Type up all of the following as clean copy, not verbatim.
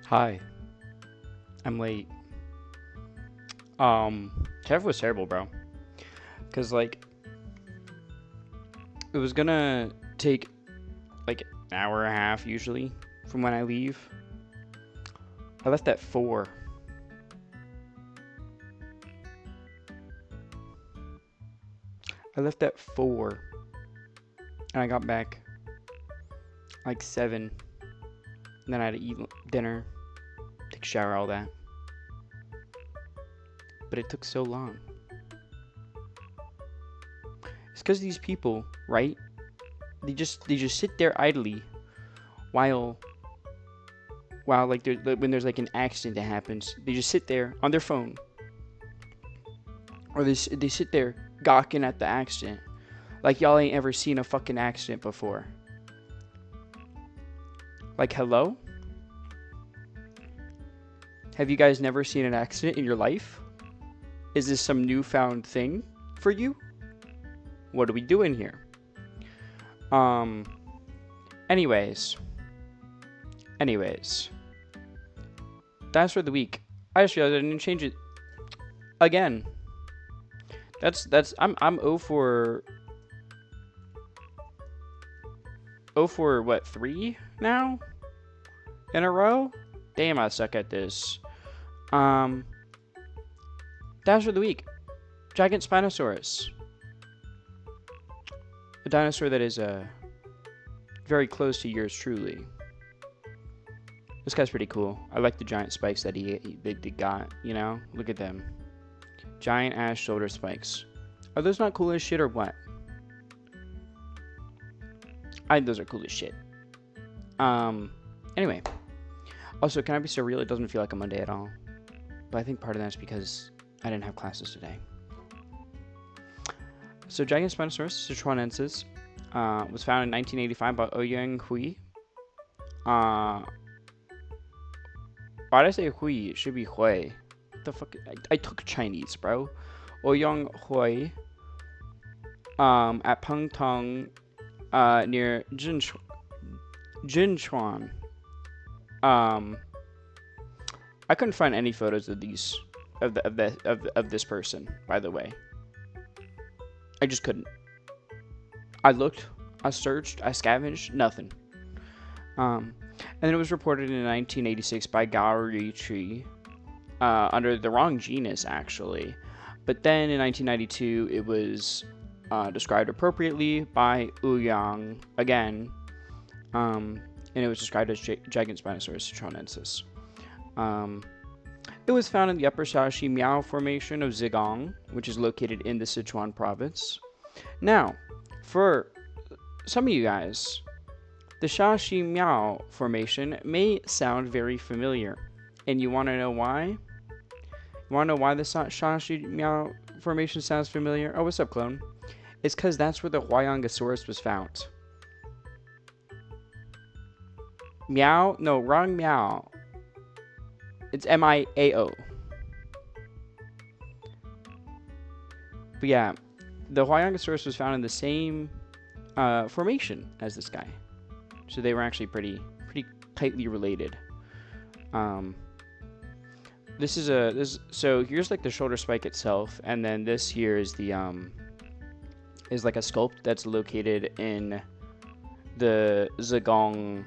Hi, I'm late. Traffic was terrible, bro. Cause like it was gonna take like an hour and a half usually from when I leave. I left at 4. I left at 4, and I got back like 7. And then I had to eat dinner, take a shower, all that. But it took so long. It's because these people, right? They just sit there idly while like when there's like an accident that happens. They just sit there on their phone, or they sit there gawking at the accident like y'all ain't ever seen a fucking accident before. Like, hello? Have you guys never seen an accident in your life? Is this some newfound thing for you? What are we doing here? Anyways. That's for the week. I just realized I didn't change it again. I'm 0 for what, 3 now? In a row? Damn, I suck at this. That's for the week. Giant Spinosaurus. A dinosaur that is very close to yours truly. This guy's pretty cool. I like the giant spikes that he got, you know? Look at them. Giant ass shoulder spikes. Are those not cool as shit or what? I think those are cool as shit. Anyway. Also, can I be so real? It doesn't feel like a Monday at all. But I think part of that's because I didn't have classes today. So, Giant Spinosaurus sichuanensis was found in 1985 by Ouyang Hui. Why did I say Hui? It should be Hui. What the fuck? I took Chinese, bro. Ouyang Hui. At Pengtong, near Jinchuan. I couldn't find any photos of these of this person, by the way. I just couldn't. I looked, I searched, I scavenged, nothing. And then it was reported in 1986 by Gao Chi, under the wrong genus actually. But then in 1992 it was described appropriately by Ouyang again. And it was described as Giant Spinosaurus sichuanensis. It was found in the Upper Shaanxi Miao Formation of Zhejiang, which is located in the Sichuan province. Now, for some of you guys, the Shaanxi Miao Formation may sound very familiar, and you want to know why? You want to know why the Shaanxi Miao Formation sounds familiar? Oh, what's up, clone? It's because that's where the Huayangosaurus was found. Meow? No, wrong meow. It's Miao. But yeah, the Huayangosaurus was found in the same formation as this guy. So they were actually pretty tightly related. So here's like the shoulder spike itself, and then this here is the is like a sculpt that's located in the Zhejiang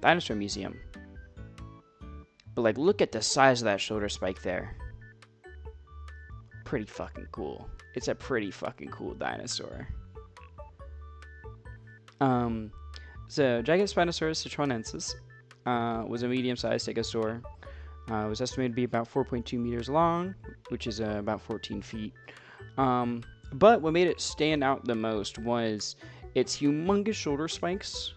Dinosaur Museum. But like, look at the size of that shoulder spike there. Pretty fucking cool. It's a pretty fucking cool dinosaur. So Giant Spinosaurus sichuanensis was a medium-sized stegosaur. It was estimated to be about 4.2 meters long, which is about 14 feet. But what made it stand out the most was its humongous shoulder spikes,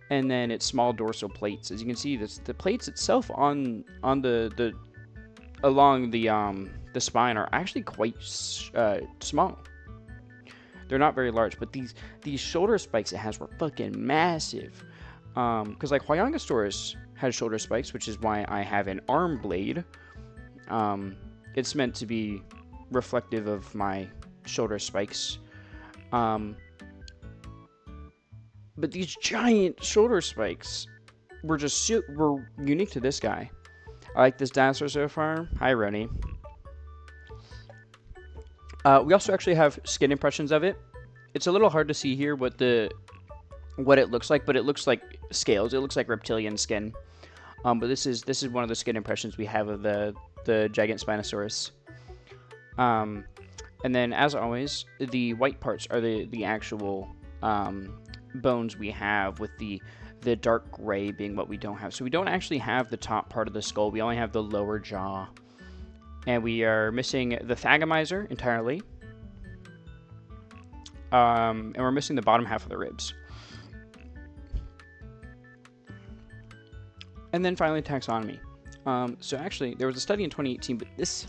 and then its small dorsal plates. As you can see, the plates itself on the along the spine are actually quite small. They're not very large, but these shoulder spikes it has were fucking massive. Because like Huayangosaurus had shoulder spikes, which is why I have an arm blade. It's meant to be reflective of my shoulder spikes. But these giant shoulder spikes we're unique to this guy. I like this dinosaur so far. Hi, Roni. We also actually have skin impressions of it. It's a little hard to see here what it looks like, but it looks like scales. It looks like reptilian skin. But this is one of the skin impressions we have of the giant Spinosaurus. And then, as always, the white parts are the actual bones we have, with the dark gray being what we don't have. So we don't actually have the top part of the skull. We only have the lower jaw. And we are missing the thagomizer entirely. And we're missing the bottom half of the ribs. And then finally, taxonomy. So actually, there was a study in 2018, but this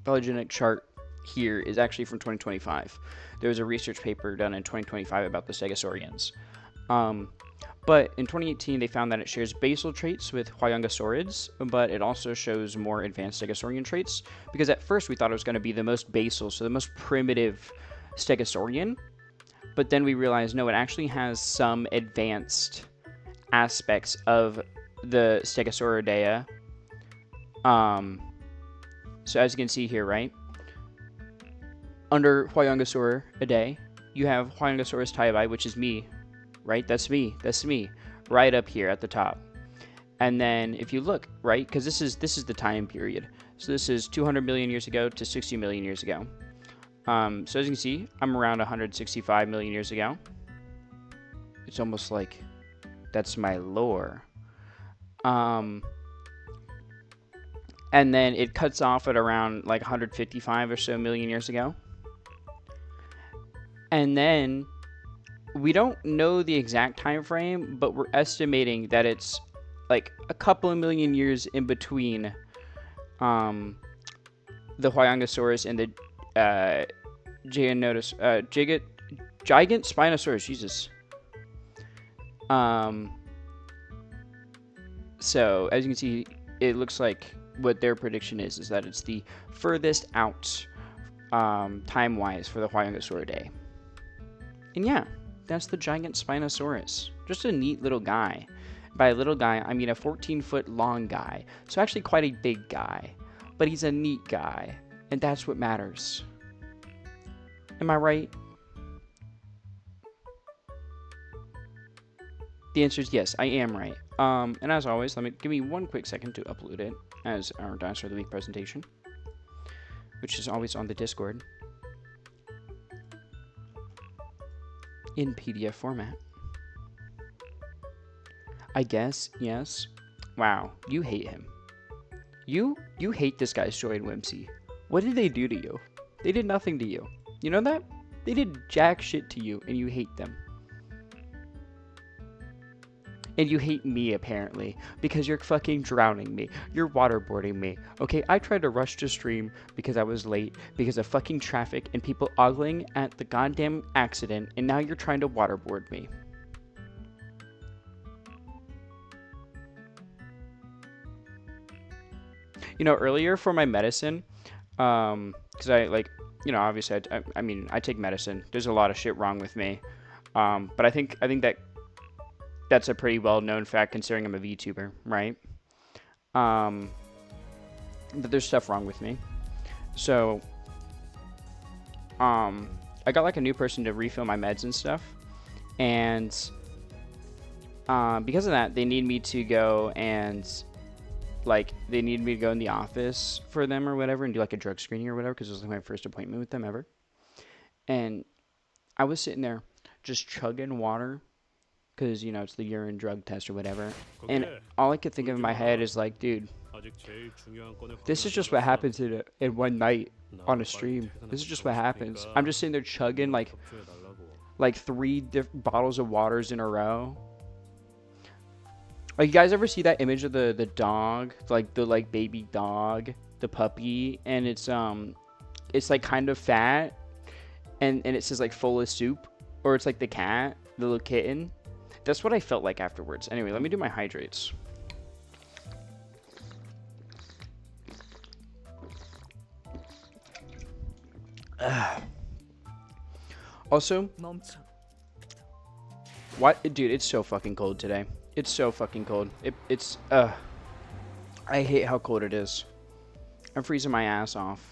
phylogenetic chart here is actually from 2025. There was a research paper done in 2025 about the Stegosaurians. But in 2018, they found that it shares basal traits with Huayongosaurids, but it also shows more advanced Stegosaurian traits, because at first we thought it was going to be the most basal, so the most primitive Stegosaurian, but then we realized, no, it actually has some advanced aspects of the Stegosauridae. So as you can see here, right, under Huayongosauridae, you have Huayongosaurus taibai, which is me, right? That's me, right up here at the top. And then if you look, right, because this is the time period. So this is 200 million years ago to 60 million years ago. So as you can see, I'm around 165 million years ago. It's almost like that's my lore. And then it cuts off at around like 155 or so million years ago. And then we don't know the exact time frame, but we're estimating that it's like a couple of million years in between the Huayongosaurus and the Gigant Spinosaurus. Jesus. So as you can see, it looks like what their prediction is that it's the furthest out time-wise for the Huayongosauridae. And yeah, that's the giant Spinosaurus. Just a neat little guy. By a little guy, I mean a 14-foot long guy. So actually quite a big guy. But he's a neat guy. And that's what matters. Am I right? The answer is yes, I am right. And as always, give me one quick second to upload it as our Dinosaur of the Week presentation, which is always on the Discord in PDF format. I guess, yes. Wow, you hate him. You hate this guy's joy and whimsy. What did they do to you? They did nothing to you. You know that? They did jack shit to you, and you hate them. And you hate me, apparently, because you're fucking drowning me. You're waterboarding me. Okay, I tried to rush to stream because I was late, because of fucking traffic and people ogling at the goddamn accident, and now you're trying to waterboard me. You know, earlier for my medicine, because I, like, you know, obviously, I mean, I take medicine. There's a lot of shit wrong with me. But I think that's a pretty well-known fact considering I'm a VTuber, right? But there's stuff wrong with me. So, I got like a new person to refill my meds and stuff. And because of that, they need me to go and they need me to go in the office for them or whatever and do like a drug screening or whatever, because it was like my first appointment with them ever. And I was sitting there just chugging water because, you know, it's the urine drug test or whatever. And all I could think of in my head is like, dude, this is just what happens in one night on a stream. This is just what happens. I'm just sitting there chugging like 3 different bottles of waters in a row. Like, you guys ever see that image of the dog, the baby dog, the puppy, and it's like kind of fat, and it says like full of soup, or it's like the cat, the little kitten. That's what I felt like afterwards. Anyway, let me do my hydrates. Also, What, dude? It's so fucking cold today. It's so fucking cold. It's I hate how cold it is. I'm freezing my ass off.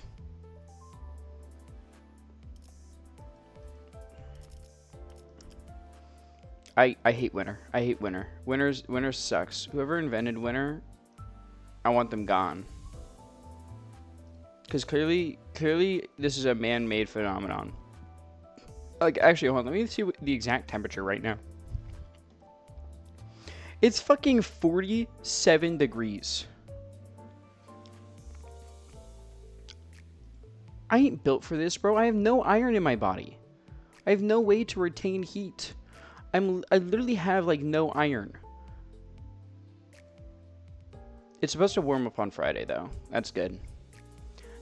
I hate winter. I hate winter. Winter sucks. Whoever invented winter, I want them gone. Because clearly this is a man-made phenomenon. Like, actually, hold on. Let me see the exact temperature right now. It's fucking 47 degrees. I ain't built for this, bro. I have no iron in my body. I have no way to retain heat. I literally have, like, no iron. It's supposed to warm up on Friday, though. That's good.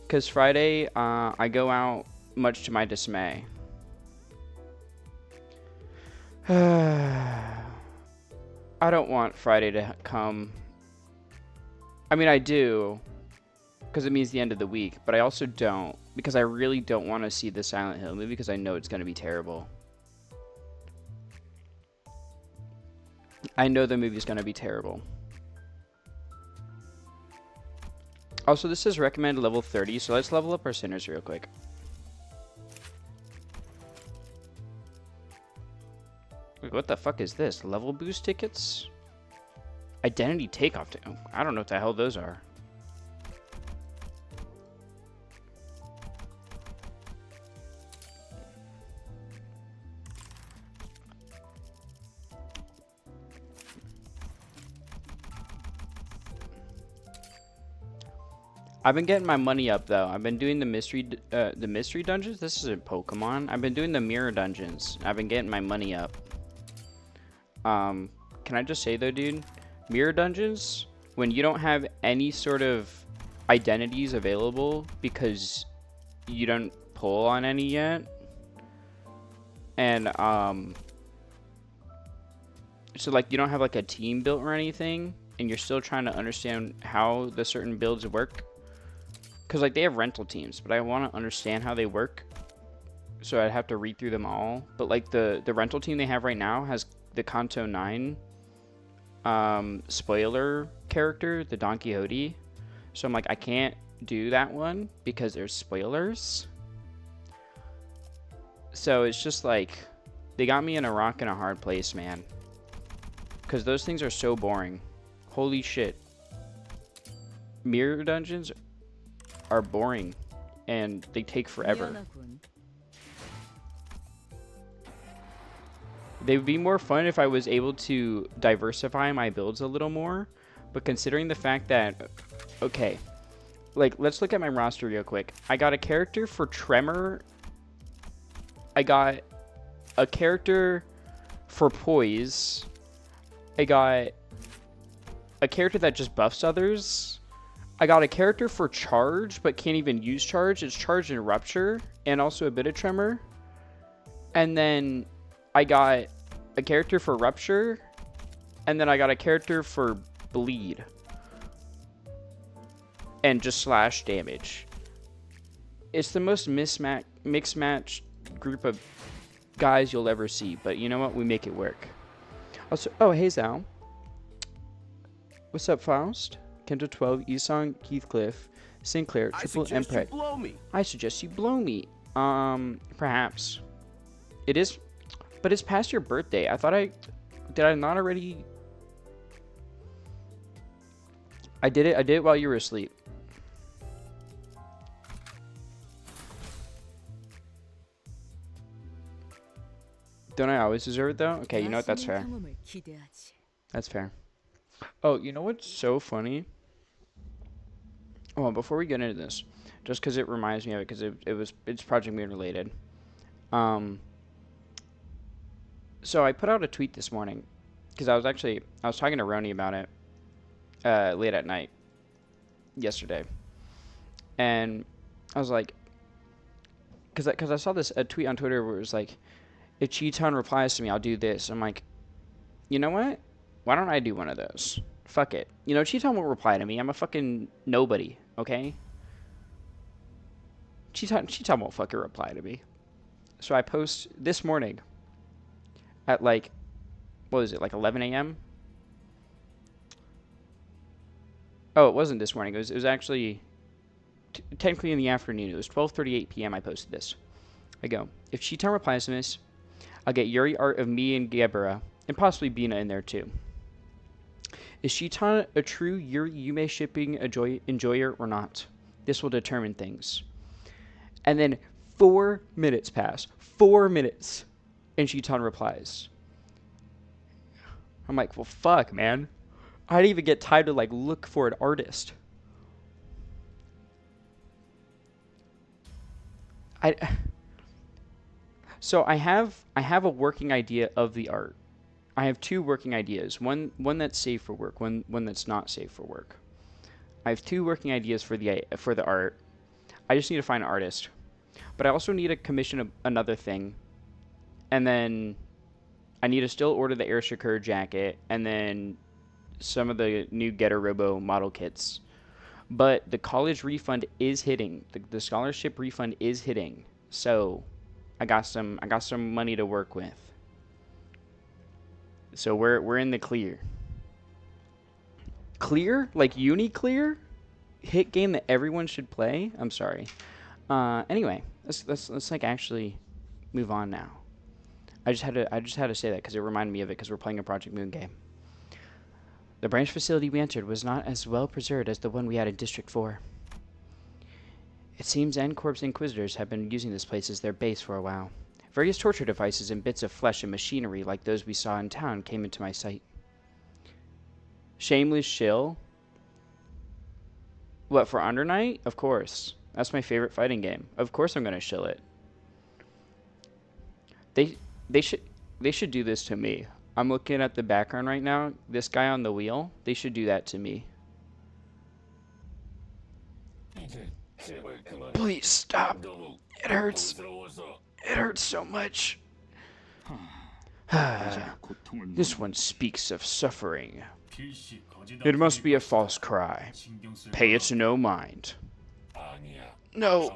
Because Friday, I go out, much to my dismay. I don't want Friday to come. I mean, I do, because it means the end of the week, but I also don't, because I really don't want to see the Silent Hill movie, because I know it's going to be terrible. I know the movie's going to be terrible. Also, this is recommended level 30, so let's level up our sinners real quick. Wait, what the fuck is this? Level boost tickets? Identity takeoff. I don't know what the hell those are. I've been getting my money up though. I've been doing the mystery dungeons. This isn't Pokemon. I've been doing the mirror dungeons. I've been getting my money up. Can I just say though, dude, mirror dungeons, when you don't have any sort of identities available because you don't pull on any yet, and so like you don't have like a team built or anything, and you're still trying to understand how the certain builds work. Because, like, they have rental teams, but I want to understand how they work. So I'd have to read through them all. But, like, the rental team they have right now has the Canto 9 spoiler character, the Don Quixote. So I'm like, I can't do that one because there's spoilers. So it's just like, they got me in a rock and a hard place, man. Because those things are so boring. Holy shit. Mirror dungeons are boring and they take forever. They would be more fun if I was able to diversify my builds a little more, but considering the fact that, okay, like, let's look at my roster real quick. I got a character for Tremor. I got a character for Poise. I got a character that just buffs others. I got a character for Charge, but can't even use Charge. It's Charge and Rupture, and also a bit of Tremor. And then I got a character for Rupture, and then I got a character for Bleed. And just slash damage. It's the most mixed match group of guys you'll ever see, but you know what? We make it work. Also, oh, hey, Zal. What's up, Faust? Canto 12, Esong, Heathcliff, Sinclair, Triple Emperor. I suggest you blow me. Perhaps. It is, but it's past your birthday. Did I not already? I did it while you were asleep. Don't I always deserve it though? Okay, you know what? That's fair. That's fair. Oh, you know what's so funny? Well, before we get into this, just because it reminds me of it, because it's Project Moon related. So I put out a tweet this morning, because I was talking to Roni about it late at night yesterday, and I was like, because I saw a tweet on Twitter where it was like, if Cheeton replies to me, I'll do this. I'm like, you know what? Why don't I do one of those? Fuck it. You know, Cheeton won't reply to me. I'm a fucking nobody, okay? Cheeton won't fucking reply to me. So I post this morning at like what was it, like 11 a.m.? Oh, it wasn't this morning. It was actually technically in the afternoon. It was 12:38 p.m. I posted this. I go, if Cheeton replies to this, I'll get Yuri art of me and Gebera, and possibly Bina in there too. Is Cheeton a true Yuri Yume shipping enjoyer or not? This will determine things. And then 4 minutes pass. 4 minutes. And Cheeton replies. I'm like, well, fuck, man. I didn't even get time to, like, look for an artist. So I have a working idea of the art. I have 2 working ideas. One that's safe for work, one that's not safe for work. I have 2 working ideas for the art. I just need to find an artist. But I also need to commission another thing. And then I need to still order the Air Shakur jacket and then some of the new Getter Robo model kits. But the college refund is hitting. The scholarship refund is hitting. So I got some money to work with. So we're in the clear. Clear? Like uni clear? Hit game that everyone should play? I'm sorry. Anyway, let's like actually move on now. I just had to say that because it reminded me of it because we're playing a Project Moon game. The branch facility we entered was not as well preserved as the one we had in District 4. It seems N-Corp's Inquisitors have been using this place as their base for a while. Various torture devices and bits of flesh and machinery like those we saw in town came into my sight. Shameless shill? What, for Under Night? Of course. That's my favorite fighting game. Of course I'm gonna shill it. They should do this to me. I'm looking at the background right now. This guy on the wheel. They should do that to me. Please stop. It hurts. It hurts so much. This one speaks of suffering. It must be a false cry. Pay it no mind. No,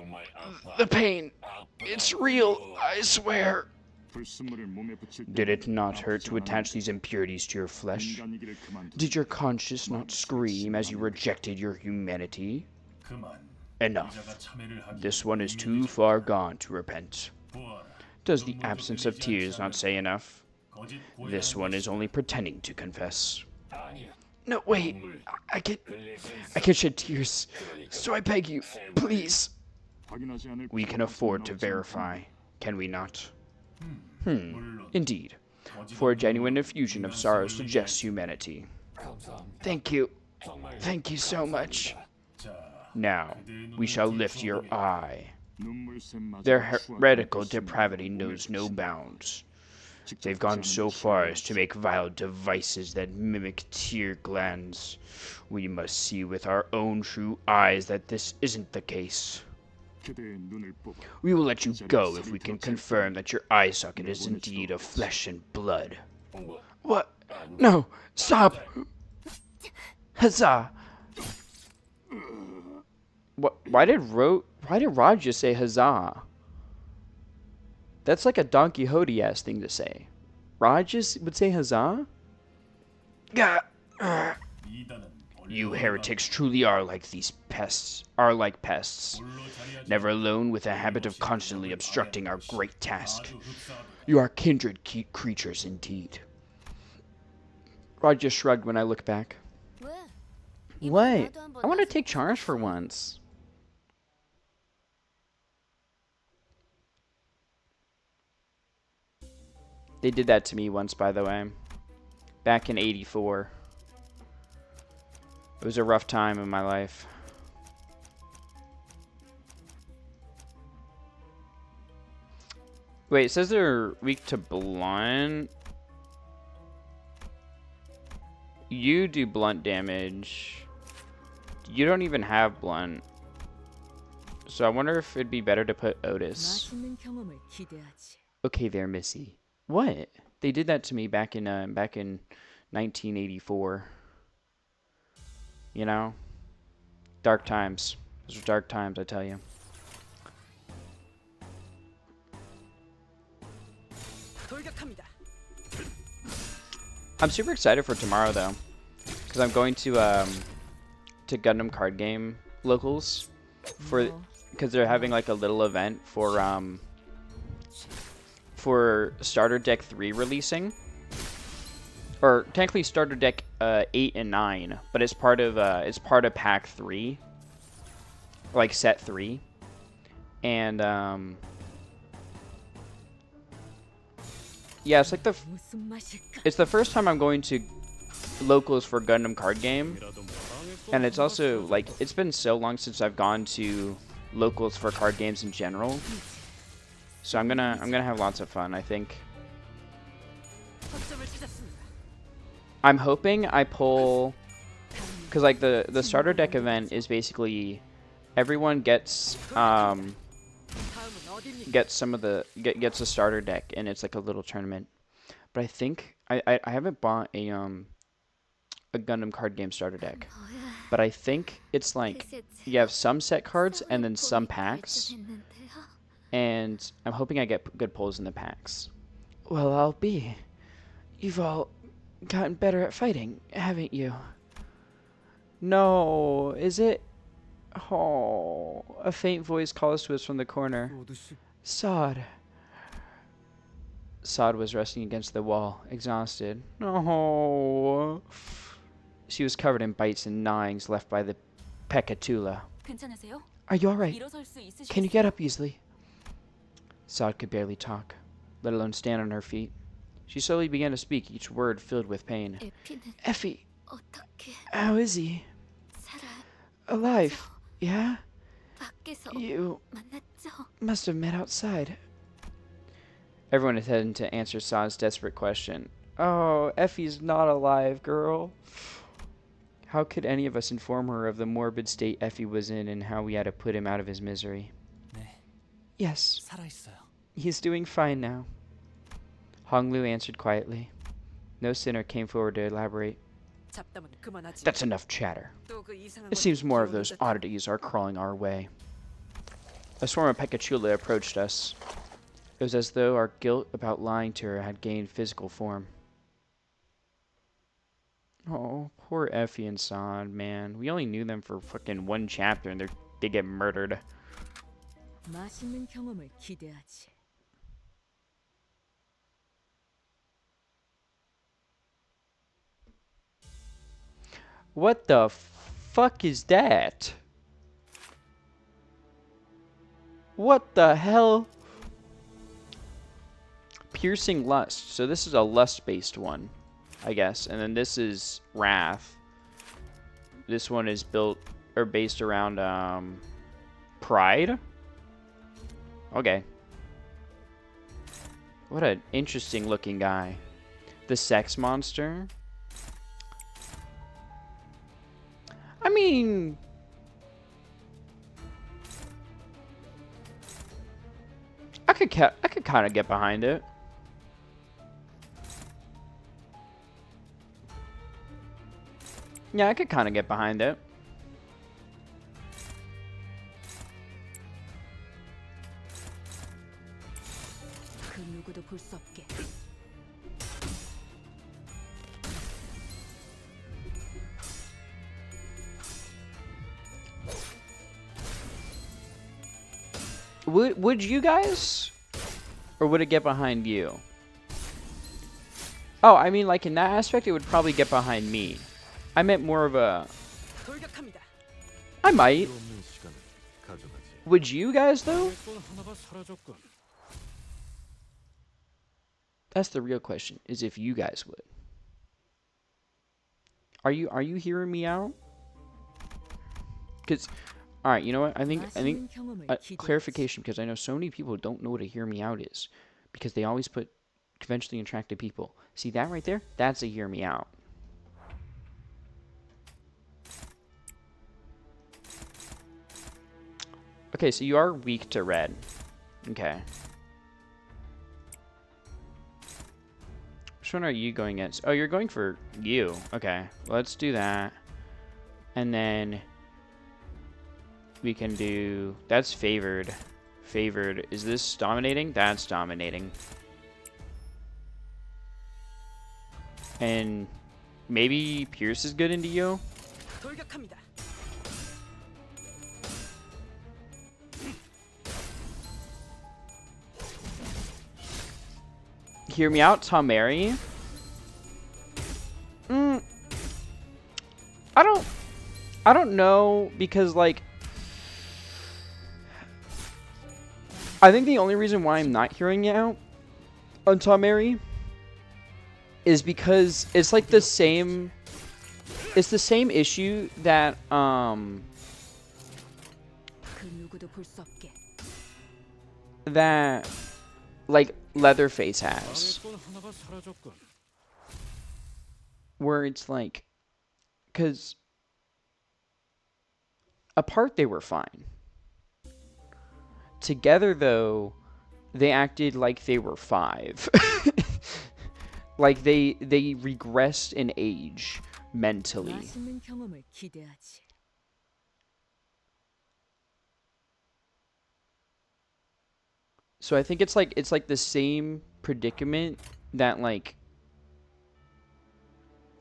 the pain. It's real, I swear. Did it not hurt to attach these impurities to your flesh? Did your conscience not scream as you rejected your humanity? Enough. This one is too far gone to repent. Does the absence of tears not say enough? This one is only pretending to confess. No, wait. I can shed tears. So I beg you, please. We can afford to verify, can we not? Indeed. For a genuine effusion of sorrow suggests humanity. Thank you. Thank you so much. Now, we shall lift your eye. Their heretical depravity knows no bounds. They've gone so far as to make vile devices that mimic tear glands. We must see with our own true eyes that this isn't the case. We will let you go if we can confirm that your eye socket is indeed of flesh and blood. What? No! Stop! Huzzah! What? Why did Raj just say huzzah? That's like a Don Quixote-ass thing to say. Raj would say huzzah? You heretics truly are like pests. Never alone, with a habit of constantly obstructing our great task. You are kindred creatures indeed. Raj just shrugged when I looked back. What? I want to take charge for once. They did that to me once, by the way. Back in '84. It was a rough time in my life. Wait, it says they're weak to blunt. You do blunt damage. You don't even have blunt. So I wonder if it'd be better to put Otis. Okay there, Missy. What? They did that to me back in 1984. You know? Dark times. Those were dark times, I tell you. I'm super excited for tomorrow though, because I'm going to Gundam card game locals because they're having like a little event for Starter Deck 3 releasing, or technically Starter Deck 8 and 9, but it's part of Pack 3, like Set 3, and yeah, it's like it's the first time I'm going to locals for Gundam card game, and it's also like it's been so long since I've gone to locals for card games in general, so I'm gonna have lots of fun. I think I'm hoping I pull, because like the starter deck event is basically everyone gets gets a starter deck, and it's like a little tournament. But I think I haven't bought a Gundam card game starter deck, but I think it's like you have some set cards and then some packs, and I'm hoping I get good pulls in the packs. Well, I'll be. You've all gotten better at fighting, haven't you? No, is it? Oh, a faint voice calls to us from the corner. Sod. Sod was resting against the wall, exhausted. Oh. She was covered in bites and gnawings left by the Pekatula. Are you alright? Can you get up easily? Sod could barely talk, let alone stand on her feet. She slowly began to speak, each word filled with pain. Effie, how is he? Alive, yeah? You must have met outside. Everyone is heading to answer Sod's desperate question. Oh, Effie's not alive, girl. How could any of us inform her of the morbid state Effie was in and how we had to put him out of his misery? Yes, he's doing fine now. Honglu answered quietly. No sinner came forward to elaborate. That's enough chatter. It seems more of those oddities are crawling our way. A swarm of Pekachula approached us. It was as though our guilt about lying to her had gained physical form. Oh, poor Effie and Sod, man. We only knew them for fucking one chapter and they get murdered. What the fuck is that? What the hell? Piercing Lust. So this is a lust-based one, I guess. And then this is Wrath. This one is built or based around Pride. Okay. What an interesting looking guy. The Sex Monster. I mean, I could kind of get behind it. Yeah, I could kind of get behind it. Would you guys? Or would it get behind you? Oh, I mean, like in that aspect, it would probably get behind me. I meant more of a... I might. Would you guys, though? That's the real question, is if you guys would. Are you hearing me out? Because... Alright, you know what? I think clarification, because I know so many people don't know what a hear me out is. Because they always put conventionally attractive people. See that right there? That's a hear me out. Okay, so you are weak to red. Okay. Which one are you going against? Oh, you're going for you. Okay, let's do that. And then... we can do... that's favored. Favored. Is this dominating? That's dominating. And maybe Pierce is good in Dio. 돌격합니다. Hear me out, Tamari. I don't know, because like I think the only reason why I'm not hearing you out on Tamari is because it's like the same issue that 그 누구도 볼 수 없게. that like Leatherface has, where it's like, because apart they were fine. Together though, they acted like they were 5. Like they regressed in age mentally. 맛있는 경험을 기대하지. So I think it's like the same predicament that like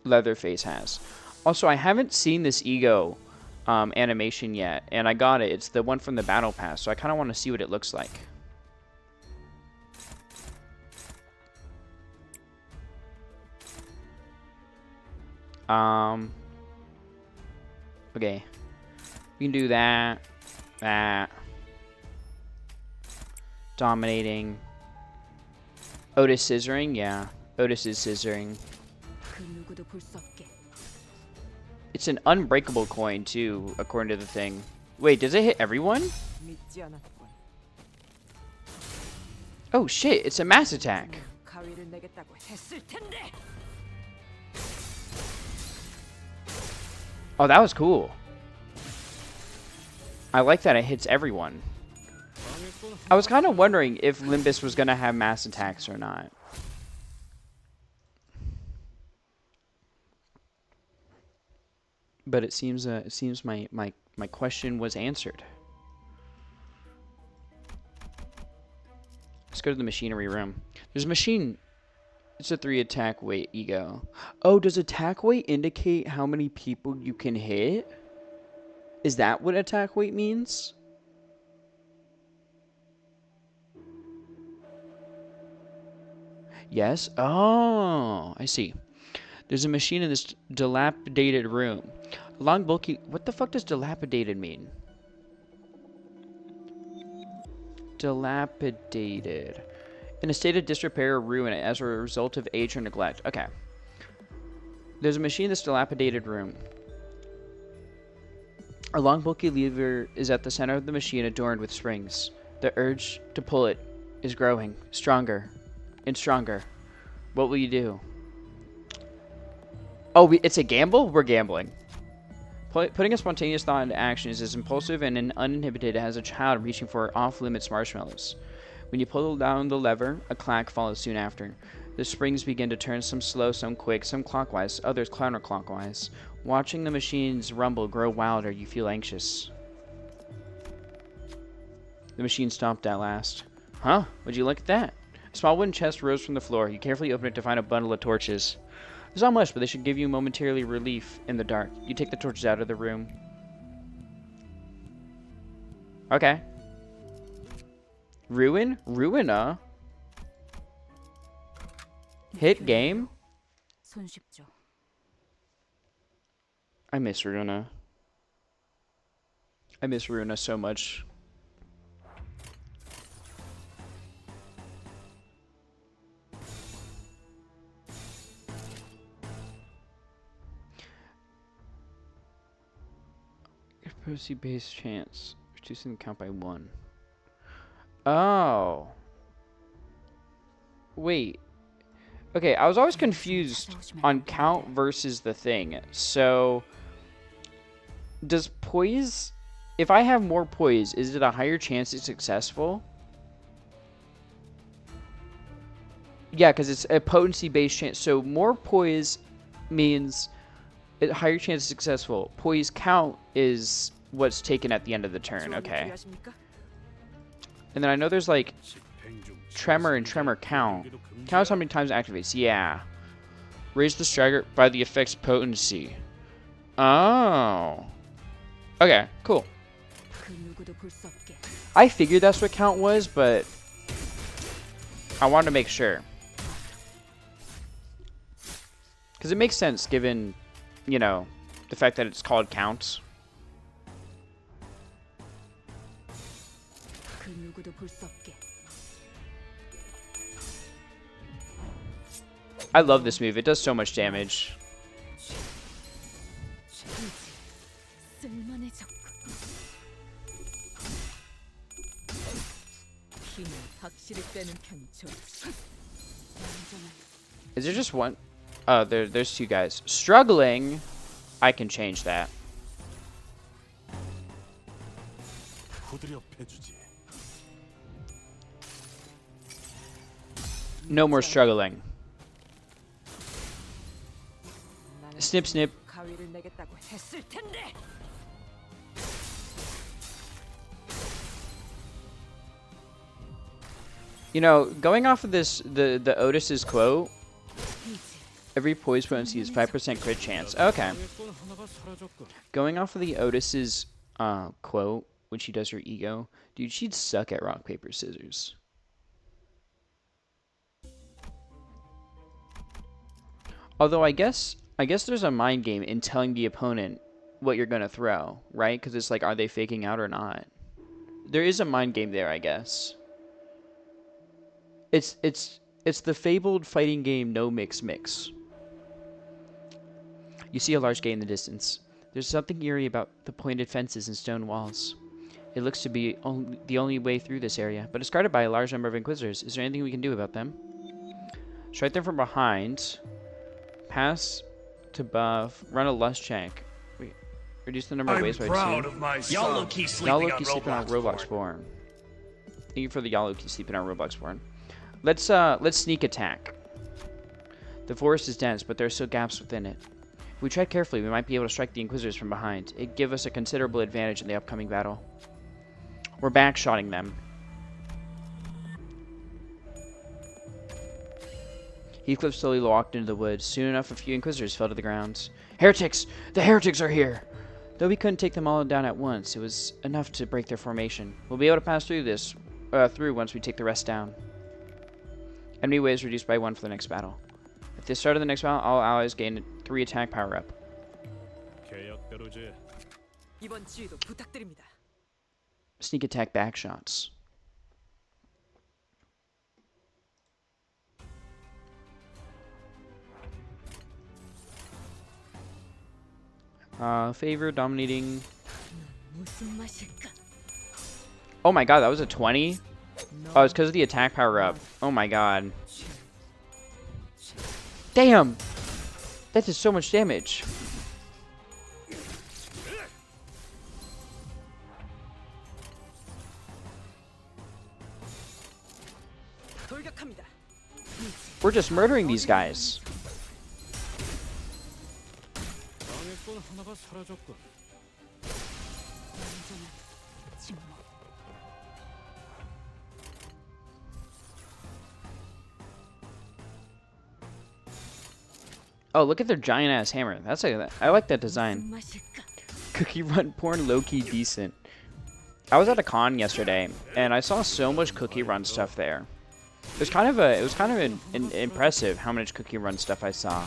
Leatherface has. Also, I haven't seen this ego animation yet, and I got it. It's the one from the Battle Pass, so I kind of want to see what it looks like. Okay. We can do that. Dominating. Otis scissoring? Yeah. Otis is scissoring. 그 누구도 볼 수 없게. It's an unbreakable coin, too, according to the thing. Wait, does it hit everyone? 믿지 않았군. Oh, shit. It's a mass attack. 가위를 내겠다고 했을 텐데. Oh, that was cool. I like that it hits everyone. I was kind of wondering if Limbus was going to have mass attacks or not. But it seems my question was answered. Let's go to the machinery room. There's a machine. It's a 3 attack weight ego. Oh, does attack weight indicate how many people you can hit? Is that what attack weight means? Yes? Oh, I see. There's a machine in this dilapidated room. A long bulky... What the fuck does dilapidated mean? Dilapidated. In a state of disrepair or ruin as a result of age or neglect. Okay. There's a machine in this dilapidated room. A long bulky lever is at the center of the machine, adorned with springs. The urge to pull it is growing stronger and stronger. What will you do? Oh, it's a gamble? We're gambling. Putting a spontaneous thought into action is as impulsive and uninhibited as a child reaching for off-limits marshmallows. When you pull down the lever, a clack follows soon after. The springs begin to turn, some slow, some quick, some clockwise, others counterclockwise. Watching the machine's rumble grow wilder, you feel anxious. The machine stopped at last. Huh? Would you look at that? A small wooden chest rose from the floor. You carefully open it to find a bundle of torches. There's not much, but they should give you momentarily relief in the dark. You take the torches out of the room. Okay. Ruin? Ruina? Hit game? 손쉽죠. I miss Runa. I miss Runa so much. Pussy base chance. Reducing the count by 1. Oh. Wait. Okay, I was always confused on count versus the thing. So, does poise... If I have more poise, is it a higher chance it's successful? Yeah, because it's a potency-based chance. So, more poise means a higher chance it's successful. Poise count is what's taken at the end of the turn. Okay. And then I know there's like tremor and tremor count. Count how many times it activates. Yeah. Raise the striker by the effect's potency. Oh. Okay, cool. 그 누구도 볼 수 없게. I figured that's what count was, but I wanted to make sure. Because it makes sense given, you know, the fact that it's called counts. 그 누구도 볼 수 없게. I love this move. It does so much damage. 쓸만해졌군. 힘을 확실히 빼는 편이 좋지. Is there just one? Oh, there's two guys. Struggling, I can change that. No more struggling. Snip, snip. 가위를 내겠다고 했을 텐데. You know, going off of this, the Otis's quote, every poise potency is 5% crit chance. Okay. Going off of the Otis's quote, when she does her ego, dude, she'd suck at rock, paper, scissors. Although I guess there's a mind game in telling the opponent what you're gonna throw, right? Because it's like, are they faking out or not? There is a mind game there, I guess. It's the fabled fighting game No Mix Mix. You see a large gate in the distance. There's something eerie about the pointed fences and stone walls. It looks to be the only way through this area, but it's guarded by a large number of inquisitors. Is there anything we can do about them? Strike them from behind. Pass to buff. Run a lust check. Wait. Reduce the number of waves by 2. Y'all low key sleeping on Roblox Spawn. Thank you for the y'all keep sleeping on Roblox Spawn. Let's sneak attack. The forest is dense, but there are still gaps within it. If we tread carefully, we might be able to strike the Inquisitors from behind. It'd give us a considerable advantage in the upcoming battle. We're backshotting them. Heathcliff slowly walked into the woods. Soon enough, a few Inquisitors fell to the ground. Heretics! The heretics are here! Though we couldn't take them all down at once, it was enough to break their formation. We'll be able to pass through this once we take the rest down. Enemy waves reduced by 1 for the next battle. At the start of the next battle, all allies gain 3 attack power up. 이번 지휘도 부탁드립니다. Sneak attack back shots. Favor dominating. 무슨 맛일까? Oh my god, that was a 20? Oh, it's because of the attack power up. Oh my god. Damn! That did so much damage. 돌격합니다. We're just murdering these guys. 침묵. Oh, look at their giant ass hammer. I like that design. 무슨 맛일까? Cookie run porn low-key decent. I was at a con yesterday and I saw so much cookie run stuff there. It was kind of impressive how much cookie run stuff I saw.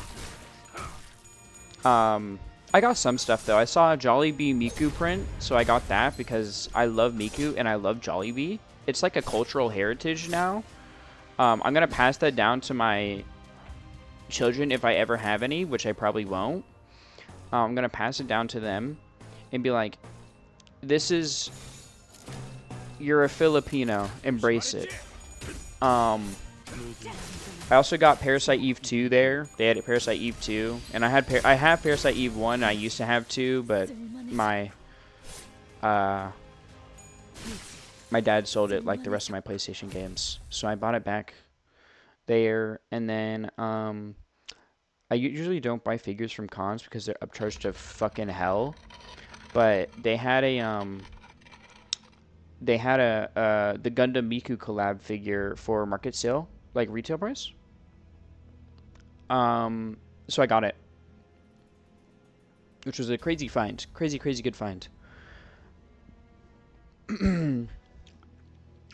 I got some stuff though. I saw a Jollibee Miku print, so I got that because I love Miku and I love Jollibee. It's like a cultural heritage now. I'm gonna pass that down to my children if I ever have any, which I probably won't. I'm gonna pass it down to them and be like, this is, you're a Filipino, embrace it. I also got Parasite Eve 2 there. They had Parasite Eve 2, and I have Parasite Eve 1. I used to have 2, but my dad sold it like the rest of my PlayStation games, so I bought it back there. And then I usually don't buy figures from cons because they're upcharged to fucking hell. But they had a the Gundam Miku collab figure for market sale, like retail price. So I got it. Which was a crazy find. Crazy, crazy good find.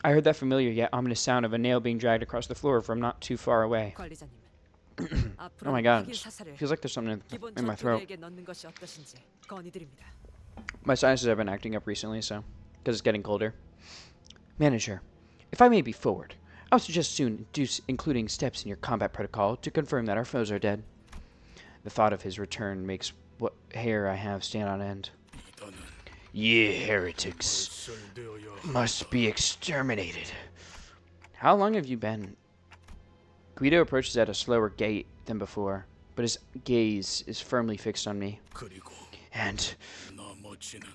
I heard that familiar yet ominous sound of a nail being dragged across the floor from not too far away. 관리자님. Oh my god. 확인 사살을 Feels like there's something 기본 in my throat. 전투대에게 넣는 것이 어떠신지 건의드립니다. My sinuses have been acting up recently, so. Because it's getting colder. Manager, if I may be forward, I would suggest soon including steps in your combat protocol to confirm that our foes are dead. The thought of his return makes what hair I have stand on end. Ye heretics must be exterminated. How long have you been? Guido approaches at a slower gait than before, but his gaze is firmly fixed on me. And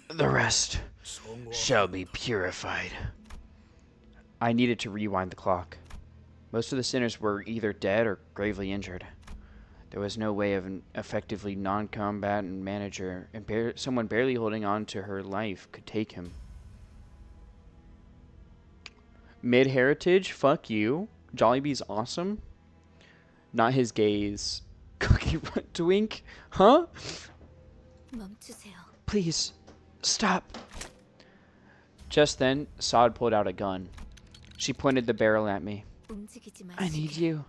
the rest shall be purified. I needed to rewind the clock. Most of the sinners were either dead or gravely injured. There was no way of an effectively non-combatant manager, and someone barely holding on to her life could take him. Mid-heritage? Fuck you. Jollibee's awesome. Not his gaze. Cookie Twink? Huh? 멈추세요. Please, stop. Just then, Sod pulled out a gun. She pointed the barrel at me. I need you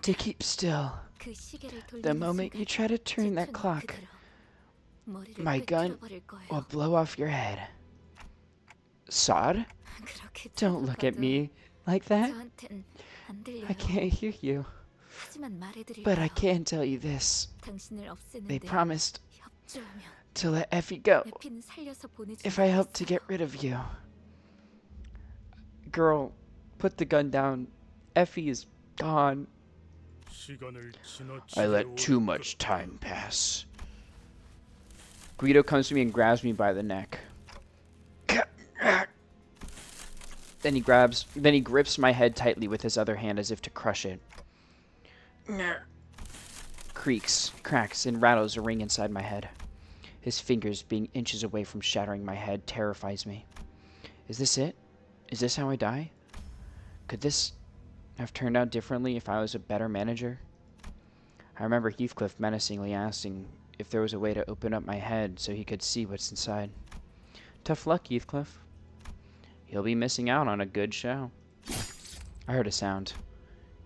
to keep still. The moment you try to turn that clock, my gun will blow off your head. Sod? Don't look at me like that. I can't hear you. But I can tell you this. They promised to let Effie go if I help to get rid of you. Girl, put the gun down. Effie is gone. I let too much time pass. Guido comes to me and grabs me by the neck. Then he grips my head tightly with his other hand as if to crush it. Creaks, cracks, and rattles a ring inside my head. His fingers being inches away from shattering my head terrifies me. Is this it? Is this how I die? Could this have turned out differently if I was a better manager? I remember Heathcliff menacingly asking if there was a way to open up my head so he could see what's inside. Tough luck, Heathcliff. You'll be missing out on a good show. I heard a sound.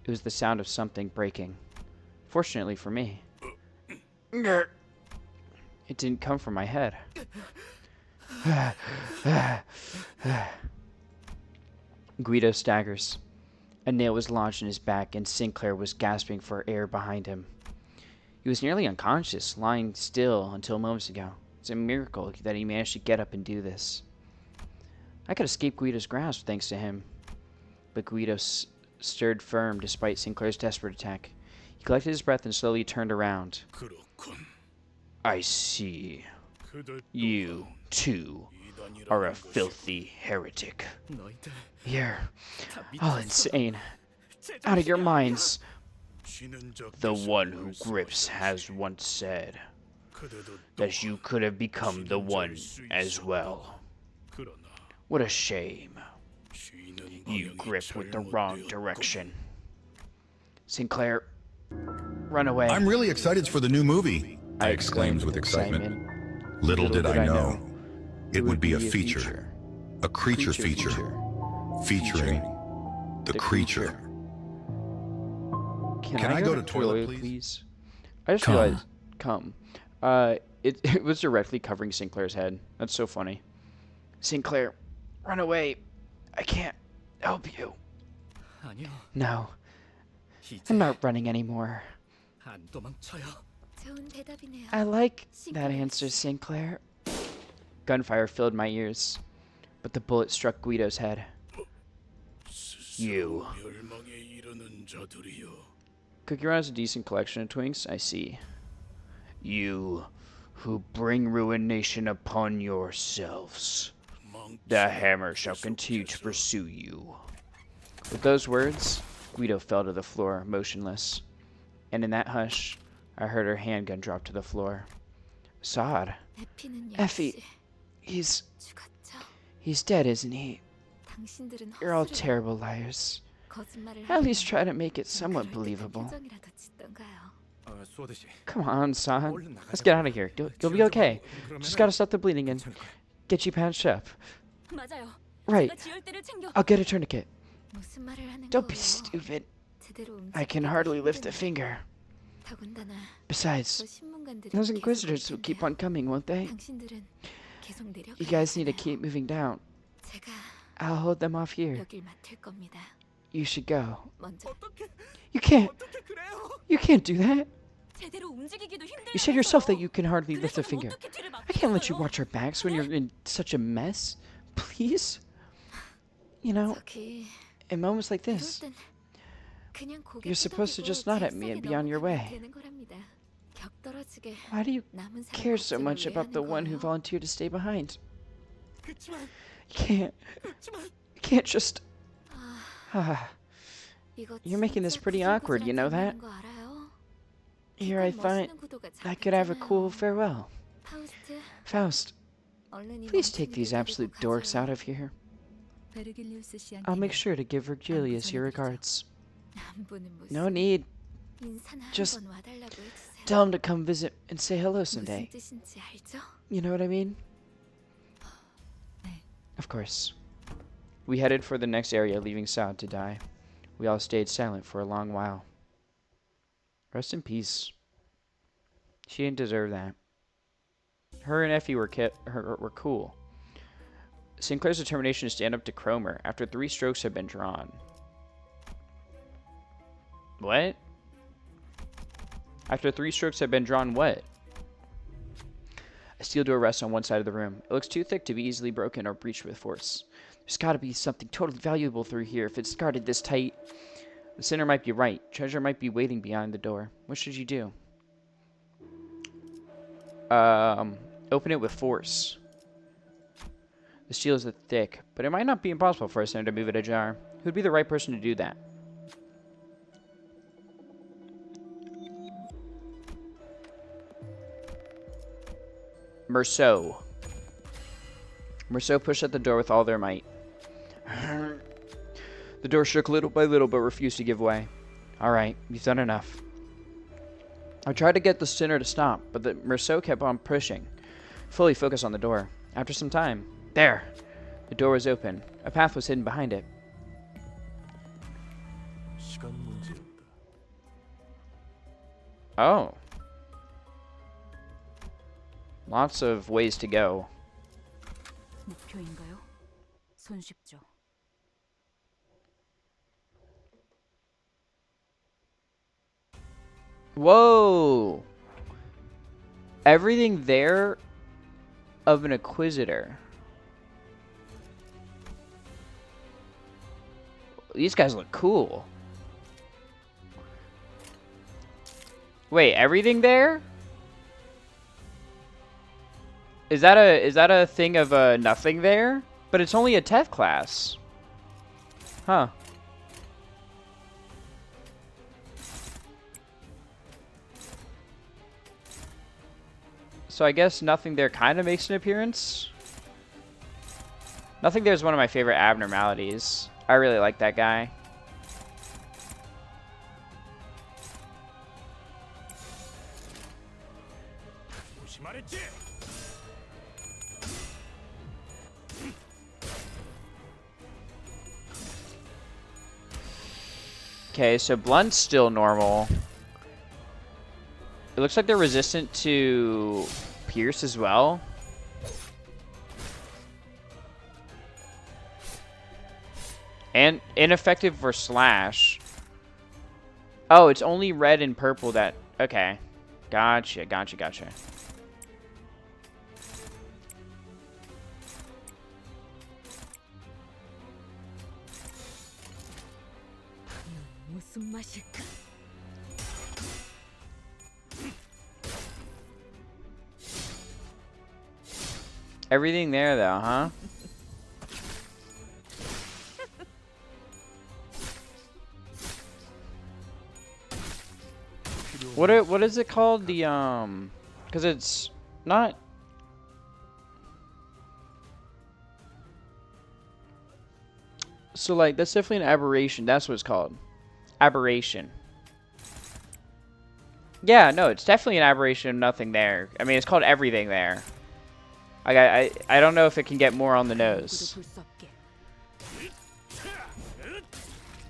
It was the sound of something breaking. Fortunately for me. It didn't come from my head. Guido staggers. A nail was lodged in his back, and Sinclair was gasping for air behind him. He was nearly unconscious, lying still until moments ago. It's a miracle that he managed to get up and do this. I could escape Guido's grasp thanks to him. But Guido stirred firm despite Sinclair's desperate attack. He collected his breath and slowly turned around. I see. You, too, are a filthy heretic. You're all insane. Out of your minds. The one who grips has once said that you could have become the one as well. What a shame. You grip with the wrong direction. Sinclair, run away. I'm really excited for the new movie, I exclaimed with excitement. Little did I know it would be a feature. A creature feature. Featuring the creature. Can I go to toilet, please? I just realized, it was directly covering Sinclair's head. That's so funny. Sinclair, run away. I can't help you. No, I'm not running anymore. I like that answer, Sinclair. Gunfire filled my ears, but the bullet struck Guido's head. You. Cookie Run has a decent collection of twinks, I see. You who bring ruination upon yourselves. The hammer shall continue to pursue you. With those words, Guido fell to the floor, motionless. And in that hush, I heard her handgun drop to the floor. Sod. Effie. He's dead, isn't he? You're all terrible liars. At least try to make it somewhat believable. Come on, son. Let's get out of here. You'll be okay. Just gotta stop the bleeding and get you patched up. 맞아요. Right. 제가 지혈대를 챙겨. I'll get a tourniquet. 무슨 말을 하는 Don't be 거예요? stupid. 제대로 I can 움직이기도 hardly lift a 힘드네. finger. 더군다나 Besides, 저 신문관들이 those 계속 inquisitors 올 will keep 텐데요. on coming, won't they? 당신들은 계속 내려가야 You guys need to 하잖아요. keep moving down. 제가 I'll hold them off here. 여길 맡을 겁니다. You should go. 먼저 You can't do that. 제대로 움직이기도 You said yourself that 힘들다면서요. you can hardly lift a 그래서는 finger. 어떻게 뒤를 I can't let you 맡겠어요? watch our backs when you're in such a mess. Please? You know, 저기 in moments like 이럴 this, 땐 그냥 고개 you're supposed to 끄덕이고 just nod at me 책상에 and be on your 넘어가면 way. 되는 거랍니다. 격 떨어지게 why do you 남은 사람 care so 걱정을 much 왜 about the 하는 one who 거예요? volunteered to stay behind? 그치만 You can't just. 아, 이거 You're making this 진짜 pretty awkward, you know that? 구질구질한 거 알아요? Here I 기껏 thought 멋있는 구도가 I could have a cool 잡혔잖아요. farewell. 파우스트, Faust, 얼른 이 please take these 멍청이를 absolute 데리고 dorks 가줘요. out of here. 베르길리우스 씨한테는 I'll make sure to give Virgilius your 전해드리죠. regards. 남부는 무슨 No need. 인사나 just 한번 와달라고 해주세요. Tell him to come visit and say hello 무슨 someday. 뜻인지 알죠? You know what I mean? 네. Of course. We headed for the next area, leaving Saad to die. We all stayed silent for a long while. Rest in peace. She didn't deserve that. Her and Effie were cool. Sinclair's determination to stand up to Cromer after 3 strokes had been drawn. What? After 3 strokes had been drawn, what? A steel door rests on one side of the room. It looks too thick to be easily broken or breached with force. There's gotta be something totally valuable through here if it's guarded this tight. The sinner might be right. Treasure might be waiting behind the door. What should you do? Open it with force. The steel is thick, but it might not be impossible for a sinner to move it ajar. Who'd be the right person to do that? Merceau. Merceau pushed at the door with all their might. The door shook little by little, but refused to give way. Alright, you've done enough. I tried to get the sinner to stop, but the Merceau kept on pushing, fully focused on the door. After some time, there! The door was open. A path was hidden behind it. 시간 문제였다. Oh. Lots of ways to go. 목표인가요? 손쉽죠. Whoa! Everything there of an Inquisitor. These guys look cool. Wait, everything there? Is that a thing of nothing there? But it's only a Teth class. Huh. So I guess nothing there kind of makes an appearance. Nothing there is one of my favorite abnormalities. I really like that guy. 조심하랬지. Okay, so Blunt's still normal. It looks like they're resistant to Pierce as well. And ineffective for Slash. Oh, it's only red and purple that... Okay. Gotcha, gotcha, gotcha. 무슨 맛일까? Everything there, though, huh? What is it called? The because it's not. So like that's definitely an aberration. That's what it's called. Aberration. Yeah, no, it's definitely an aberration of nothing there. I mean, it's called everything there. I don't know if it can get more on the 누구도 nose. 볼 수 없게.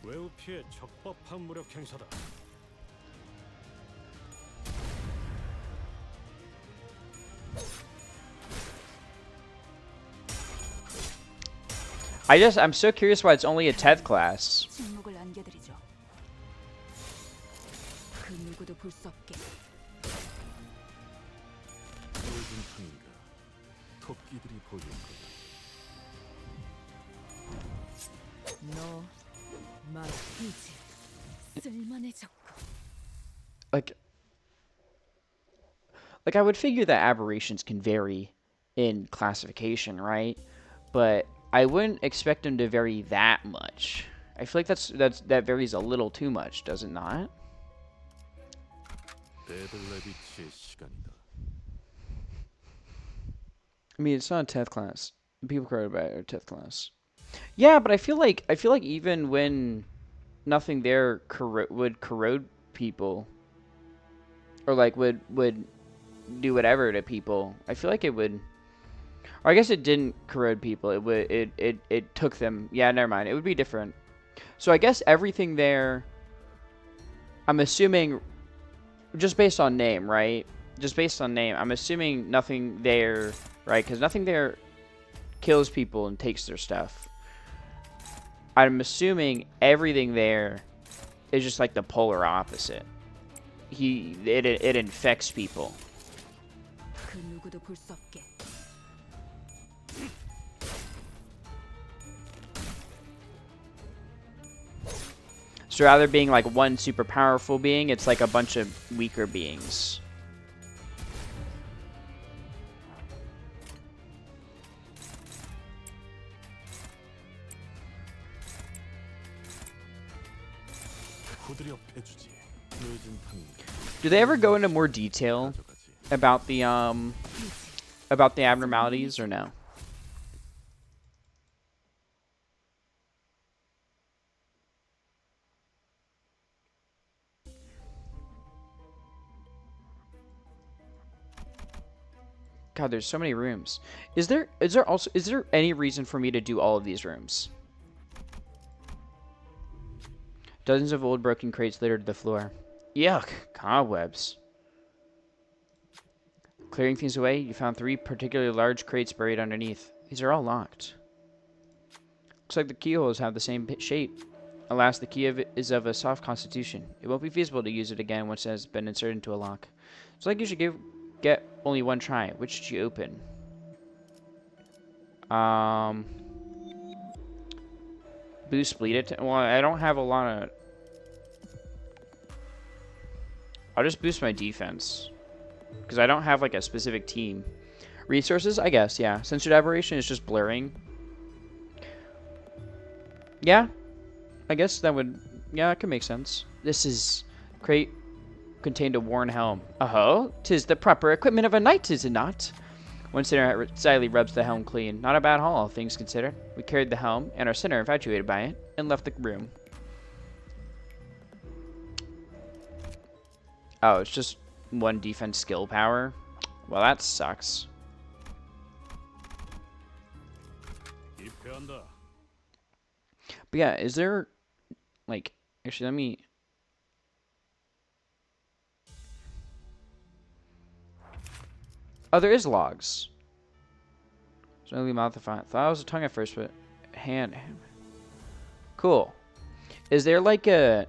외우 피해 적법한 무력 행사다. I'm so curious why it's only a 10th class. 침묵을 안겨드리죠. 그 누구도 볼 수 없게. 요즘 중인가 토끼들이 보일 거다. 너 맞이지. 쓸만해졌고. Like I would figure that aberrations can vary in classification, right? But I wouldn't expect them to vary that much. I feel like that varies a little too much, does it not? 데블레비치의 시간이다. I mean, it's not a 10th class. People crowd about it, 10th class. Yeah, but I feel like even when nothing there would corrode people, or like would do whatever to people, I feel like it would. Or I guess it didn't corrode people. It took them. Yeah, never mind. It would be different. So I guess everything there, I'm assuming, just based on name, right? Just based on name, I'm assuming nothing there, right? Because nothing there kills people and takes their stuff. I'm assuming everything there is just like the polar opposite. It infects people. 그 누구도 볼 수 없게. So rather being like one super powerful being, it's like a bunch of weaker beings. 후드려 패주지. 요즘 중인가 Do they ever go into more detail 가져가지. about the abnormalities or no? God, there's so many rooms. Is there any reason for me to do all of these rooms? Dozens of old broken crates littered the floor. Yuck, cobwebs. Clearing things away, you found 3 particularly large crates buried underneath. These are all locked. Looks like the keyholes have the same shape. Alas, the key is of a soft constitution. It won't be feasible to use it again once it has been inserted into a lock. It's like you should get only one try. Which should you open? Boost bleed it. Well, I don't have a lot of. I'll just boost my defense because I don't have like a specific team. Resources, I guess. Yeah. Censored aberration is just blurring. Yeah, I guess that would. Yeah, it could make sense. This is crate contained a worn helm. Oh, 'tis the proper equipment of a knight, is it not? One sinner sadly rubs the helm clean. Not a bad haul, all things considered. We carried the helm, and our sinner infatuated by it, and left the room. Oh, it's just 1 defense skill power? Well, that sucks. 입회한다. But yeah, is there, like, actually, let me... Oh, there is logs. So only mouth of fine. Thought it was a tongue at first, but hand. Cool. Is there like a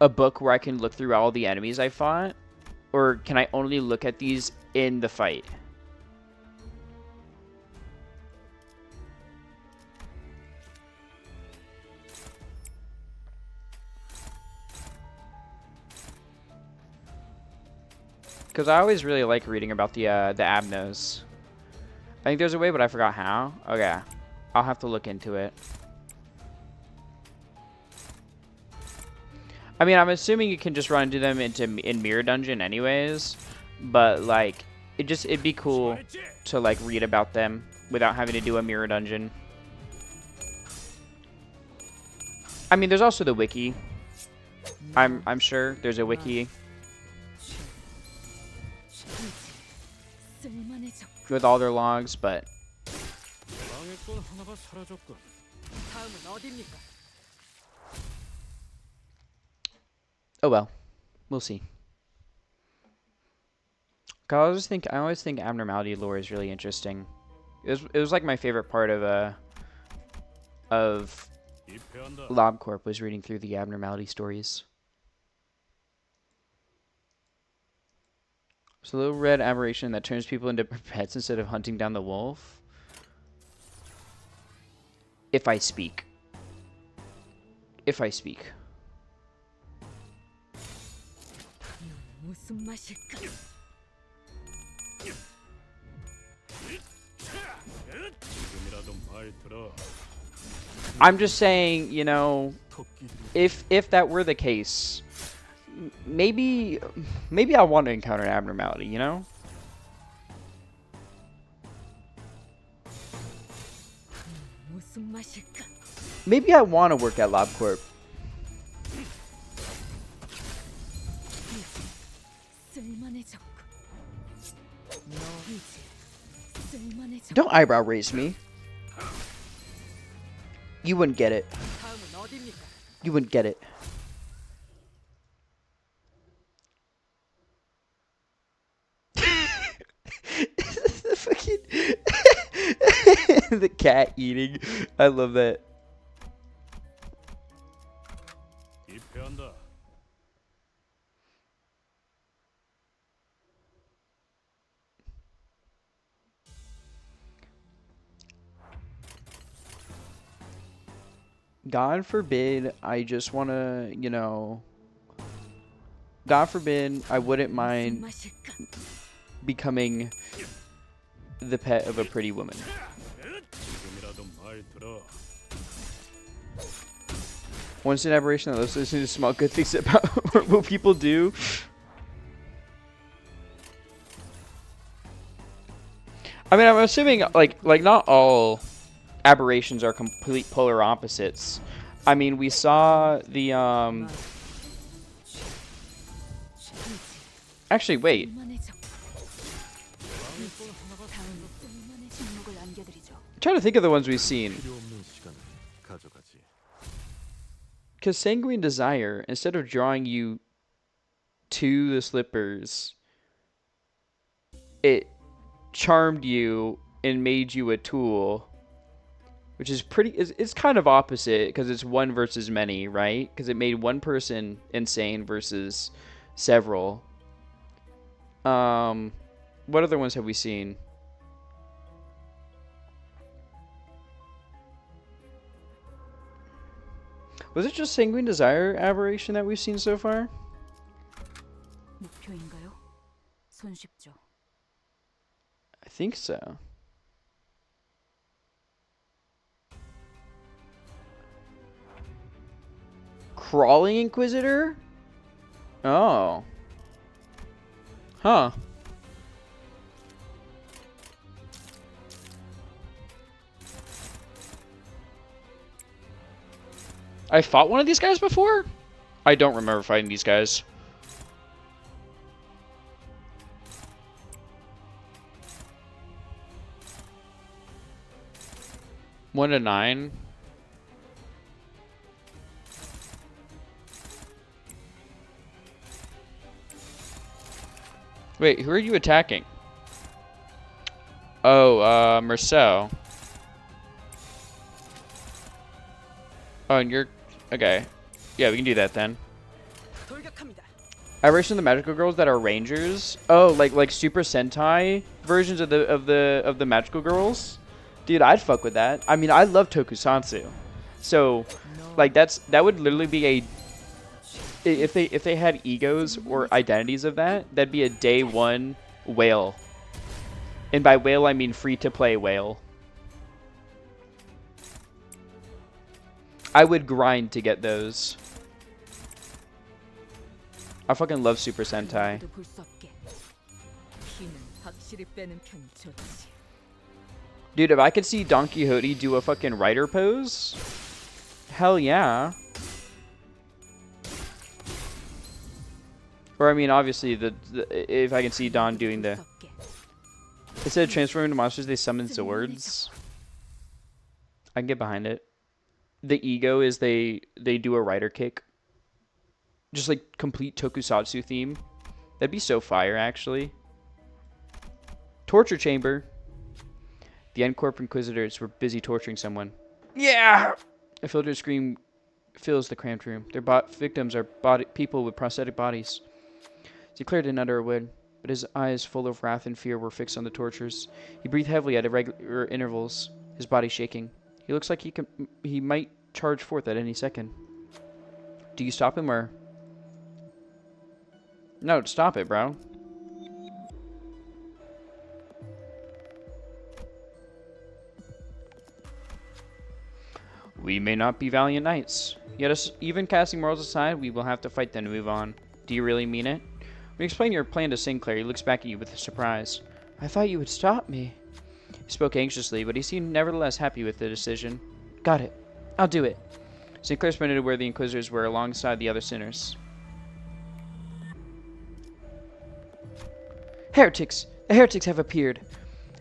book where I can look through all the enemies I fought, or can I only look at these in the fight? Because I always really like reading about the abnos. I think there's a way, but I forgot how. Okay. I'll have to look into it. I mean, I'm assuming you can just run into them in Mirror Dungeon anyways. But, like, it'd be cool to, like, read about them without having to do a Mirror Dungeon. I mean, there's also the wiki. I'm sure there's a wiki 쓸만해져. with all their logs, but 방해꾼 하나가 사라졌군. 다음은 어디입니까? oh well, we'll see. I always think abnormality lore is really interesting. It was like my favorite part of 입회한다. LobCorp was reading through the abnormality stories. So little red aberration that turns people into pets instead of hunting down the wolf. If I speak. If I speak. 무슨 맛일까? 지금이라도 말 들어. I'm just saying, you know, 토끼들이 if that were the case, maybe I want to encounter an abnormality, you know? 무슨 맛일까? Maybe I want to work at LobCorp. 쓸만해졌고. 너 이제 쓸만해졌고. Don't eyebrow raise me. You wouldn't get it. 다음은 어디입니까? You wouldn't get it. The fucking the cat eating. I love that. 입회한다. God forbid I just want to, you know, God forbid I wouldn't 무슨 mind 맛일까? becoming the pet of a pretty woman. 지금이라도 말 들어. Once an aberration that listens to small good things about what people do. I mean, I'm assuming like not all aberrations are complete polar opposites. I mean, we saw the actually wait. 쓸만해졌고. 다음은 쓸만해 침묵을 안겨드리죠. I'm trying to think of the ones we've seen. 필요 없는 시간을 가져가지. Because Sanguine Desire, instead of drawing you to the slippers, it charmed you and made you a tool, which is it's kind of opposite because it's one versus many, right? Because it made one person insane versus several. What other ones have we seen? Was it just Sanguine Desire aberration that we've seen so far? 목표인가요? 손쉽죠. I think so. Crawling Inquisitor? Oh. Huh. I fought one of these guys before? I don't remember fighting these guys. One to 9. Wait, who are you attacking? Oh, Marcel. Oh, and you're okay. Yeah, we can do that then. 돌격합니다. Aberration of the magical girls that are rangers. Oh, like Super Sentai versions of the magical girls. Dude, I'd fuck with that. I mean, I love Tokusatsu. So, like that would literally be a if they had egos or identities of that, that'd be a day one whale. And by whale I mean free to play whale. I would grind to get those. I fucking love Super Sentai. 누구도 볼 수 없게. 피는 확실히 빼는 편이 좋지. Dude, if I could see Don Quixote do a fucking rider pose, hell yeah. Or I mean, obviously, if I can see Dawn doing the instead of transforming to monsters, they summon swords. I can get behind it. The ego is they do a rider kick, just like complete tokusatsu theme. That'd be so fire, actually. Torture chamber. The N-Corp Inquisitors were busy torturing someone. Yeah! A filtered scream fills the cramped room. Their victims are people with prosthetic bodies. Sinclair didn't utter a word, but his eyes full of wrath and fear were fixed on the torturers. He breathed heavily at irregular intervals, his body shaking. He looks like he might charge forth at any second. Do you stop him or... No, stop it, bro. We may not be valiant knights. Yet, even casting morals aside, we will have to fight them to move on. Do you really mean it? When you explain your plan to Sinclair, he looks back at you with surprise. I thought you would stop me. He spoke anxiously, but he seemed nevertheless happy with the decision. Got it. I'll do it. Sinclair sprinted to where the Inquisitors were alongside the other sinners. Heretics! The heretics have appeared!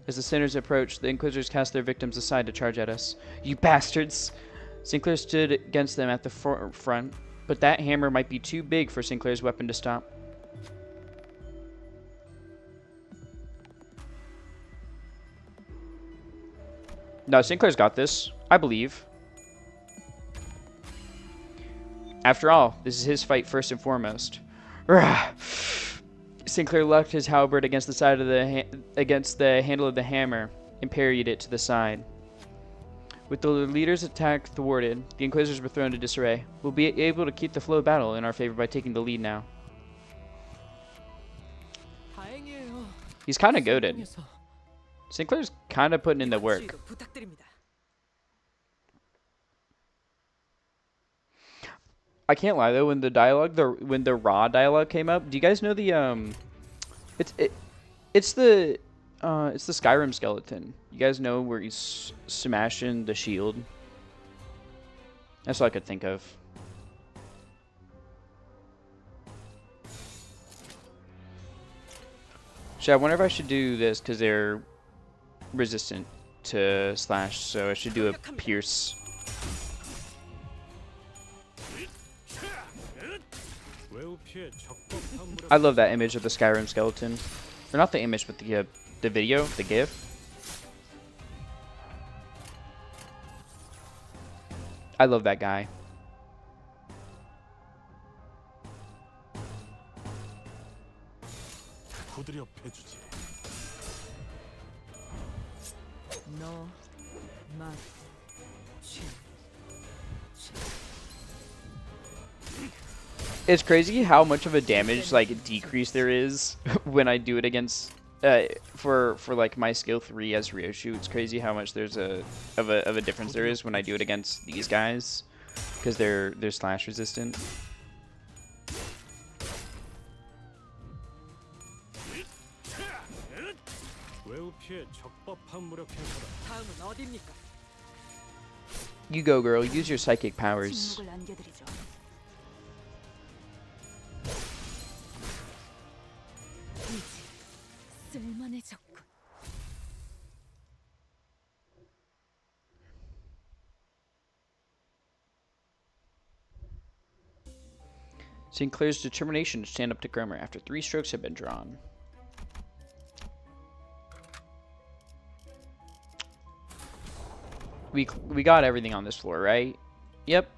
As the sinners approached, the Inquisitors cast their victims aside to charge at us. You bastards! Sinclair stood against them at the front, but that hammer might be too big for Sinclair's weapon to stop. No, Sinclair's got this. I believe. After all, this is his fight first and foremost. Rah! Sinclair locked his halberd against the side of the handle of the hammer and parried it to the side. With the leader's attack thwarted, the Inquisitors were thrown into disarray. We'll be able to keep the flow of battle in our favor by taking the lead now. He's kind of goated. Sinclair's kind of putting in the work. I can't lie though, when the raw dialogue came up, do you guys know the it's the Skyrim skeleton. You guys know where he's smashing the shield? That's all I could think of. So I wonder if I should do this because they're resistant to slash, so I should do a pierce. I love that image of the Skyrim skeleton. Or not the image, but the video, the GIF. I love that guy. No, It's crazy how much of a damage like decrease there is when I do it against for like my skill 3 as Ryoshu. It's crazy how much there's of a difference there is when I do it against these guys because they're slash resistant. You go, girl. Use your psychic powers. Sinclair's determination to stand up to Grummer after 3 strokes had been drawn. We got everything on this floor, right? Yep.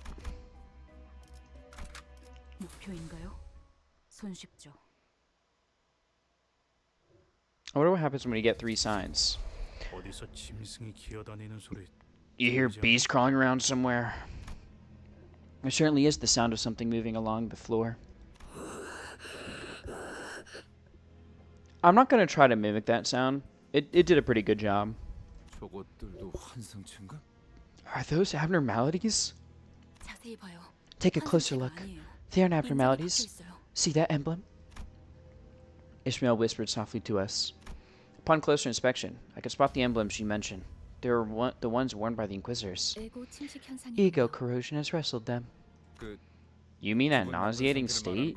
I wonder what happens when we get 3 signs. You hear beasts crawling around somewhere. There certainly is the sound of something moving along the floor. I'm not going to try to mimic that sound. It did a pretty good job. Are those abnormalities? Take a closer look. They aren't abnormalities. See that emblem? Ishmael whispered softly to us. Upon closer inspection, I could spot the emblems she mentioned. They were the ones worn by the Inquisitors. Ego corrosion has wrestled them. You mean that nauseating state?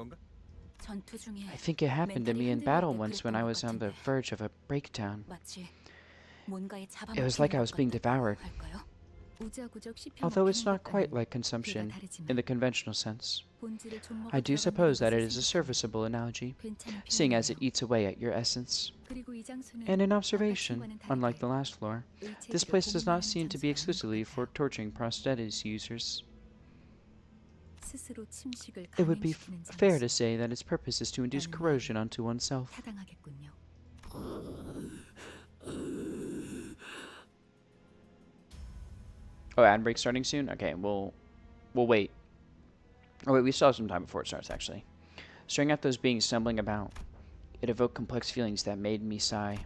I think it happened to me in battle once when I was on the verge of a breakdown. It was like I was being devoured. Although it's not quite like consumption in the conventional sense. I do suppose that it is a serviceable analogy, seeing as it eats away at your essence. And in observation, unlike the last floor, this place does not seem to be exclusively for torturing prosthetics users. It would be fair to say that its purpose is to induce corrosion onto oneself. Oh, ad break starting soon? Okay, we'll wait. Oh wait, we still have some time before it starts, actually. Staring at those beings stumbling about, it evoked complex feelings that made me sigh.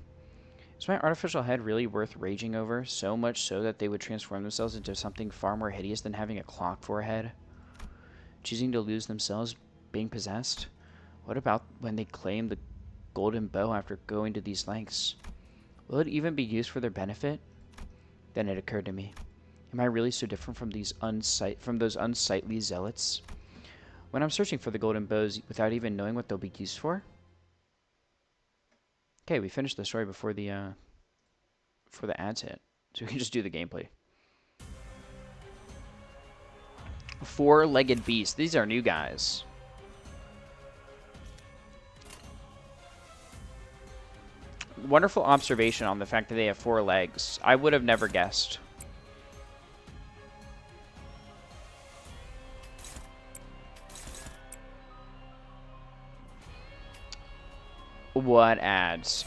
Is my artificial head really worth raging over, so much so that they would transform themselves into something far more hideous than having a clock for a head? Choosing to lose themselves, being possessed? What about when they claim the golden bow after going to these lengths? Will it even be used for their benefit? Then it occurred to me. Am I really so different from those unsightly zealots? When I'm searching for the golden bows without even knowing what they'll be used for? Okay, we finished the story before the ads hit. So we can just do the gameplay. Four-legged beast. These are new guys. Wonderful observation on the fact that they have 4 legs. I would have never guessed. What ads?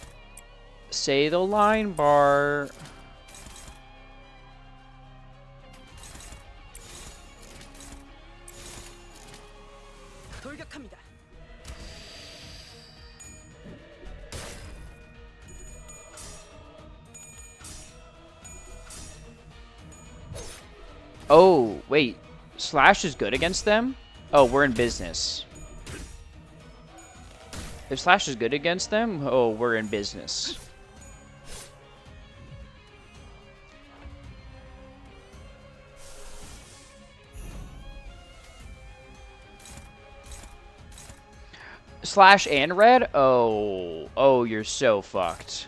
Say the line bar. Oh, wait. Slash is good against them? Oh, we're in business. If Slash is good against them, oh, we're in business. Slash and red? Oh. Oh, you're so fucked.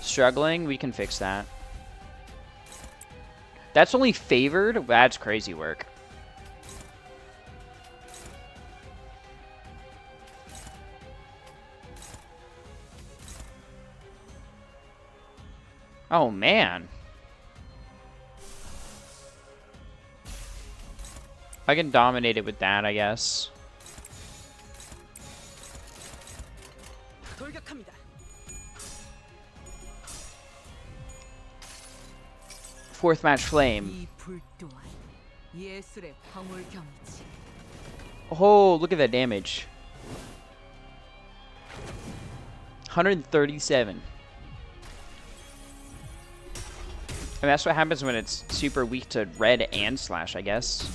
Struggling? We can fix that. That's only favored? That's crazy work. Oh, man. I can dominate it with that, I guess. Fourth match flame. Oh, look at that damage. 137. And that's what happens when it's super weak to red and slash, I guess.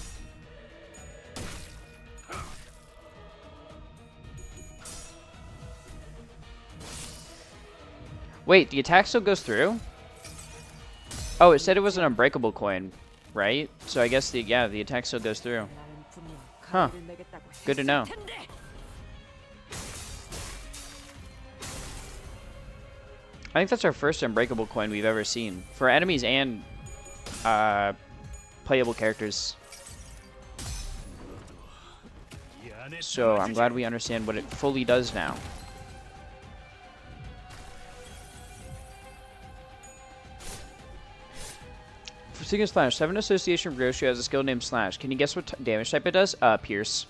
Wait, the attack still goes through? Oh, it said it was an unbreakable coin, right? So I guess the attack still goes through. Huh. Good to know. I think that's our first unbreakable coin we've ever seen. For enemies and playable characters. So I'm glad we understand what it fully does now. For Seeking Slash, 7 Association Ryoshu has a skill named Slash. Can you guess what damage type it does? Pierce.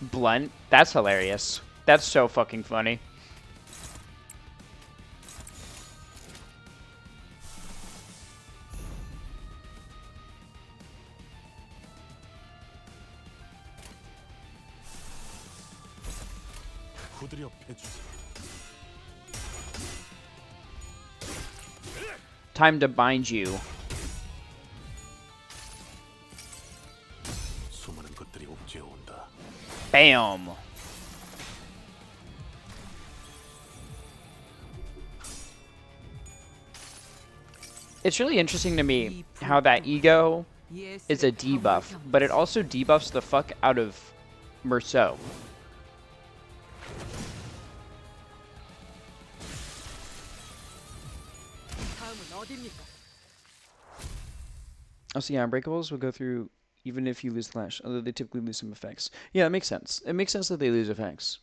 Blunt? That's hilarious. That's so fucking funny. Time to bind you. 복제온다. Bam. It's really interesting to me how that ego is a debuff, but it also debuffs the fuck out of Merceau. Oh, so yeah, Unbreakables will go through even if you lose Clash, although they typically lose some effects. Yeah, it makes sense. It makes sense that they lose effects.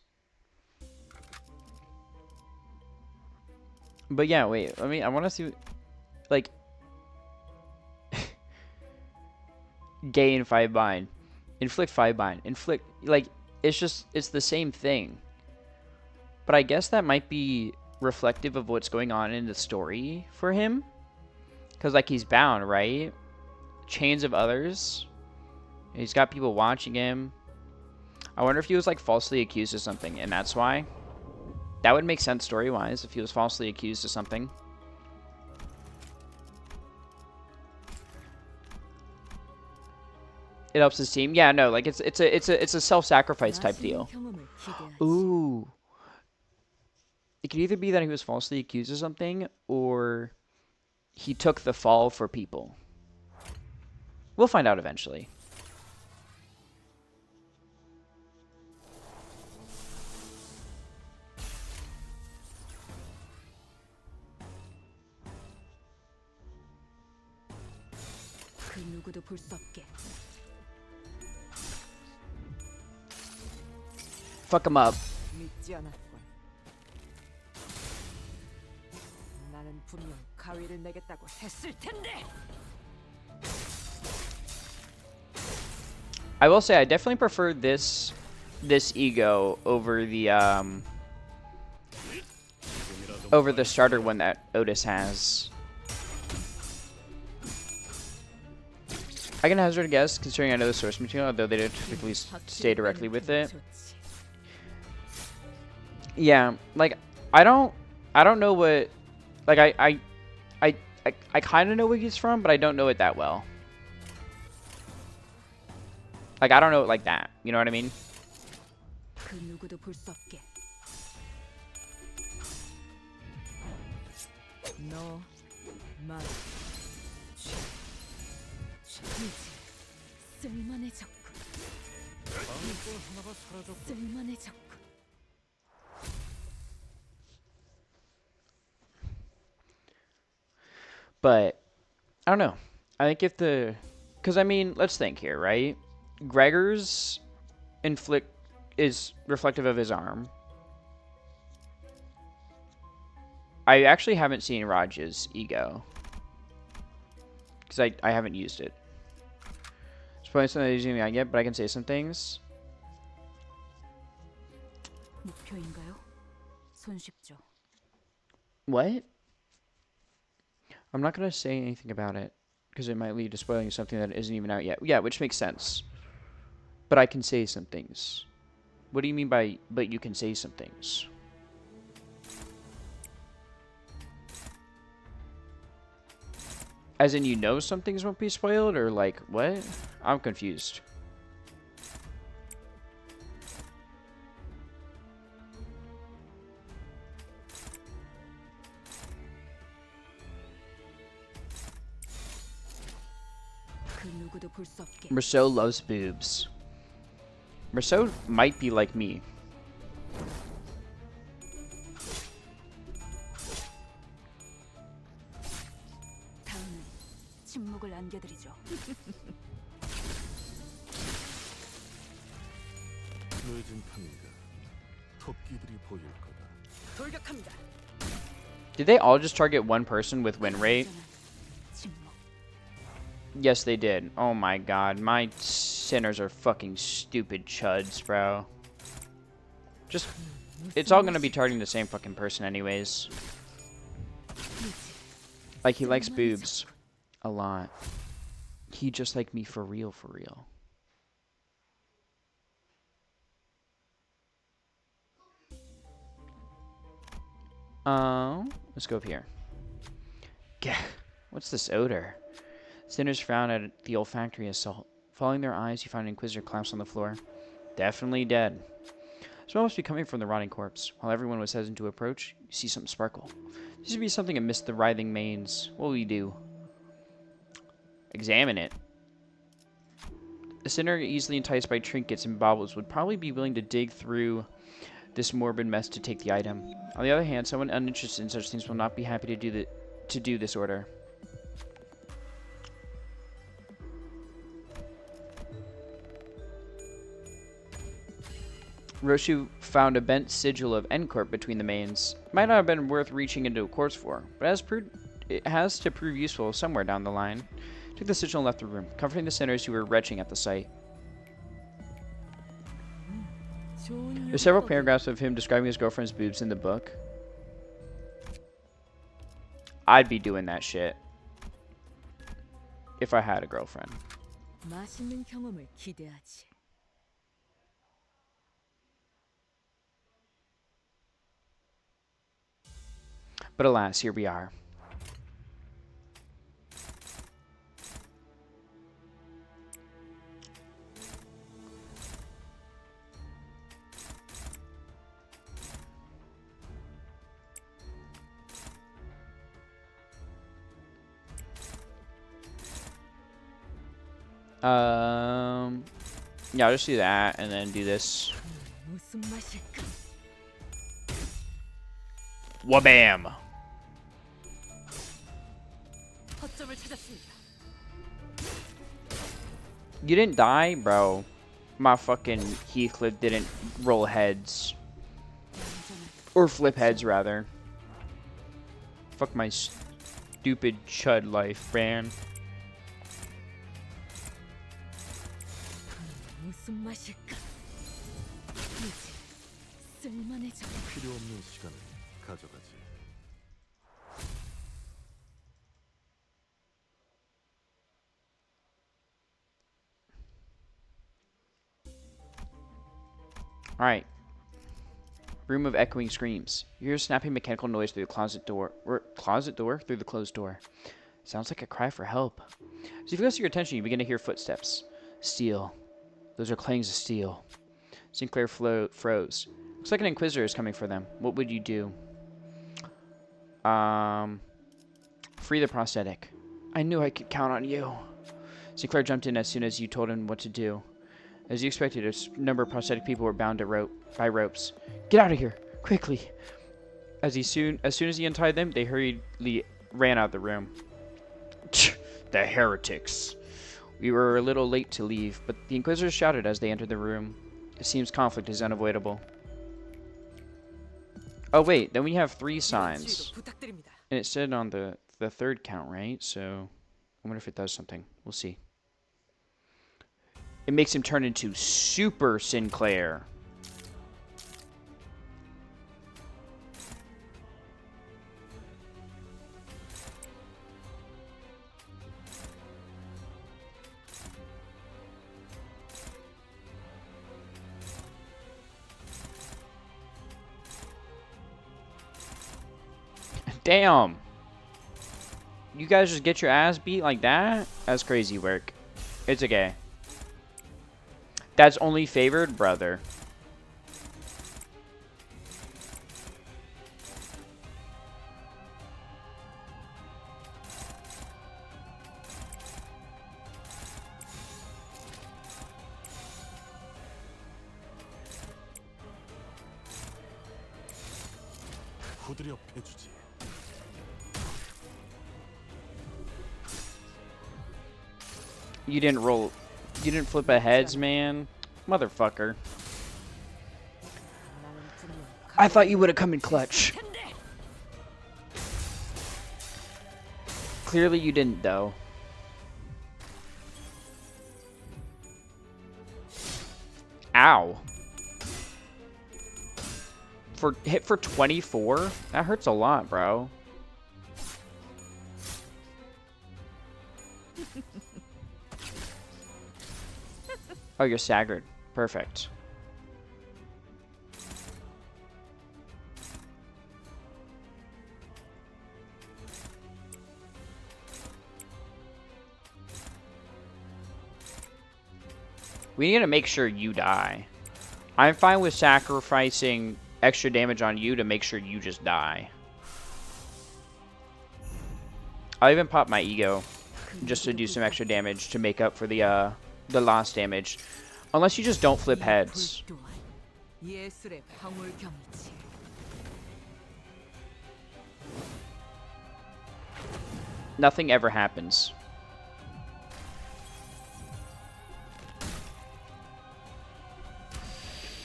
But yeah, wait, I want to see, like, gain 5 bind, inflict 5 bind, inflict, like, it's the same thing. But I guess that might be reflective of what's going on in the story for him. Because, like, he's bound, right? Chains of others. He's got people watching him. I wonder if he was, like, falsely accused of something, and that's why. That would make sense story-wise if he was falsely accused of something. It helps his team. Yeah, no, like it's a self-sacrifice type deal. Ooh. It could either be that he was falsely accused of something, or he took the fall for people. We'll find out eventually. Fuck him up. I will say I definitely prefer this ego over the starter one that Otis has. I can hazard a guess, considering I know the source material, although they don't typically stay directly with it. Yeah, like I don't know what, like I kind of know where he's from, but I don't know it that well. Like I don't know it like that. You know what I mean? But I don't know. I think if because I mean, let's think here, right? Gregor's inflict is reflective of his arm. I actually haven't seen Raj's ego because I haven't used it. It's probably something I'm using out yet, but I can say some things. What? I'm not going to say anything about it because it might lead to spoiling something that isn't even out yet. Yeah, which makes sense. But I can say some things. What do you mean by, but you can say some things? As in, you know some things won't be spoiled, or like, what? I'm confused. Merceau loves boobs. Merceau might be like me. Did they all just target one person with win rate? Yes, they did. Oh my god, my sinners are fucking stupid chuds, bro. Just, it's all gonna be targeting the same fucking person anyways. Like, he likes boobs a lot. He just like me for real, for real. Let's go up here. What's this odor? Sinners found at the olfactory assault. Following their eyes, you find an Inquisitor collapsed on the floor. Definitely dead. The smell must be coming from the rotting corpse. While everyone was hesitant to approach, you see something sparkle. There seems to be something amidst the writhing manes. What will you do? Examine it. A sinner easily enticed by trinkets and baubles would probably be willing to dig through this morbid mess to take the item. On the other hand, someone uninterested in such things will not be happy to do this order. Roshu found a bent sigil of N-Corp between the mains. Might not have been worth reaching into a corpse for, but it has to prove useful somewhere down the line. Took the sigil and left the room, comforting the sinners who were retching at the sight. There's several paragraphs of him describing his girlfriend's boobs in the book. I'd be doing that shit if I had a girlfriend. 맛있는 경험을 기대하지. But alas, here we are. Yeah, I'll just do that and then do this. 무슨 맛일까? Wabam! 허점을 찾았습니다. You didn't die, bro. My fucking Heathcliff didn't roll heads. Or flip heads, rather. Fuck my stupid chud life, man. 무슨 맛일까? 이제 쓸만해져. 필요 없는 시간을 가져가지. Alright. Room of echoing screams. You hear a snapping mechanical noise through the closet door. Through the closed door. Sounds like a cry for help. As you focus your attention, you begin to hear footsteps. Steel. Those are clangs of steel. Sinclair froze. Looks like an Inquisitor is coming for them. What would you do? Free the prosthetic. I knew I could count on you. Sinclair jumped in as soon as you told him what to do. As you expected, a number of prosthetic people were bound by ropes. Get out of here, quickly! As soon as he untied them, they hurriedly ran out of the room. The heretics. We were a little late to leave, but the Inquisitors shouted as they entered the room. It seems conflict is unavoidable. Oh wait, then we have 3 signs. And it said on the third count, right? So, I wonder if it does something. We'll see. It makes him turn into Super Sinclair. Damn. You guys just get your ass beat like that? That's crazy work. It's okay. That's only favored brother. 후드려 패주지. You didn't flip a heads, man. Motherfucker. I thought you would have come in clutch. Clearly you didn't, though. Ow. Hit for 24? That hurts a lot, bro. Oh, you're staggered. Perfect. We need to make sure you die. I'm fine with sacrificing extra damage on you to make sure you just die. I'll even pop my ego just to do some extra damage to make up for the lost damage. Unless you just don't flip heads. 예술의 방울경이지. Nothing ever happens.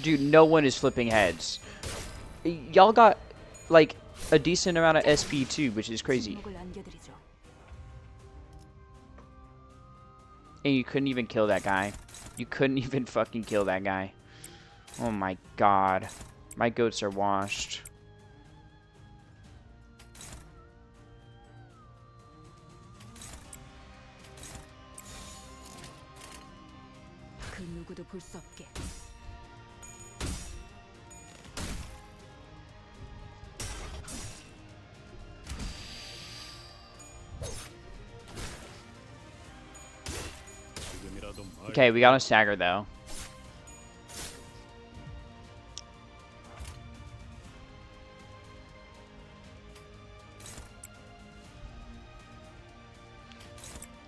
Dude, no one is flipping heads. Y'all got, like, a decent amount of SP too, which is crazy. And you couldn't even kill that guy. You couldn't even fucking kill that guy. Oh my god. My goats are washed. 그 누구도 볼 수 없게. 지금이라도 말. Okay, we got a stagger though.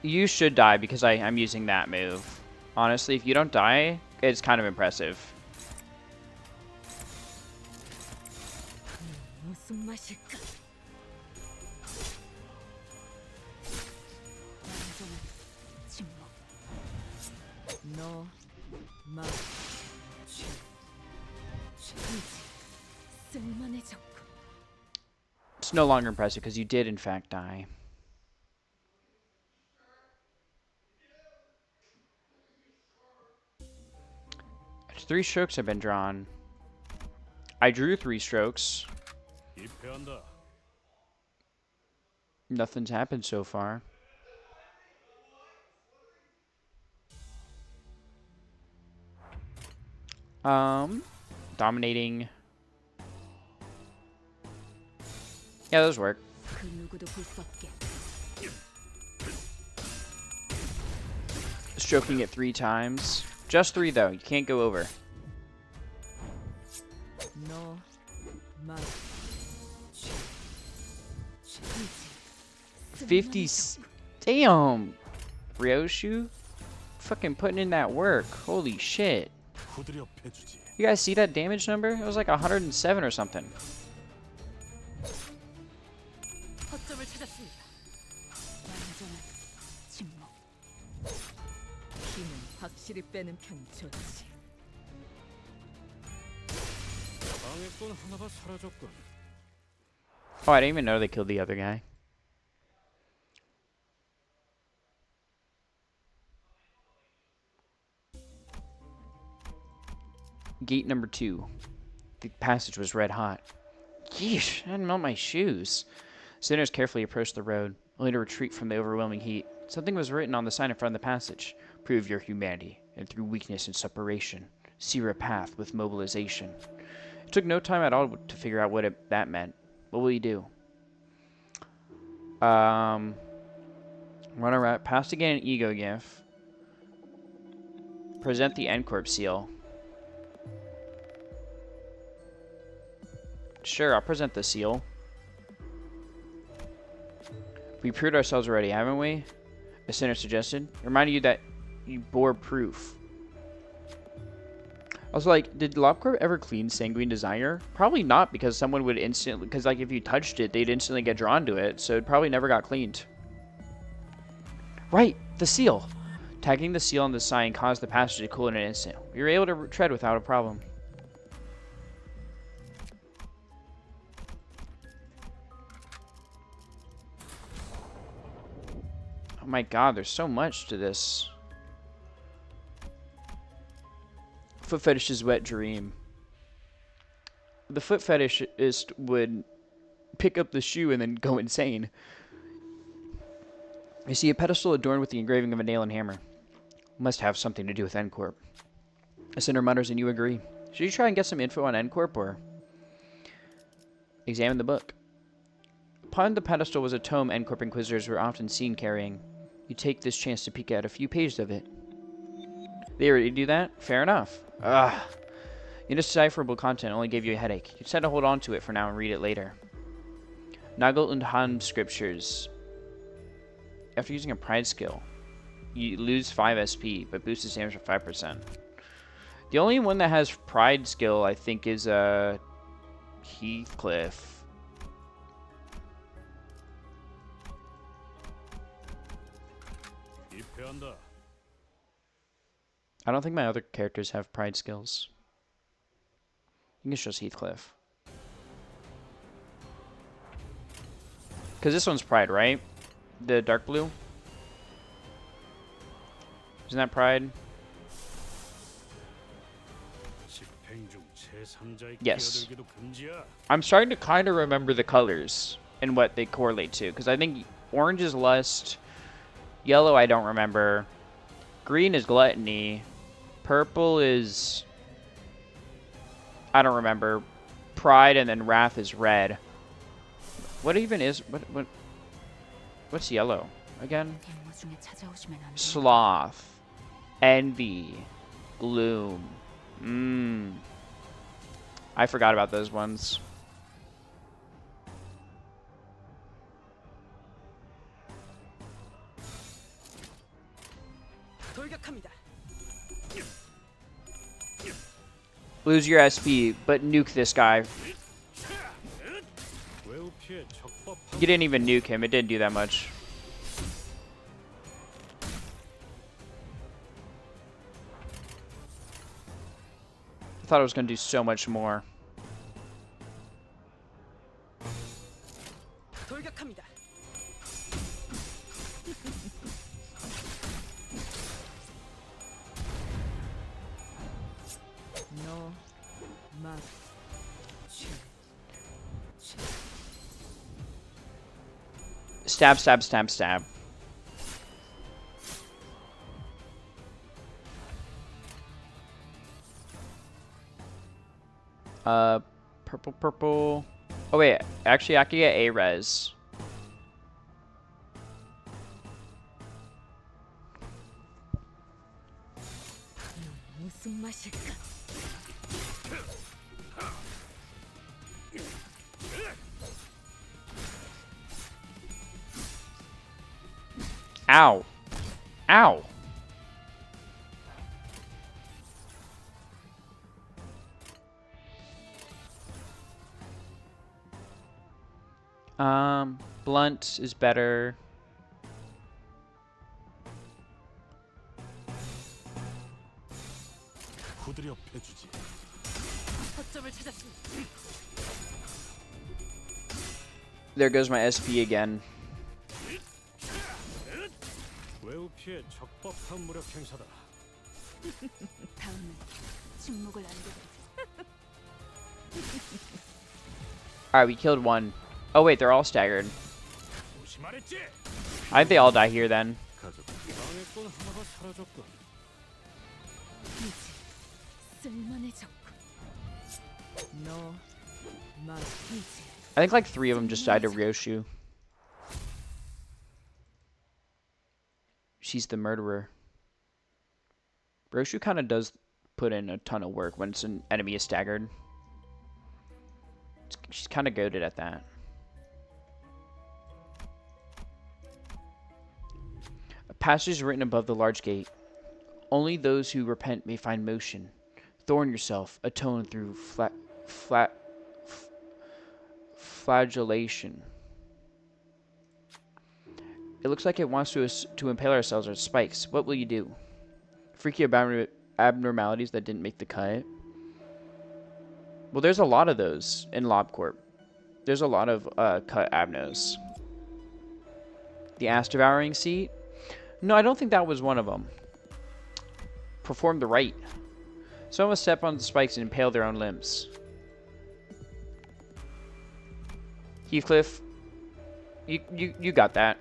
You should die because I'm using that move. Honestly, if you don't die, it's kind of impressive. 무슨 맛일까? 완전한 침묵. 너, 마, 죄, 죄이지. 쓸만해졌군. It's no longer impressive because you did in fact die. Three strokes have been drawn. I drew 3 strokes. 입회한다. Nothing's happened so far. Dominating. Yeah, those work. 그 누구도 볼 수 없게. Stroking it 3 times. Just 3 though. You can't go over. 너, 마, 죄, 죄이지. 50. Damn. Ryoshu. Fucking putting in that work. Holy shit. 후드려 패주지. You guys see that damage number? It was like 107 or something. 허점을 찾았습니다. 완전한 침묵. 힘은 확실히 빼는 편이 좋지. 방해꾼 하나가 사라졌군. Oh, I didn't even know they killed the other guy. Gate number 2. The passage was red hot. Yeesh, I didn't melt my shoes. Sinners carefully approached the road, only to retreat from the overwhelming heat. Something was written on the sign in front of the passage. Prove your humanity, and through weakness and separation, sear a path with mobilization. It took no time at all to figure out what that meant. What will you do? Run around, pass to get an ego gif. Present the N Corp seal. Sure, I'll present the seal. We proved ourselves already, haven't we? A sinner suggested. Reminding you that you bore proof. I was like, did LobCorp ever clean Sanguine Desire? Probably not, because someone would instantly... Because, like, if you touched it, they'd instantly get drawn to it, so it probably never got cleaned. Right, the seal. Tagging the seal on the sign caused the passage to cool in an instant. We were able to tread without a problem. Oh my god, there's so much to this. Foot fetish's wet dream. The foot fetishist would pick up the shoe and then go insane. You see a pedestal adorned with the engraving of a nail and hammer. Must have something to do with N-Corp. A sinner mutters and you agree. Should you try and get some info on N-Corp or examine the book? Upon the pedestal was a tome N-Corp Inquisitors were often seen carrying. You take this chance to peek at a few pages of it. They already do that? Fair enough. Ugh. Indecipherable content only gave you a headache. You just had to hold on to it for now and read it later. Nagel und Hahn scriptures. After using a pride skill, you lose 5 SP, but boosts its damage by 5%. The only one that has pride skill, I think, is Heathcliff. I don't think my other characters have pride skills. I think it's just Heathcliff. Because this one's pride, right? The dark blue? Isn't that pride? Yes. I'm starting to kind of remember the colors and what they correlate to. Because I think orange is lust. Yellow I don't remember. Green is gluttony. Purple is... I don't remember. Pride, and then wrath is red. What even is... What's yellow again? Sloth. Envy. Gloom. I forgot about those ones. Lose your SP, but nuke this guy. You didn't even nuke him. It didn't do that much. I thought it was going to do so much more. Stab, stab, stab, stab. Purple, purple. Oh wait, actually I could get a res. Ow. Ow. Blunt is better. There goes my SP again. Alright, we killed one. Oh wait, they're all staggered. I think they all die here then. I think like 3 of them just died to Ryoshu. She's the murderer. Ryoshu kind of does put in a ton of work when an enemy is staggered. She's kind of goated at that. A passage is written above the large gate. Only those who repent may find motion. Thorn yourself, atone through flagellation. It looks like it wants to impale ourselves with spikes. What will you do? Freaky abnormalities that didn't make the cut. Well, there's a lot of those in LobCorp. There's a lot of cut abnos. The ass devouring seat? No, I don't think that was one of them. Perform the rite. Someone must step on the spikes and impale their own limbs. Heathcliff, you got that.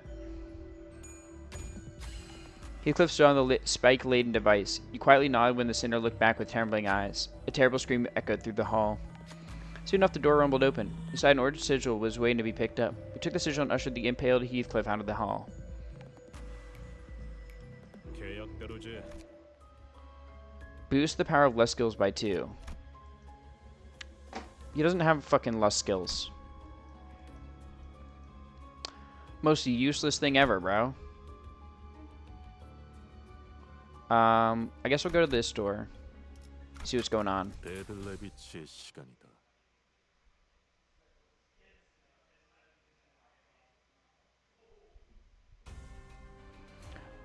Heathcliff stood on the spike-laden device. He quietly nodded when the sinner looked back with trembling eyes. A terrible scream echoed through the hall. Soon enough, the door rumbled open. Inside, an ordered sigil was waiting to be picked up. We took the sigil and ushered the impaled Heathcliff out of the hall. Boost the power of lust skills by 2. He doesn't have fucking lust skills. Most useless thing ever, bro. I guess we'll go to this store. See what's going on. 데블레비치의 시간이다.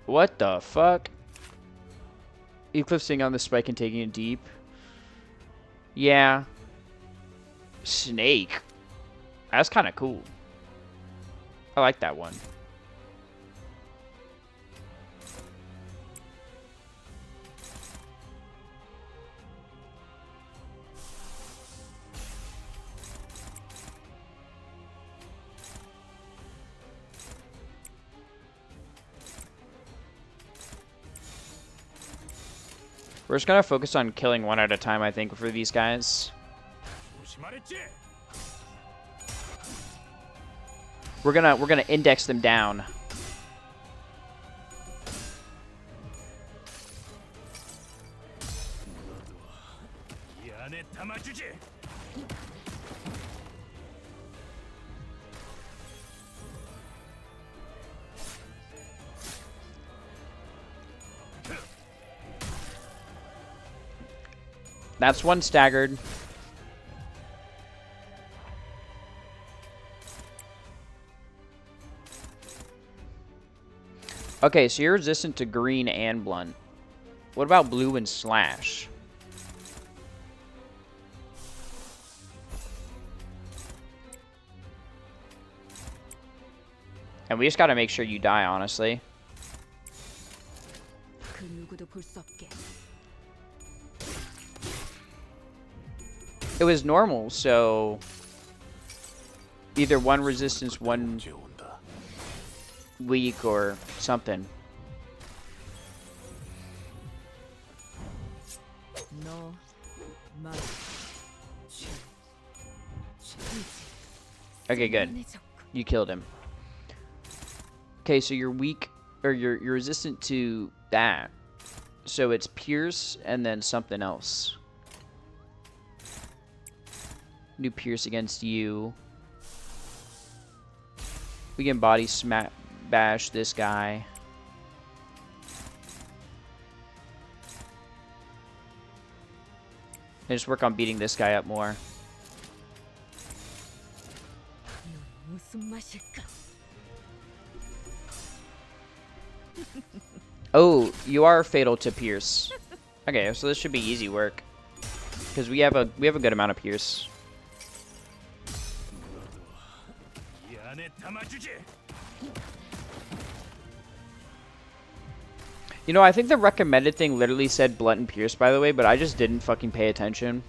What the fuck? Eclipsing on the spike and taking it deep. Yeah. Snake. That's kind of cool. I like that one. We're just gonna focus on killing one at a time, I think, for these guys. We're gonna index them down. That's one staggered. Okay, so you're resistant to green and blunt. What about blue and slash? And we just gotta make sure you die, honestly. 그 누구도 볼 수 없게. It was normal, so either one resistance, one weak, or something. 너, 말, 죄, 죄지. Okay, good. 내 적. You killed him. Okay, so you're weak, or you're resistant to that. So it's pierce and then something else. Do pierce against you. We can body smack bash this guy. And just work on beating this guy up more. 넌 무슨 맛일까? Oh, you are fatal to pierce. Okay, so this should be easy work. Because we have a good amount of pierce. You know, I think the recommended thing literally said blunt and pierce, by the way, but I just didn't fucking pay attention.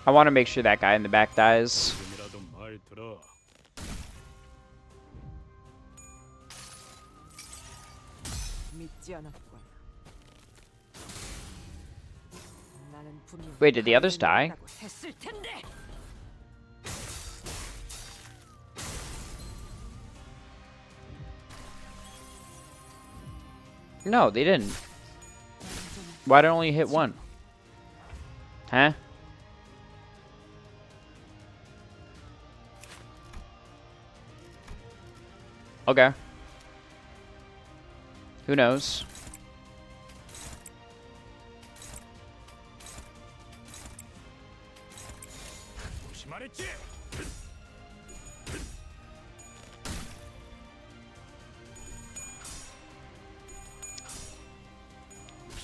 I want to make sure that guy in the back dies. 지금이라도 말 들어. 믿지 않았군. 나는 분명 Wait, did the others die? 했을 텐데. No, they didn't. Why did it only hit one? Huh? Okay. Who knows?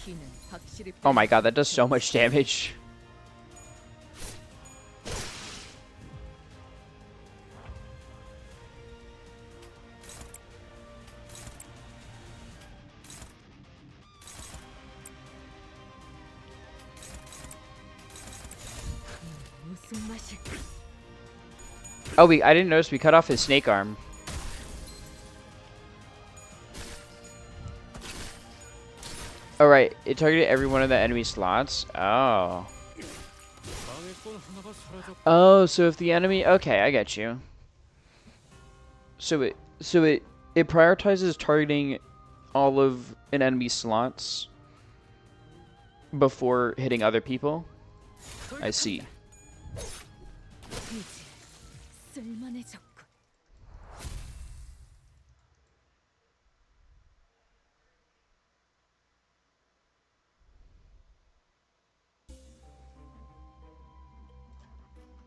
피는 확실히 Oh my god, that does so much damage. 무슨 맛일까? Oh, I didn't notice we cut off his snake arm. Alright, it targeted every one of the enemy slots. Oh. 방해꾼 하나가 사라졌고 Oh, so if the enemy... Okay, I get you. So it prioritizes targeting all of an enemy's slots before hitting other people? I see. 이제 쓸만해졌군.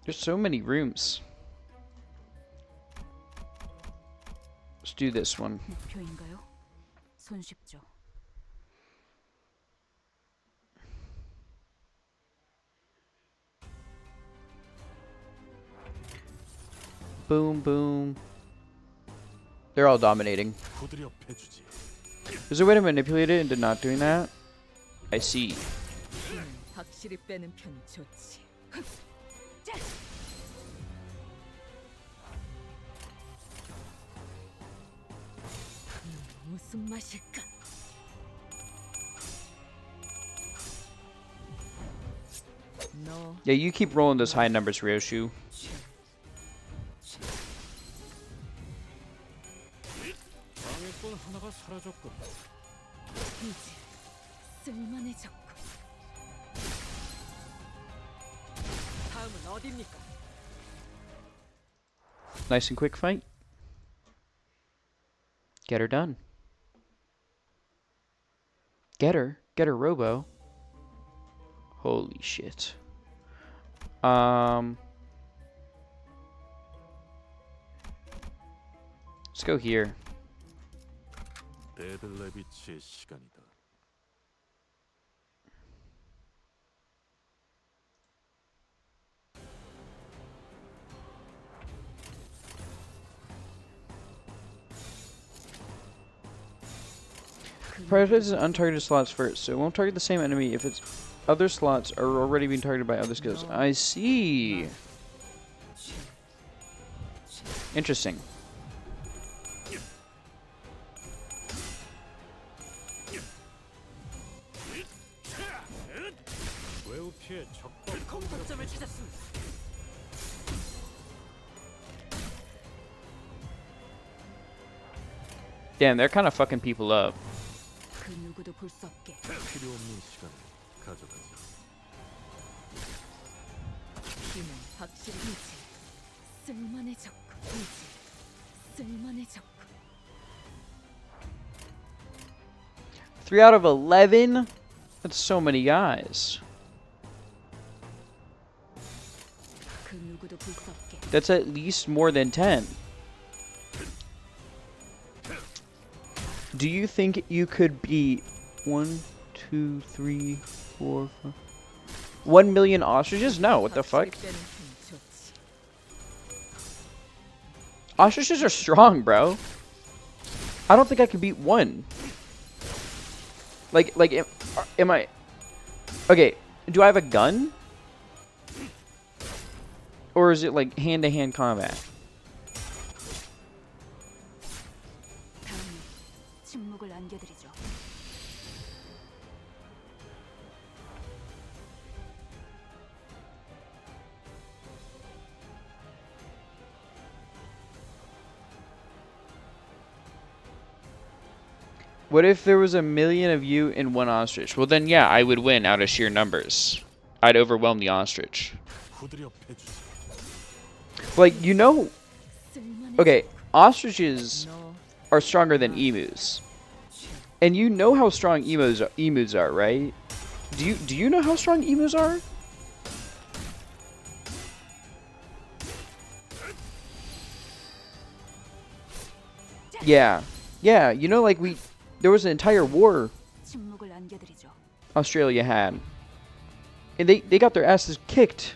There's so many rooms. Let's do this one. 목표인가요? 손쉽죠. Boom, boom. They're all dominating. 부드려 패주지. Is there a way to manipulate it into not doing that? I see. 힘은 확실히 빼는 편이 좋지. 자! 무슨 맛일까? 너 Yeah, you keep rolling those high numbers, Ryoshu. 방해꾼 하나가 사라졌고 이제 쓸만해졌군. 다음은 어디입니까? Nice and quick fight. Get her done. Get her, Robo. Holy shit. Let's go here. 데들레비치의 시간이다. Prioritizes untargeted slots first, so it won't target the same enemy if its other slots are already being targeted by other skills. I see. Interesting. 외우 피해 적법 공통점을 찾았습니다. Damn, they're kind of fucking people up. 그 누구도 볼 수 없게. 필요 없는 시간을 가져가지. 힘은 확실히 이제 쓸만해졌군. 이제 쓸만해졌군. 3 out of 11? That's so many guys. 그 누구도 볼 수 없게. That's at least more than 10. Do you think you could beat 1, 2, 3, 4, 5... 1 million ostriches? No, what the fuck? 확실히 빼는 편이 좋지. Ostriches are strong, bro. I don't think I could beat one. Like, am I... Okay, do I have a gun? Or is it like hand-to-hand combat? 다음은 침묵을 안겨드리죠. What if there was 1 million of you and 1 ostrich? Well then, yeah, I would win out of sheer numbers. I'd overwhelm the ostrich. 부드려 패주지. Like, you know... 쓸만해졌군. Okay, ostriches 너 are stronger than emus. And you know how strong emus are, right? Do you know how strong emus are? Yeah. Yeah, you know, like, there was an entire war 침묵을 안겨드리죠. Australia had. And they got their asses kicked.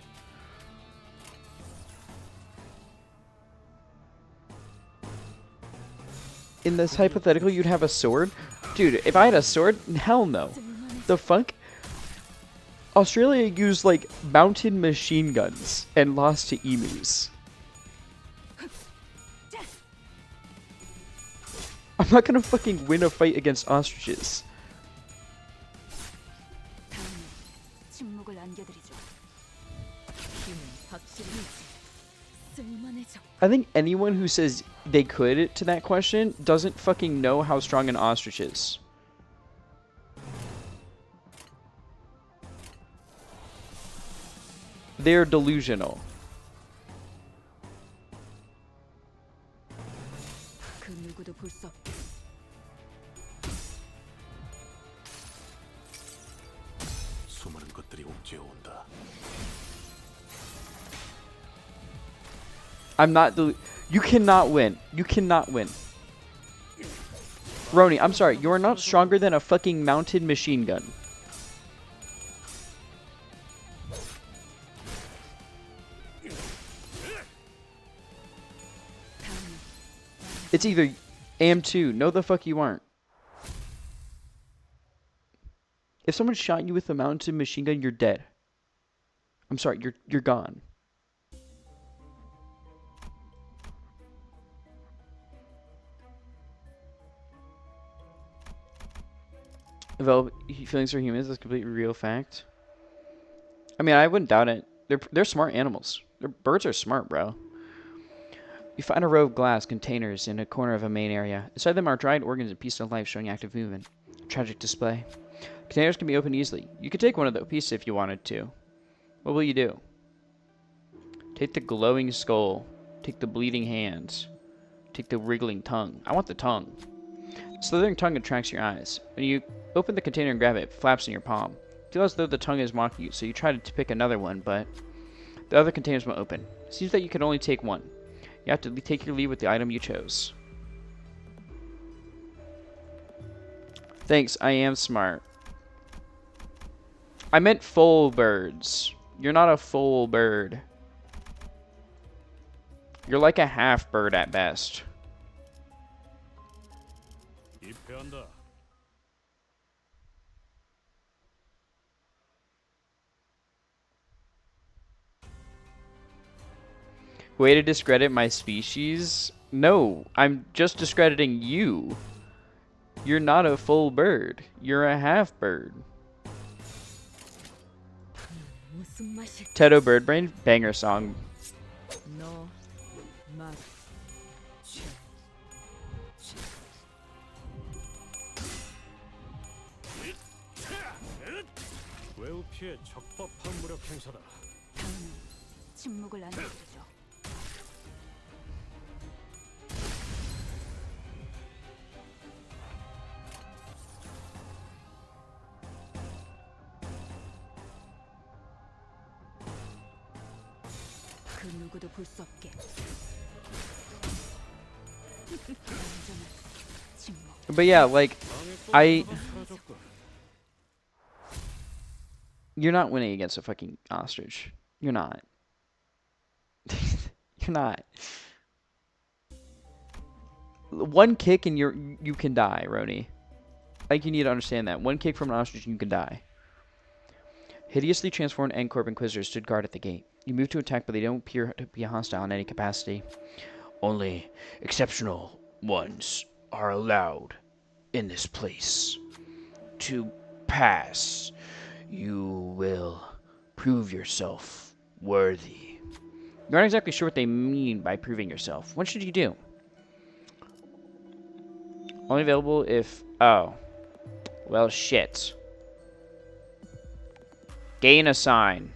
In this hypothetical, you'd have a sword? Dude, if I had a sword, hell no. The fuck? Australia used like mounted machine guns and lost to emus. I'm not gonna fucking win a fight against ostriches. 다음은 침묵을 안겨드리죠. 힘은 확실히 쓸만해져. I think anyone who says they could to that question doesn't fucking know how strong an ostrich is. They're delusional. 그 누구도 볼 수 없게. 수많은 것들이 옥죄어 온다. I'm not you cannot win. You cannot win. Roni, I'm sorry. You are not stronger than a fucking mounted machine gun. It's either AM2. No, the fuck you aren't. If someone shot you with a mounted machine gun, you're dead. I'm sorry. You're gone. Develop feelings for humans is a completely real fact. I mean, I wouldn't doubt it. They're smart animals. Birds are smart, bro. You find a row of glass containers in a corner of a main area. Inside them are dried organs and pieces of life showing active movement. Tragic display. Containers can be opened easily. You could take one of the pieces if you wanted to. What will you do? Take the glowing skull. Take the bleeding hands. Take the wriggling tongue. I want the tongue. The slithering tongue attracts your eyes. When you open the container and grab it, it flaps in your palm. You feel as though the tongue is mocking you, so you try to pick another one, but the other containers won't open. It seems that you can only take one. You have to take your leave with the item you chose. Thanks, I am smart. I meant full birds. You're not a full bird. You're like a half bird at best. 입회한다. Way to discredit my species? No, I'm just discrediting you. You're not a full bird. You're a half bird. 무슨 맛일? Teto Birdbrain, banger song. 너 맛. 외우 피해 적법한 무력 행사다. 다음은 침묵을 안겨드리죠. 그 누구도 볼 수 없게. 완전한 침묵. But yeah, like, I... 사라졌군. You're not winning against a fucking ostrich. You're not. You're not. One kick and you can die, Roni. Like, you need to understand that. One kick from an ostrich and you can die. Hideously transformed N-Corp Inquisitors stood guard at the gate. You move to attack, but they don't appear to be hostile in any capacity. Only exceptional ones are allowed in this place. To pass, you will prove yourself worthy. You're not exactly sure what they mean by proving yourself. What should you do? Only available if... Oh. Well, shit. Gain a sign.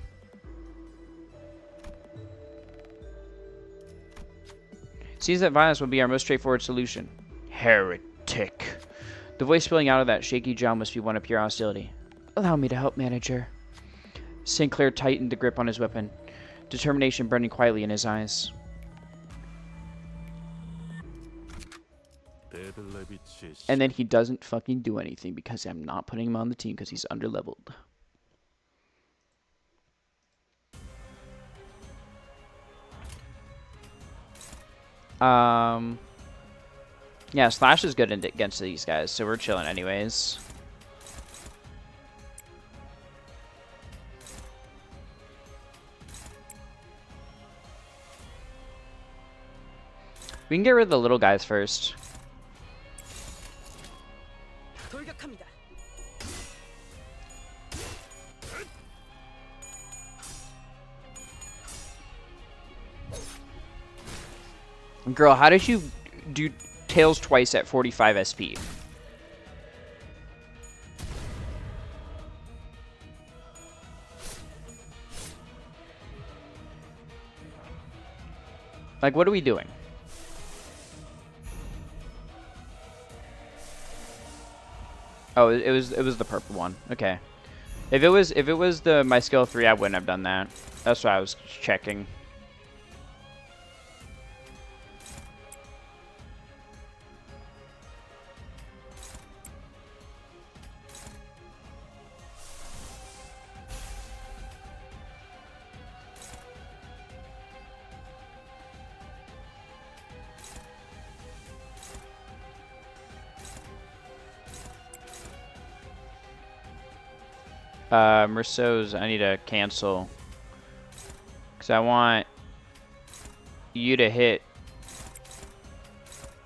Seems that violence would be our most straightforward solution. Heretic. The voice spilling out of that shaky jaw must be one of pure hostility. Allow me to help, manager. Sinclair tightened the grip on his weapon, determination burning quietly in his eyes. And then he doesn't fucking do anything because I'm not putting him on the team because he's underleveled. Yeah, Slash is good against these guys, so we're chilling anyways. We can get rid of the little guys first. 돌격합니다. Girl, how did you do tails twice at 45 SP? Like, what are we doing? Oh, it was the purple one. Okay. If it was the my skill 3, I wouldn't have done that. That's what I was checking. Merceau's, I need to cancel. Because I want you to hit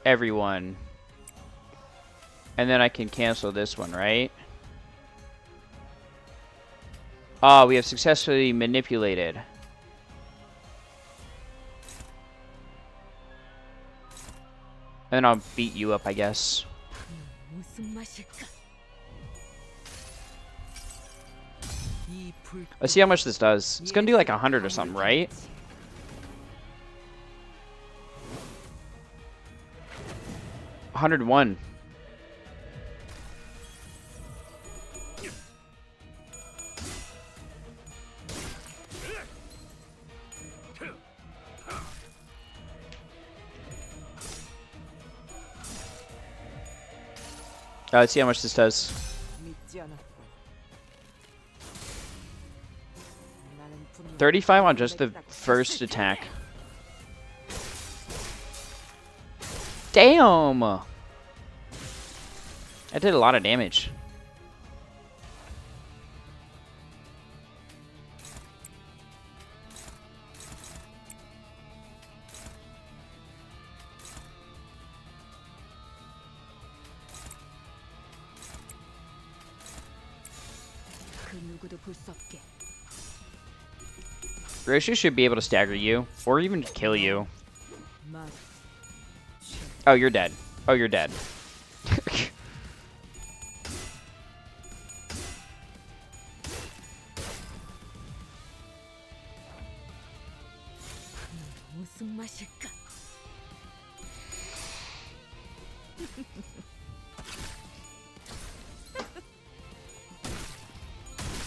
everyone. And then I can cancel this one, right? Oh, we have successfully manipulated. And I'll beat you up, I guess. 무슨 맛일까? 이 불. Let's see how much this does. It's gonna do like 100 or something, right? 101. Let's see how much this does. 믿지 않았고. 나는 분명 35 on just the first attack. Damn! That did a lot of damage. 그 누구도 볼 수 없게. Roshu should be able to stagger you, or even kill you. 말. Oh, you're dead. Oh, you're dead. 무슨 맛일까?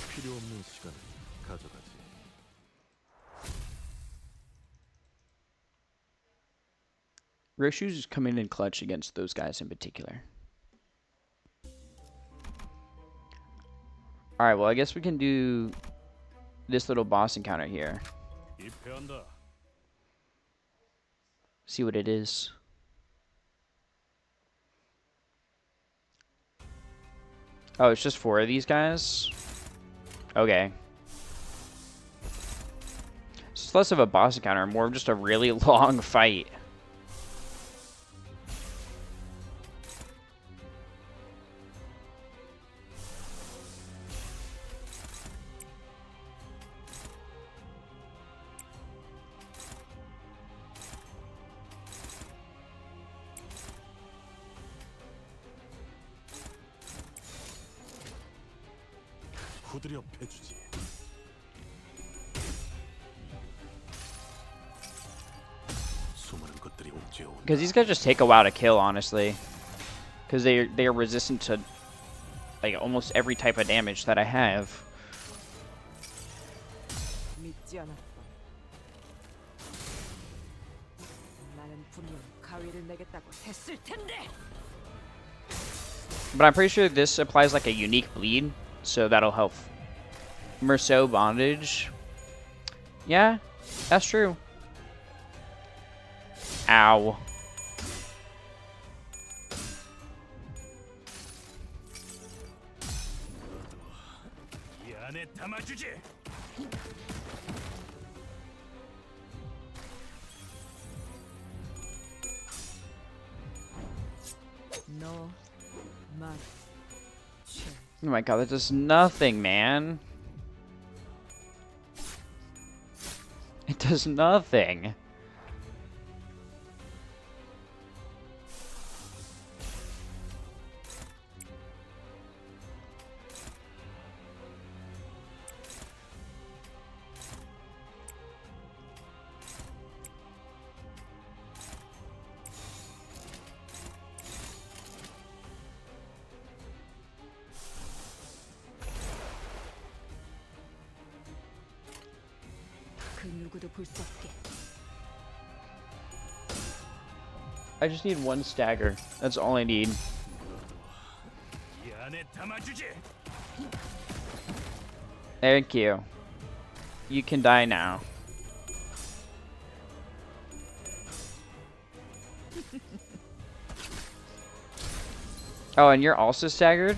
필요 없는 시간을 가져가지. Roshu's coming in clutch against those guys in particular. Alright, well, I guess we can do this little boss encounter here. 입회한다. See what it is. Oh, it's just 4 of these guys? Okay. It's less of a boss encounter, more of just a really long fight. 후드려 패주지. 수많은 것들이 옥죄어온다. Because these guys just take a while to kill, honestly. Because they are resistant to like almost every type of damage that I have. 믿지 않았고. 나는 분명 가위를 내겠다고 했을 텐데. But I'm pretty sure this applies like a unique bleed, so that'll help. Merceau bondage. Yeah, that's true. Ow. 이 안에 담아주지. Oh my god, that does nothing, man. It does nothing. 그 누구도 볼 수 없게. I just need one stagger. That's all I need. 이 안에 담아주지. Thank you. You can die now. Oh, and you're also staggered?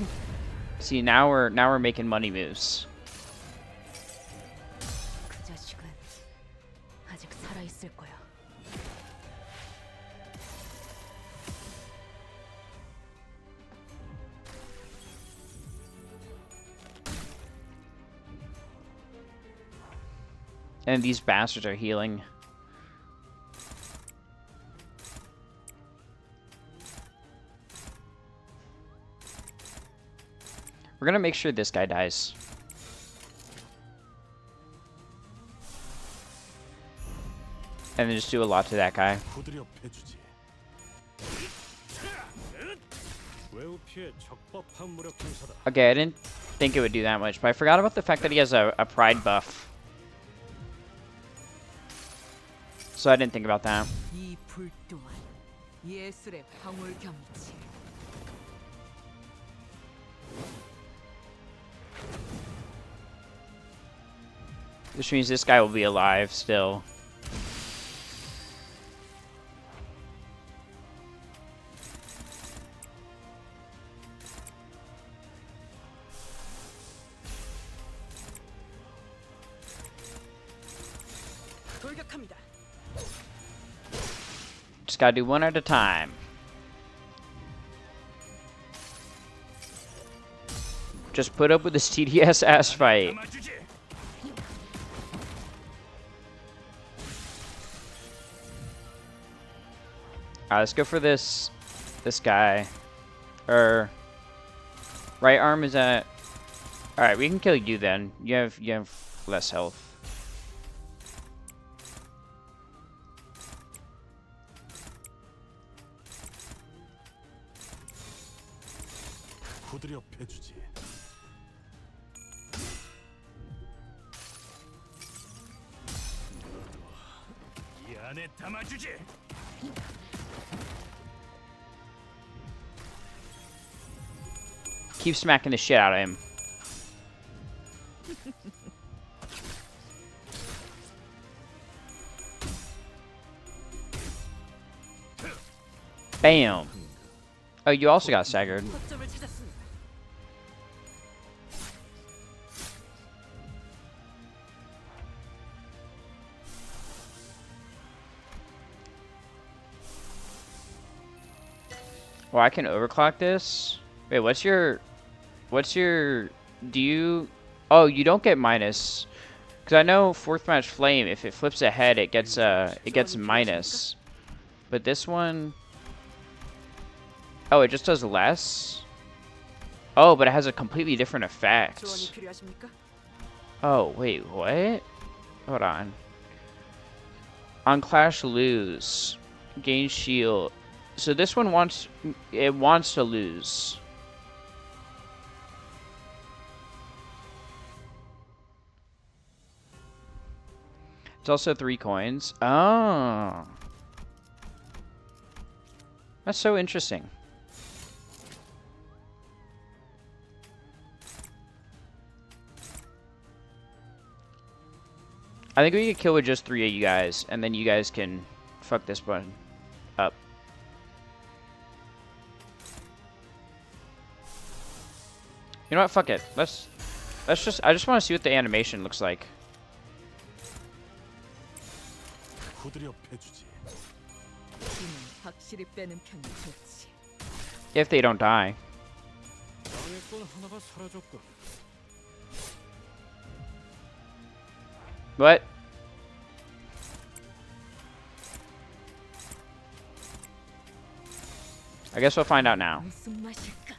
See, now we're making money moves. 그 자식은 아직 살아 있을 거야. And these bastards are healing. We're gonna make sure this guy dies. And then just do a lot to that guy. 후드려 패주지. 외우 피해 적법한 무력 행사다. Okay, I didn't think it would do that much, but I forgot about the fact that he has a pride buff. So I didn't think about that. 이 불 또한 예술의 방울경이지. Which means this guy will be alive still. 돌격합니다. Just gotta do one at a time. Just put up with this TDS ass fight. 담아주지. Alright, let's go for this guy. Right arm is at. Alright, we can kill you then. You have less health. 후드려 패주지. 이 안에 담아주지. Keep smacking the shit out of him. Bam. Oh, you also got staggered. 거점을 찾았습니다. Well, I can overclock this. Wait, do you, oh, you don't get minus. Because I know fourth match flame, if it flips ahead, it gets minus. But this one, oh, it just does less? Oh, but it has a completely different effect. 조언이 필요하십니까? Oh, wait, what? Hold on. On Clash lose. Gain shield. So this one wants to lose. It's also 3 coins. Oh. That's so interesting. I think we could kill with just 3 of you guys, and then you guys can fuck this one up. You know what? Fuck it. Let's just. I just want to see what the animation looks like. 후드려 패주지. 힘은 확실히 빼는 편이 좋지. If they don't die. 방해꾼 하나가 사라졌군. What? I guess we'll find out now. 무슨 맛일까?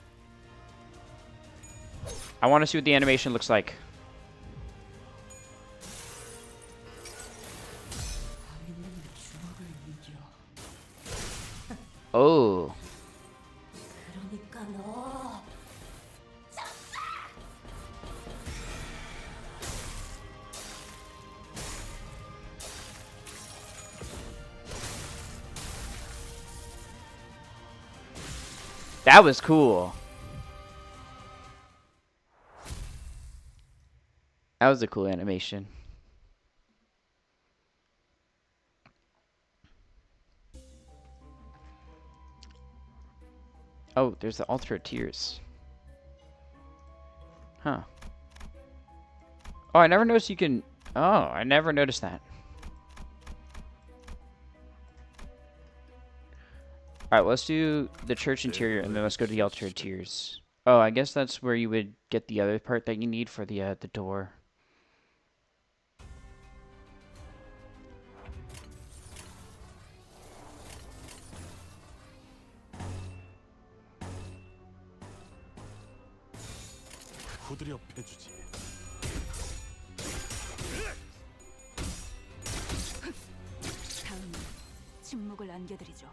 I want to see what the animation looks like. Oh. 그러니까 너 That was cool. That was a cool animation. Oh, there's the altar of tears. Huh. Oh, I never noticed you can... Oh, I never noticed that. Alright, well, let's do the church interior, and then let's go to the altar of tears. Oh, I guess that's where you would get the other part that you need for the door. 후드려 패주지. 다음은 침묵을 안겨드리죠.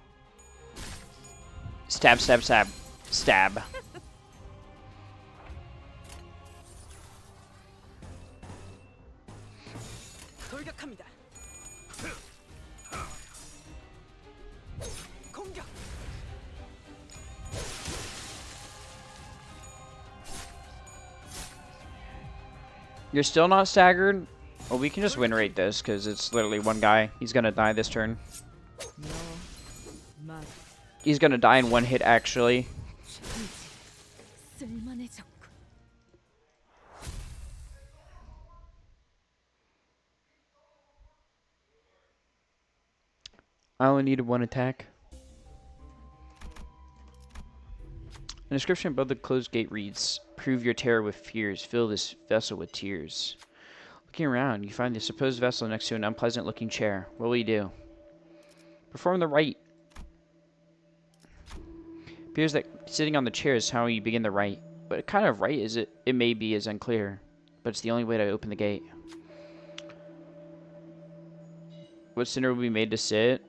Stab, stab, stab. Stab. 돌격합니다. 공격. You're still not staggered? Well, we can just win rate this, because it's literally one guy. He's gonna die this turn. 너 말. He's gonna die in one hit, actually. 쓸만해졌군. I only needed one attack. The inscription above the closed gate reads, "Prove your terror with fears. Fill this vessel with tears." Looking around, you find the supposed vessel next to an unpleasant-looking chair. What will you do? Perform the rite. Appears that sitting on the chair is how you begin the rite. What kind of rite is it? It may be is unclear, but it's the only way to open the gate. What sinner will be made to sit?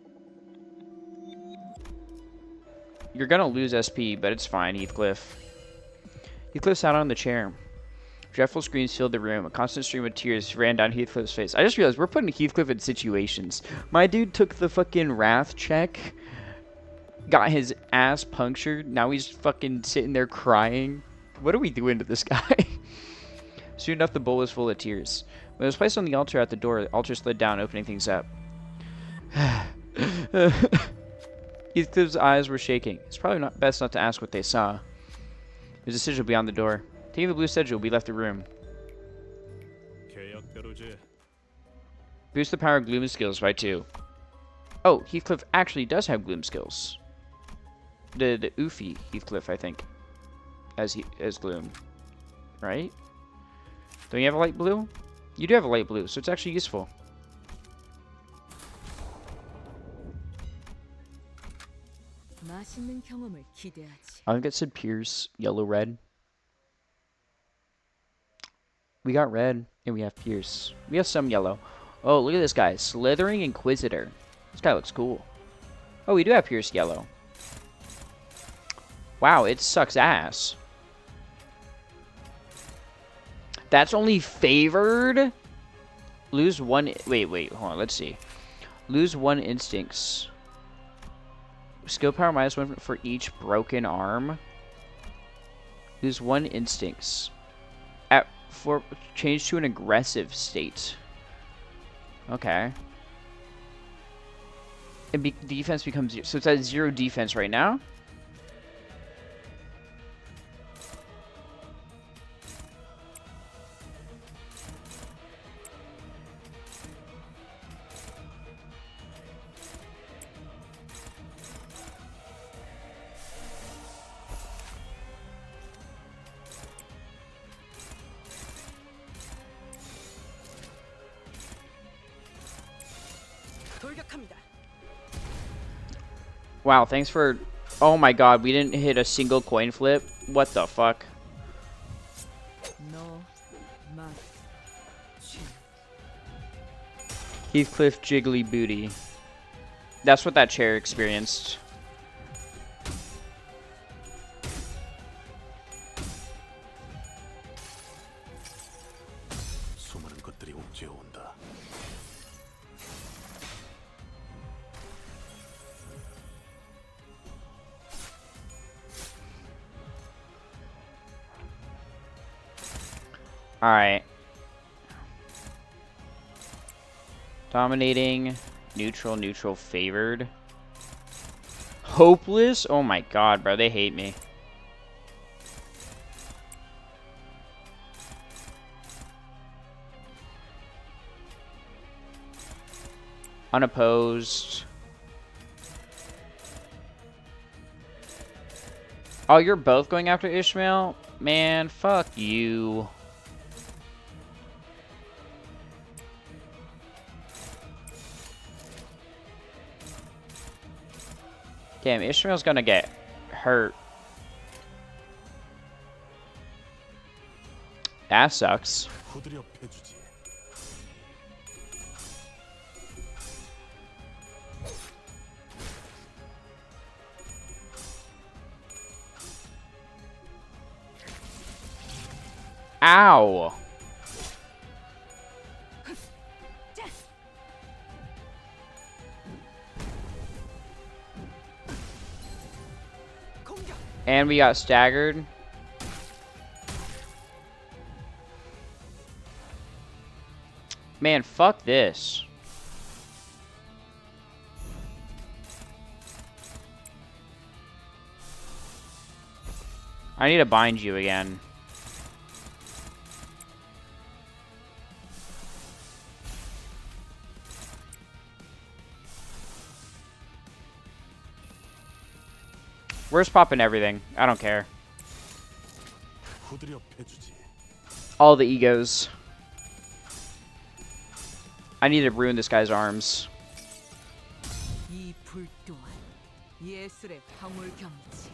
You're gonna lose SP, but it's fine, Heathcliff. Heathcliff sat on the chair. Dreadful screams filled the room. A constant stream of tears ran down Heathcliff's face. I just realized we're putting Heathcliff in situations. My dude took the fucking wrath check, got his ass punctured. Now he's fucking sitting there crying. What are we doing to this guy? Soon enough, the bowl was full of tears. When it was placed on the altar at the door, the altar slid down, opening things up. Heathcliff's eyes were shaking. It's probably not best not to ask what they saw. There's a sigil beyond the door. Taking the blue sigil, we left the room. 계약대로지. Boost the power of gloom skills by 2. Oh, Heathcliff actually does have gloom skills. The Oofy Heathcliff, I think, as gloom, right? Don't you have a light blue? You do have a light blue, so it's actually useful. 맛있는 경험을 기대하지. I think it said Pierce, yellow, red. We got red, and we have Pierce. We have some yellow. Oh, look at this guy. Slithering Inquisitor. This guy looks cool. Oh, we do have Pierce yellow. Wow, it sucks ass. That's only favored? Lose one... Wait, hold on, let's see. Lose 1 instincts. Skill power -1 for each broken arm. Lose 1 instincts. Change to an aggressive state. Okay. And defense becomes 0. So it's at 0 defense right now. Wow, thanks for... Oh my god, we didn't hit a single coin flip? What the fuck? 너, 막, 쥐. Heathcliff Jiggly Booty. That's what that chair experienced. 수많은 것들이 옥죄어 온다. Alright. Dominating. Neutral, neutral, favored. Hopeless? Oh my god, bro. They hate me. Unopposed. Oh, you're both going after Ishmael? Man, fuck you. Damn, Ishmael's gonna get hurt. That sucks. 후드려 패주지. Ow! And we got staggered. Man, fuck this. I need to bind you again. We're just popping everything. I don't care. 후드려 패주지. All the egos. I need to ruin this guy's arms. 이 불 또한 예술의 황홀경이지.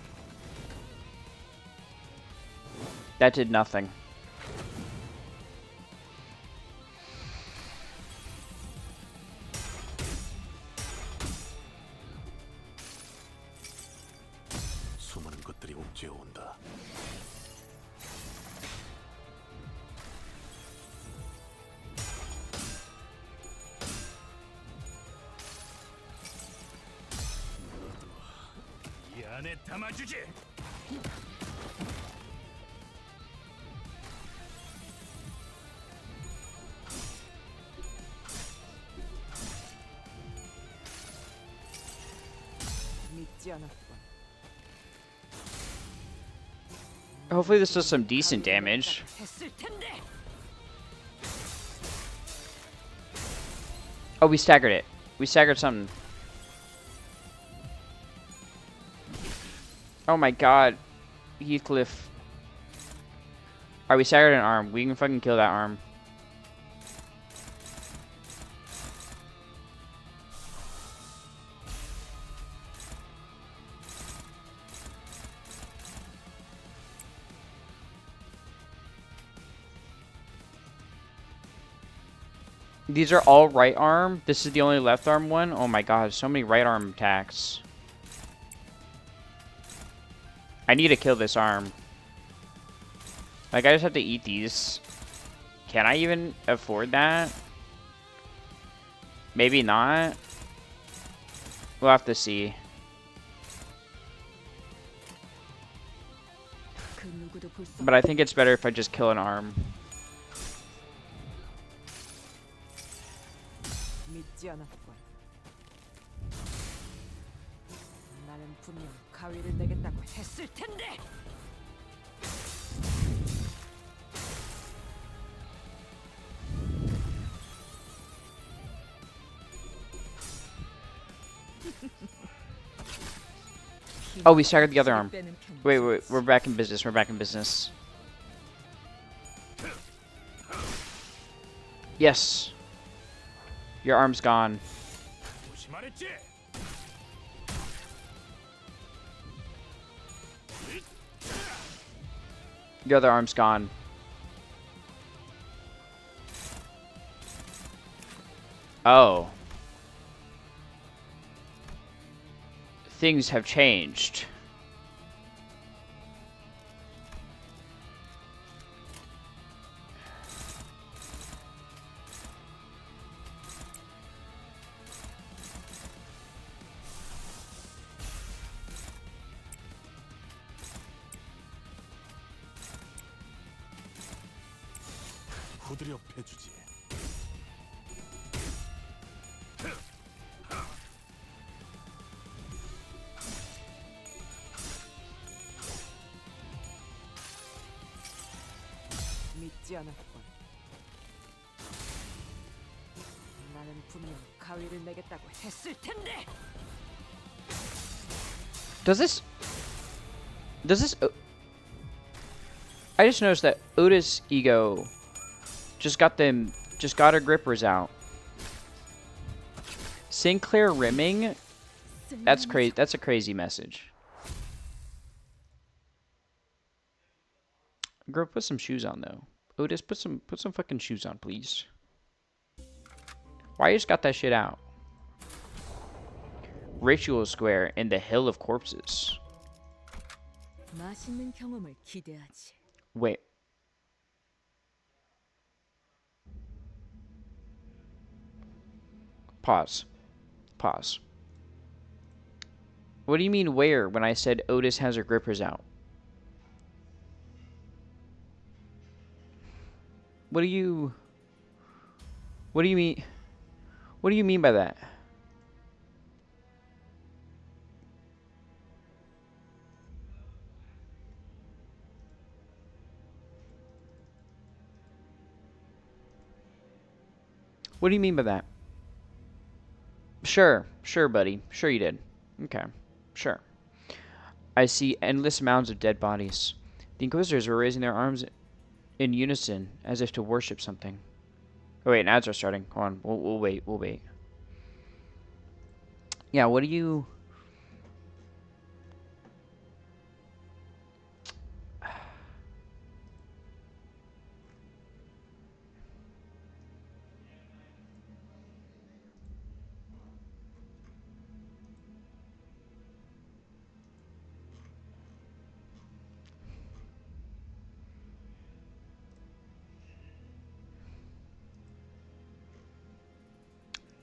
That did nothing. 수많은 것들이 옥죄어 온다. 이 안에 담아주지. 믿지 않았군. Hopefully this does some decent damage. 했을 텐데. Oh, we staggered it. We staggered something. Oh my god. Heathcliff. Alright, we staggered an arm. We can fucking kill that arm. These are all right arm. This is the only left arm one. Oh my god, so many right arm attacks. I need to kill this arm. Like, I just have to eat these. Can I even afford that? Maybe not. We'll have to see. 그 누구도 볼 수 But I think it's better if I just kill an arm. 믿지 않았군. 나는 분명 가위를 내겠다고 했을 텐데. Oh, we staggered the other arm. 빼는 편이지. Wait, we're back in business. We're back in business. Yes. Your arm's gone. 그렇게 말했지? Your other arm's gone. Oh. Things have changed. 후드려 패주지. 믿지 않았군. 나는 분명 가위를 내겠다고 했을 텐데. Does this... I just noticed that Otis Ego just got her grippers out. Sinclair rimming? That's crazy. That's a crazy message. Girl, put some shoes on though. Otis, put some fucking shoes on, please. Why you just got that shit out? Ritual Square in the Hill of Corpses. 맛있는 경험을 기대하지. Wait. Pause. Pause. What do you mean where when I said Otis has her grippers out? What do you mean? What do you mean by that? What do you mean by that? Sure, buddy. Sure you did. Okay, sure. I see endless mounds of dead bodies. The Inquisitors were raising their arms in unison, as if to worship something. Oh wait, ads are starting. Hold on, we'll wait. We'll wait. Yeah, what do you?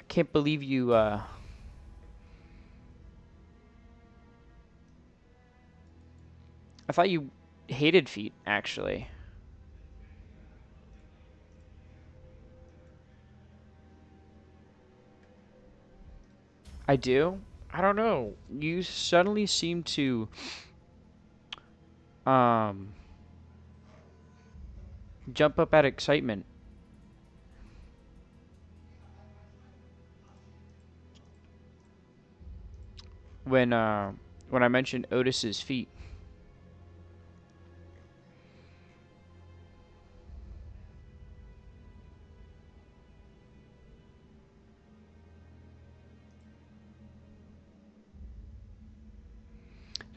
Can't believe you, I thought you hated feet, actually. I do? I don't know. You suddenly seem to, jump up at excitement. When I mentioned Otis's feet.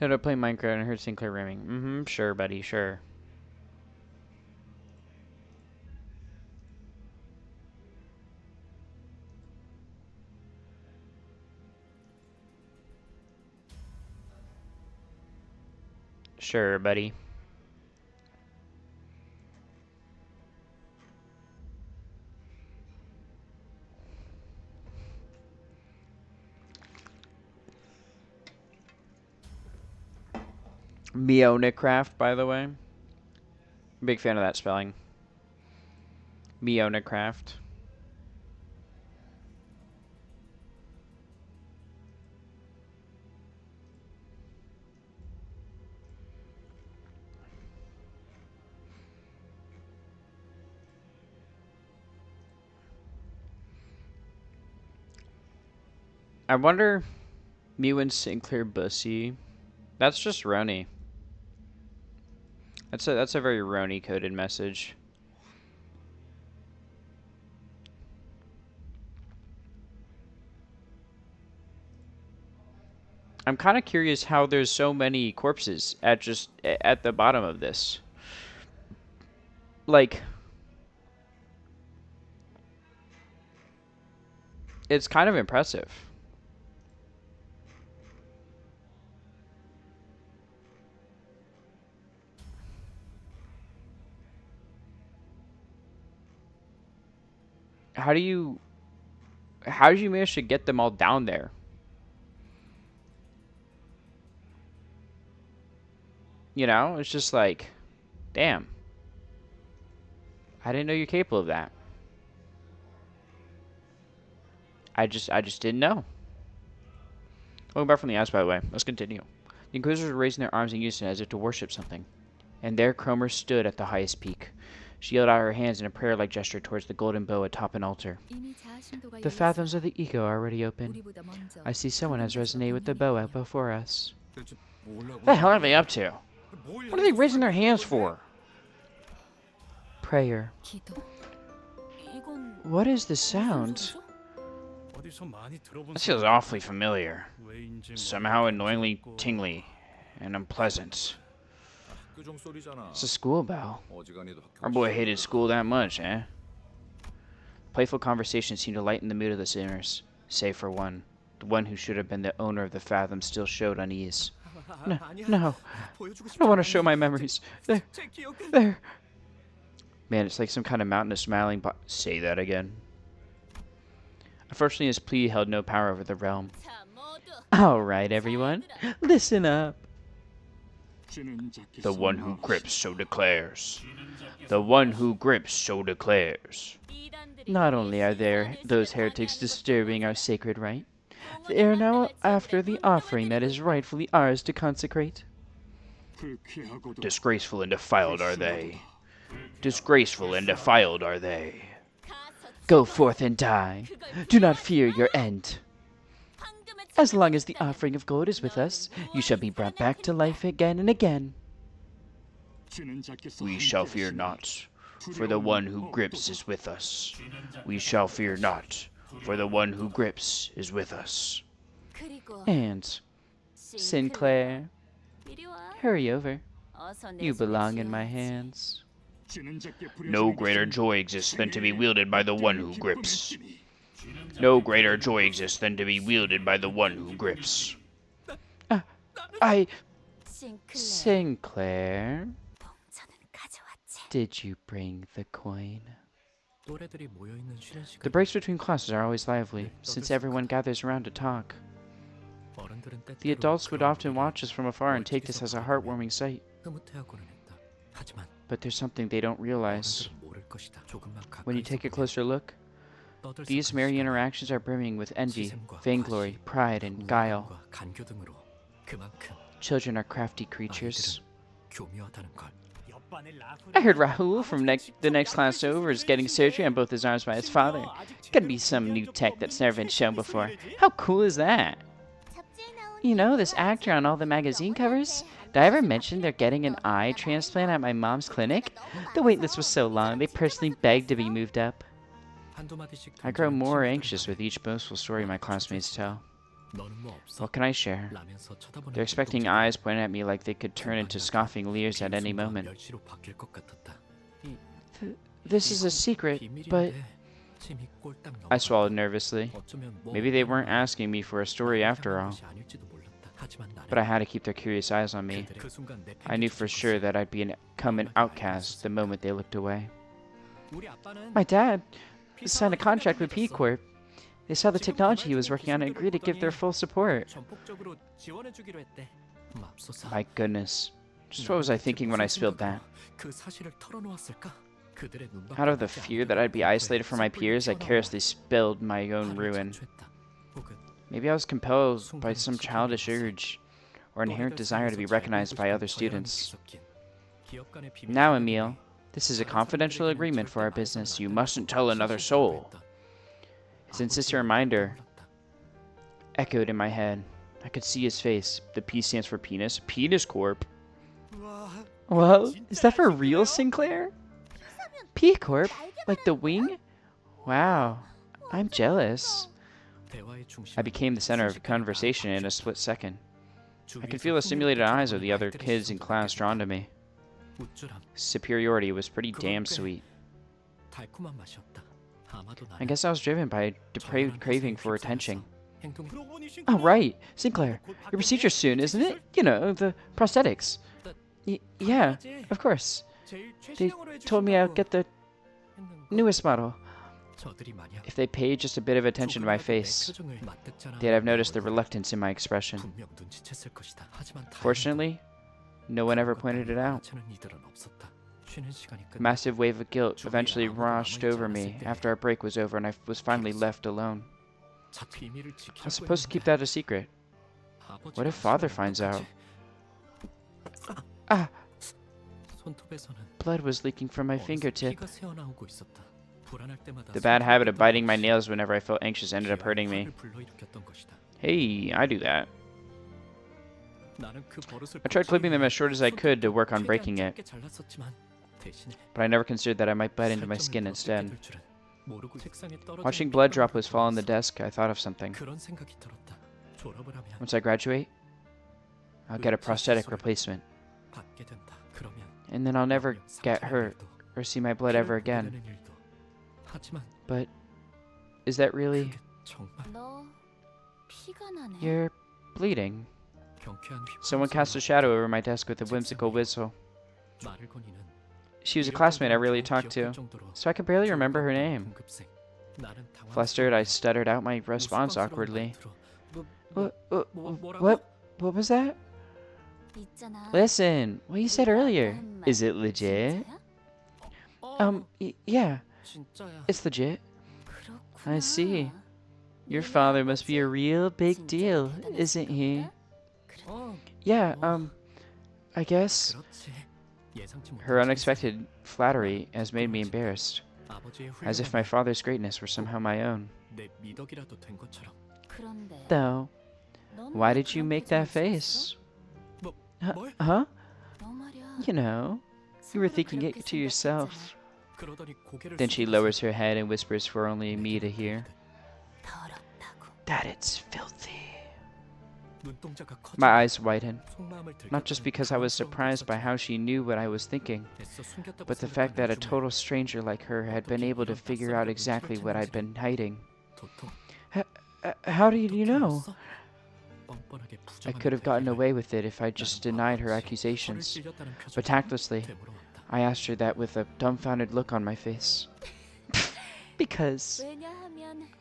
Ended up playing Minecraft and I heard Sinclair rimming. Mm-hmm, sure, buddy, sure. Sure, buddy. Meonicraft, by the way. Big fan of that spelling. Meonicraft. I wonder, Mew and Sinclair Bussy. That's just Roni. That's a very Roni coded message. I'm kind of curious how there's so many corpses at the bottom of this. Like, it's kind of impressive. How did you manage to get them all down there? You know, it's just like, damn. I didn't know you're capable of that. I just didn't know. Going back from the ice, by the way. Let's continue. The Inquisitors were raising their arms in unison as if to worship something. And there Cromer stood at the highest peak. She held out her hands in a prayer-like gesture towards the golden bow atop an altar. The fathoms of the ego are already open. I see someone has resonated with the bow out before us. What the hell are they up to? What are they raising their hands for? Prayer. What is the sound? This feels awfully familiar. Somehow annoyingly tingly and unpleasant. It's a school bell. Our boy hated school that much, eh? Playful conversation seemed to lighten the mood of the sinners, save for one. The one who should have been the owner of the fathom still showed unease. No, I don't want to show my memories. There. Man, it's like some kind of mountain of smiling say that again. Unfortunately, his plea held no power over the realm. Alright, everyone, listen up. The one who grips so declares. The one who grips so declares. Not only are there those heretics disturbing our sacred rite, they are now after the offering that is rightfully ours to consecrate. Disgraceful and defiled are they. Disgraceful and defiled are they. Go forth and die. Do not fear your end. As long as the offering of gold is with us, you shall be brought back to life again and again. We shall fear not, for the one who grips is with us. We shall fear not, for the one who grips is with us. And, Sinclair, hurry over. You belong in my hands. No greater joy exists than to be wielded by the one who grips. No greater joy exists than to be wielded by the one who grips. Sinclair, did you bring the coin? The breaks between classes are always lively, since everyone gathers around to talk. The adults would often watch us from afar and take this as a heartwarming sight. But there's something they don't realize. When you take a closer look, these merry interactions are brimming with envy, vainglory, pride, and guile. Children are crafty creatures. I heard Rahul from the next class over is getting surgery on both his arms by his father. Gonna be some new tech that's never been shown before. How cool is that? You know, this actor on all the magazine covers? Did I ever mention they're getting an eye transplant at my mom's clinic? The wait list was so long, they personally begged to be moved up. I grow more anxious with each boastful story my classmates tell. What can I share? They're expecting eyes pointed at me like they could turn into scoffing leers at any moment. This is a secret, but... I swallowed nervously. Maybe they weren't asking me for a story after all. But I had to keep their curious eyes on me. I knew for sure that I'd become an outcast the moment they looked away. My dad signed a contract with P Corp. They saw the technology he was working on and agreed to give their full support. My goodness. Just what was I thinking when I spilled that? Out of the fear that I'd be isolated from my peers, I carelessly spilled my own ruin. Maybe I was compelled by some childish urge or inherent desire to be recognized by other students. Now, Emile, this is a confidential agreement for our business. You mustn't tell another soul. His insistent reminder echoed in my head. I could see his face. The P stands for penis. Penis Corp. Well, is that for real, Sinclair? P Corp? Like the wing? Wow, I'm jealous. I became the center of conversation in a split second. I could feel the simulated eyes of the other kids in class drawn to me. Superiority was pretty damn sweet. I guess I was driven by a depraved craving for attention. Oh, right. Sinclair, your procedure's soon, isn't it? You know, the prosthetics. Yeah, of course. They told me I'd get the newest model. If they paid just a bit of attention to my face, they'd have noticed the reluctance in my expression. Fortunately, no one ever pointed it out. A massive wave of guilt eventually washed over me after our break was over and I was finally left alone. I was supposed to keep that a secret. What if Father finds out? Ah! Blood was leaking from my fingertip. The bad habit of biting my nails whenever I felt anxious ended up hurting me. Hey, I do that. I tried clipping them as short as I could to work on breaking it, but I never considered that I might bite into my skin instead. Watching blood droplets fall on the desk, I thought of something. Once I graduate, I'll get a prosthetic replacement. And then I'll never get hurt or see my blood ever again. But is that really... You're bleeding. Someone cast a shadow over my desk with a whimsical whistle. She was a classmate I rarely talked to, so I could barely remember her name. Flustered, I stuttered out my response awkwardly. What was that? Listen, what you said earlier. Is it legit? Yeah. It's legit. I see. Your father must be a real big deal, isn't he? Yeah, I guess. Her unexpected flattery has made me embarrassed, as if my father's greatness were somehow my own. Though, why did you make that face? Huh? You know, you were thinking it to yourself. Then she lowers her head and whispers for only me to hear. That it's filthy. My eyes widen, not just because I was surprised by how she knew what I was thinking, but the fact that a total stranger like her had been able to figure out exactly what I'd been hiding. How did you know? I could have gotten away with it if I just denied her accusations, but tactlessly, I asked her that with a dumbfounded look on my face. Because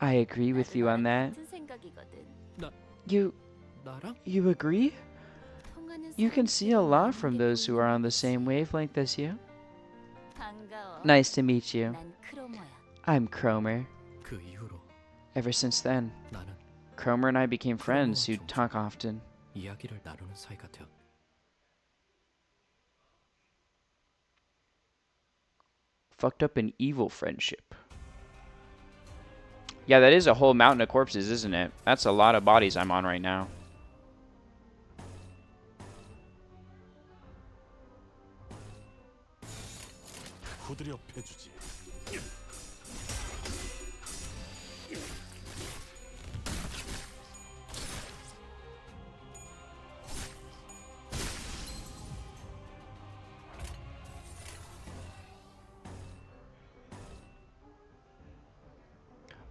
I agree with you on that. You agree? You can see a lot from those who are on the same wavelength as you. Nice to meet you. I'm Cromer. Ever since then, Cromer and I became friends who'd talk often. Fucked up an evil friendship. Yeah, that is a whole mountain of corpses, isn't it? That's a lot of bodies I'm on right now.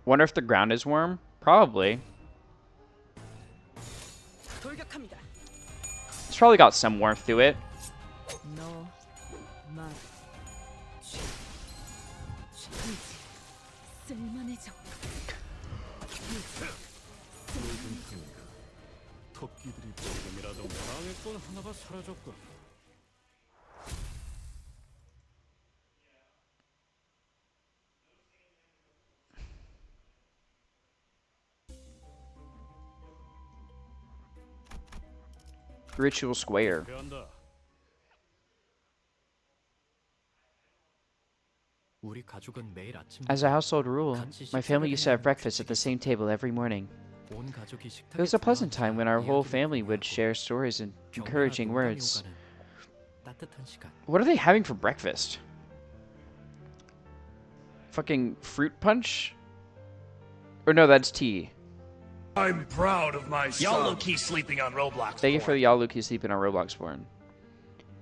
Wonder if the ground is warm? Probably. It's probably got some warmth to it. Ritual Square. As a household rule, my family used to have breakfast at the same table every morning. It was a pleasant time when our whole family would share stories and encouraging words. What are they having for breakfast? Fucking fruit punch? Or no, that's tea. I'm proud of my son. Y'all low-key sleeping on Roblox. Thank you for the y'all Luki sleeping on Roblox porn.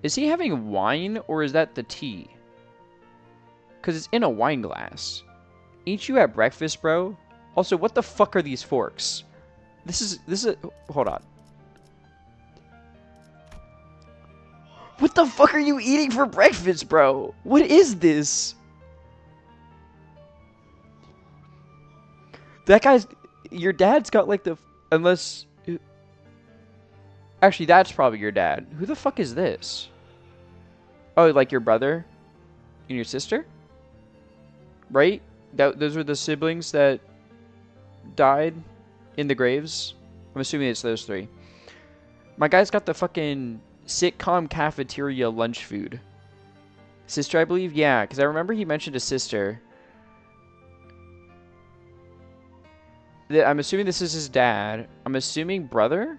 Is he having wine or is that the tea? Because it's in a wine glass. Ain't you at breakfast, bro? Also, what the fuck are these forks? This is hold on. What the fuck are you eating for breakfast, bro? What is this? That guy's... Your dad's got like the... Unless... Actually, that's probably your dad. Who the fuck is this? Oh, like your brother? And your sister? Right? Those were the siblings that died in the graves? I'm assuming it's those three. My guy's got the fucking sitcom cafeteria lunch food. Sister, I believe? Yeah, because I remember he mentioned a sister. I'm assuming this is his dad. I'm assuming brother?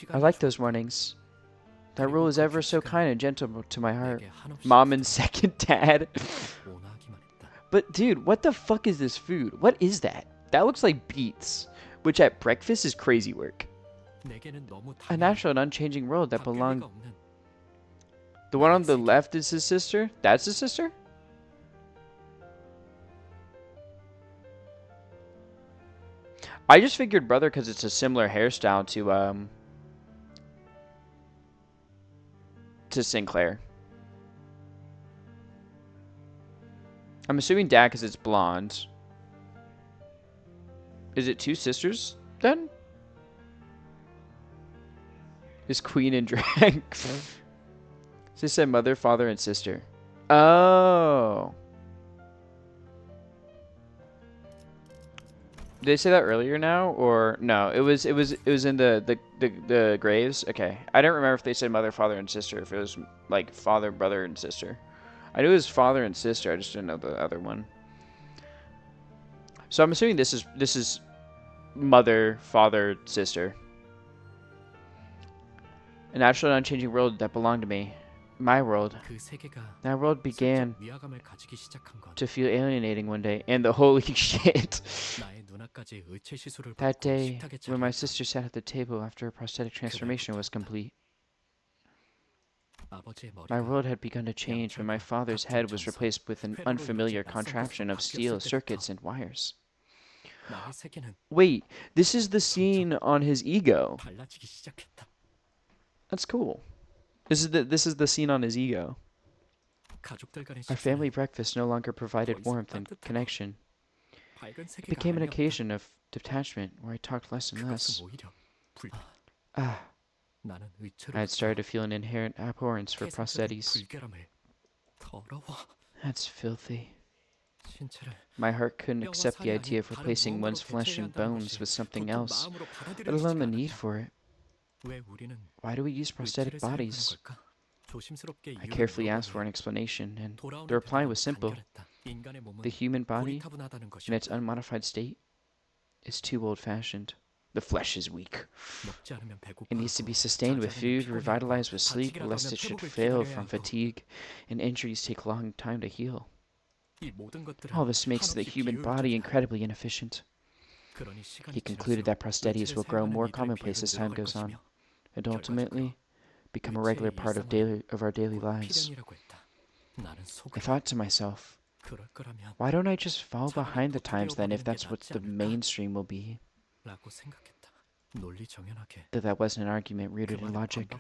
I like those mornings. That rule is ever so kind and gentle to my heart. Mom and second dad. But dude, what the fuck is this food? What is that? That looks like beets, which at breakfast is crazy work. A natural and unchanging world that belonged... The one on the left is his sister? That's his sister? I just figured brother because it's a similar hairstyle to Sinclair. I'm assuming dad because it's blonde. Is it two sisters then? Is queen and drag? They said mother, father, and sister. Oh. Did they say that earlier now, or no? It was in the graves. Okay, I don't remember if they said mother, father, and sister. If it was like father, brother, and sister. I knew it was father and sister. I just didn't know the other one. So I'm assuming this is mother, father, sister. A natural and unchanging world that belonged to me. My world. That world began to feel alienating one day, and the holy shit. That day, when my sister sat at the table after her prosthetic transformation was complete. My world had begun to change when my father's head was replaced with an unfamiliar contraption of steel, circuits, and wires. Wait, this is the scene on his ego. That's cool. This is the scene on his ego. Our family breakfast no longer provided warmth and connection. It became an occasion of detachment where I talked less and less. I had started to feel an inherent abhorrence for prosthetics. That's filthy. My heart couldn't accept the idea of replacing one's flesh and bones with something else, let alone the need for it. Why do we use prosthetic bodies? I carefully asked for an explanation, and the reply was simple. The human body, in its unmodified state, is too old-fashioned. The flesh is weak. It needs to be sustained with food, revitalized with sleep, lest it should fail from fatigue, and injuries take a long time to heal. All this makes the human body incredibly inefficient. He concluded that prosthetics will grow more commonplace as time goes on, and ultimately become a regular part of our daily lives. I thought to myself, why don't I just fall behind the times then if that's what the mainstream will be? That wasn't an argument rooted in logic.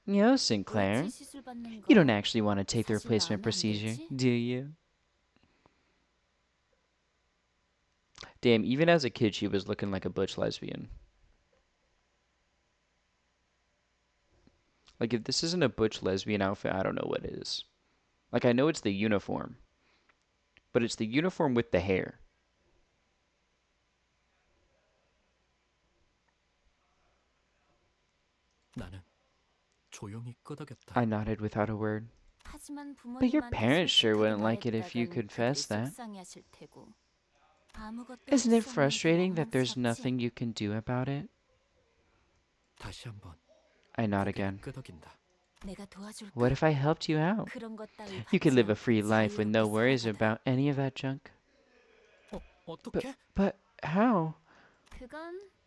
No, Sinclair. You don't actually want to take the replacement procedure, do you? Damn, even as a kid she was looking like a butch lesbian. Like, if this isn't a butch lesbian outfit, I don't know what is. Like, I know it's the uniform. But it's the uniform with the hair. I nodded without a word. But your parents sure wouldn't like it if you confessed that. Isn't it frustrating that there's nothing you can do about it? I nod again. What if I helped you out? You could live a free life with no worries about any of that junk. 어떻게? But how?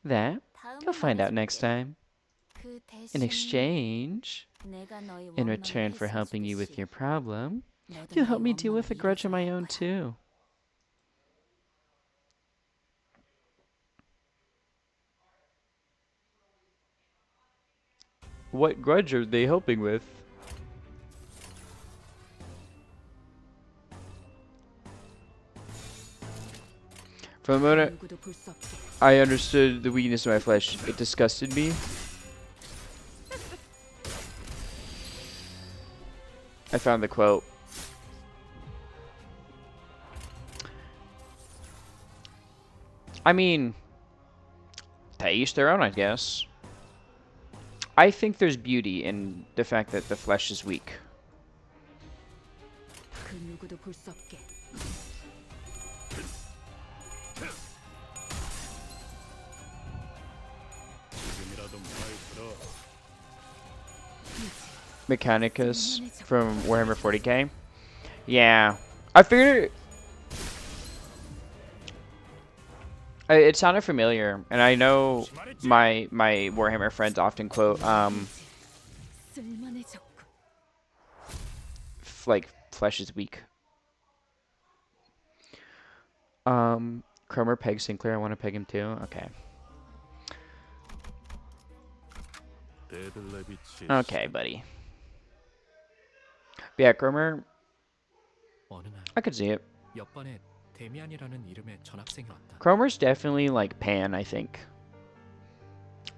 That? You'll find out next time. In exchange, in return for helping you with your problem, you'll help me deal with a grudge of my own too. What grudge are they helping with? For the moment I understood the weakness of my flesh, it disgusted me. I found the quote. I mean, to each their own, I guess. I think there's beauty in the fact that the flesh is weak. Mechanicus from Warhammer 40k. Yeah, I figured it sounded familiar, and I know my Warhammer friends often quote like flesh is weak. Cromer peg Sinclair. I want to peg him too. Okay. Okay, buddy. Yeah, Cromer. I could see it. Cromer's definitely like Pan, I think.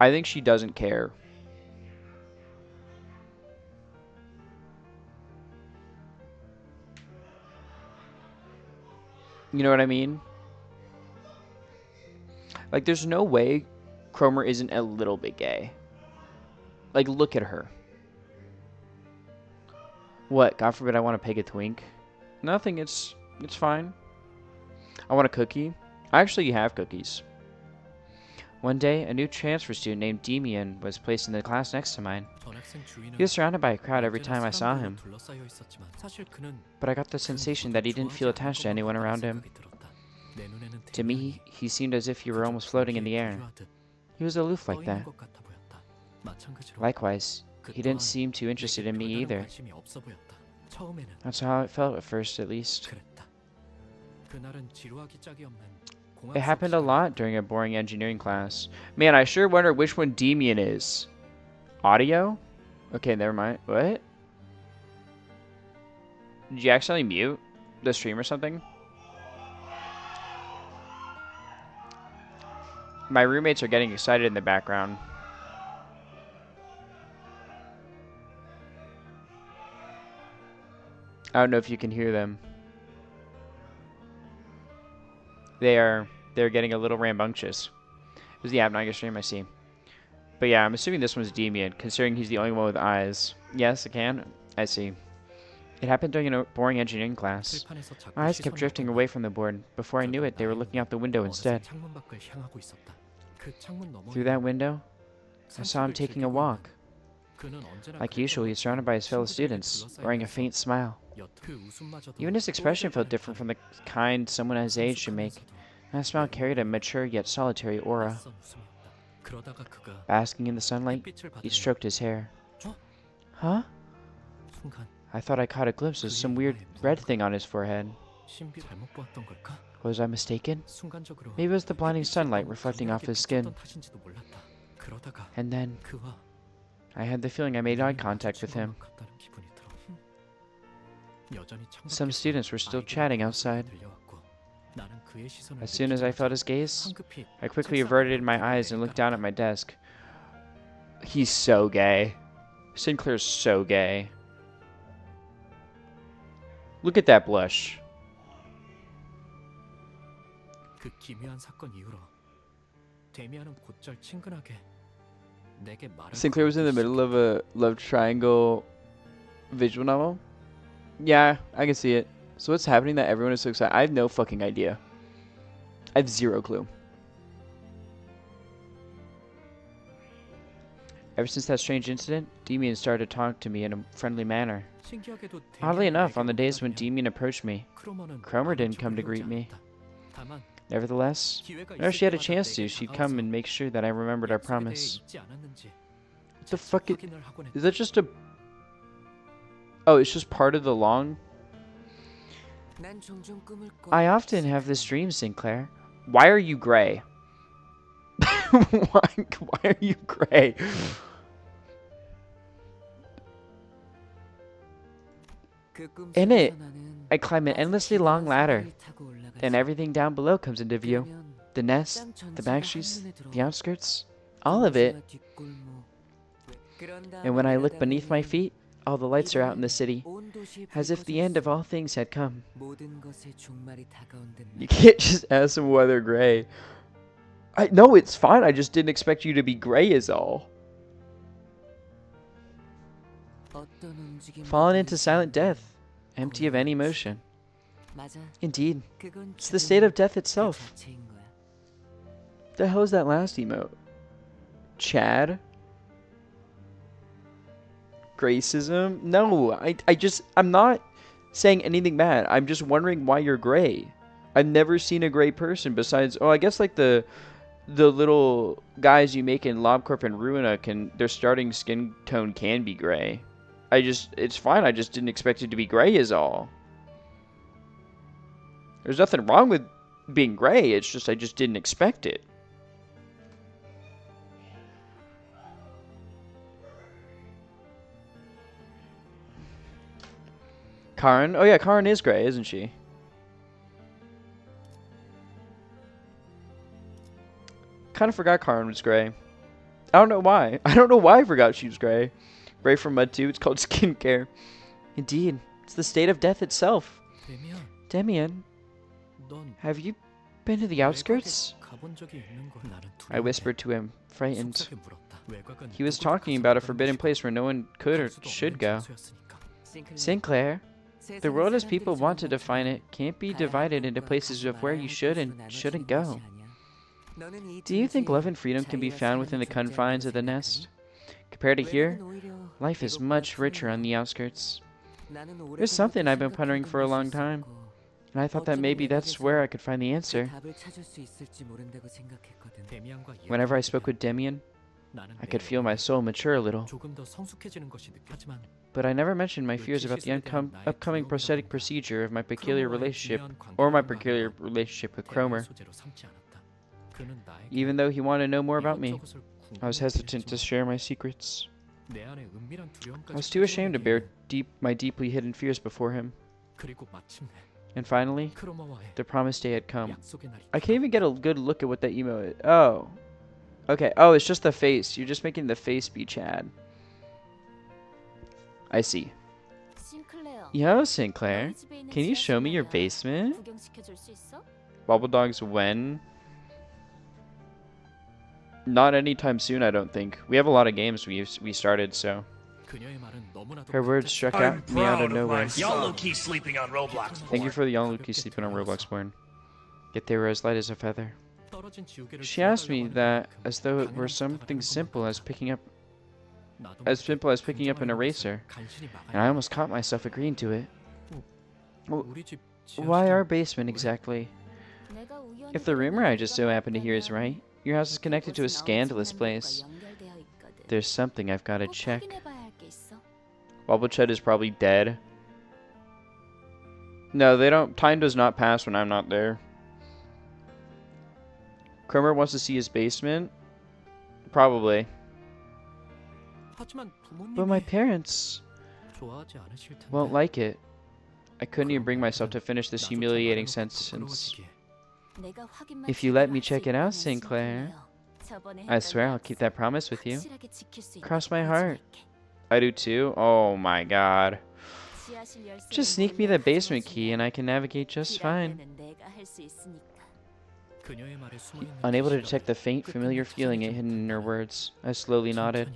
I think she doesn't care. You know what I mean? Like, there's no way Cromer isn't a little bit gay. Like, look at her. What? God forbid I want to peg a twink? Nothing, it's fine. I want a cookie. I actually have cookies. One day, a new transfer student named Demian was placed in the class next to mine. He was surrounded by a crowd every time I saw him. But I got the sensation that he didn't feel attached to anyone around him. To me, he seemed as if he were almost floating in the air. He was aloof like that. Likewise, he didn't seem too interested in me either. That's how it felt at first, at least. It happened a lot during a boring engineering class. Man, I sure wonder which one Demian is. Audio? Okay, never mind. What? Did you accidentally mute the stream or something? My roommates are getting excited in the background. I don't know if you can hear them. They're getting a little rambunctious. It was the Abnaga stream, I see. But yeah, I'm assuming this one's Demian, considering he's the only one with eyes. Yes, I can. I see. It happened during a boring engineering class. My eyes kept drifting away from the board. Before I knew it, they were looking out the window instead. Through that window, I saw him taking a walk. Like usual, he was surrounded by his fellow students, wearing a faint smile. Even his expression felt different from the kind someone his age should make. That smile carried a mature yet solitary aura. Basking in the sunlight, he stroked his hair. Huh? I thought I caught a glimpse of some weird red thing on his forehead. Was I mistaken? Maybe it was the blinding sunlight reflecting off his skin. And then, I had the feeling I made eye contact with him. Some students were still chatting outside. As soon as I felt his gaze, I quickly averted my eyes and looked down at my desk. He's so gay. Sinclair's so gay. Look at that blush. Sinclair was in the middle of a love triangle visual novel? Yeah, I can see it. So what's happening that everyone is so excited? I have no fucking idea. I have zero clue. Ever since that strange incident, Demian started to talk to me in a friendly manner. Oddly enough, on the days when Demian approached me, Cromer didn't come to greet me. Nevertheless, whenever she had a chance to, she'd come and make sure that I remembered our promise. What the fuck is that just a... Oh, it's just part of the long... I often have this dream, Sinclair. Why are you gray? why are you gray? In it, I climb an endlessly long ladder, and everything down below comes into view. The nest, the back streets, the outskirts, all of it. And when I look beneath my feet, all the lights are out in the city, as if the end of all things had come. You can't just ask them why they're gray. No, it's fine. I just didn't expect you to be gray is all. Fallen into silent death, empty of any motion. Indeed, it's the state of death itself. The hell is that last emote? Chad? Gracism? No, I'm not saying anything bad. I'm just wondering why you're gray. I've never seen a gray person besides, I guess like the little guys you make in LobCorp and Ruina their starting skin tone can be gray. It's fine. I just didn't expect it to be gray is all. There's nothing wrong with being gray. It's just, I just didn't expect it. Karin? Oh yeah, Karin is gray, isn't she? Kind of forgot Karin was gray. I don't know why. I don't know why I forgot she was gray. Gray from Mud 2. It's called skincare. Indeed. It's the state of death itself. Demian, have you been to the outskirts? I whispered to him, frightened. He was talking about a forbidden place where no one could or should go. Sinclair, the world as people want to define it can't be divided into places of where you should and shouldn't go. Do you think love and freedom can be found within the confines of the nest? Compared to here, life is much richer on the outskirts. There's something I've been pondering for a long time, and I thought that maybe that's where I could find the answer. Whenever I spoke with Demian, I could feel my soul mature a little. But I never mentioned my fears about the upcoming prosthetic procedure of my peculiar relationship with Cromer. Even though he wanted to know more about me, I was hesitant to share my secrets. I was too ashamed to bear my deeply hidden fears before him. And finally, the promised day had come. I can't even get a good look at what that emo is. Oh. Okay. Oh, it's just the face. You're just making the face be Chad. I see. Yo, Sinclair. Can you show me your basement? Bobble Dogs when? Not anytime soon, I don't think. We have a lot of games we started, so. Her words struck me out of nowhere. Y'all low-key sleeping on Roblox. Thank you for the y'all low-key sleeping on Roblox porn. Yet they were as light as a feather. She asked me that as though it were something simple as picking up an eraser, and I almost caught myself agreeing to it. Why our basement exactly? If the rumor I just so happened to hear is right, your house is connected to a scandalous place. There's something I've got to check. Wobbleched is probably dead. No, they don't. Time does not pass when I'm not there. Cromer wants to see his basement? Probably. But my parents won't like it. I couldn't even bring myself to finish this humiliating sentence. If you let me check it out, Sinclair, I swear I'll keep that promise with you. Cross my heart. I do too? Oh my god. Just sneak me the basement key and I can navigate just fine. Unable to detect the faint, familiar feeling hidden in her words, I slowly nodded.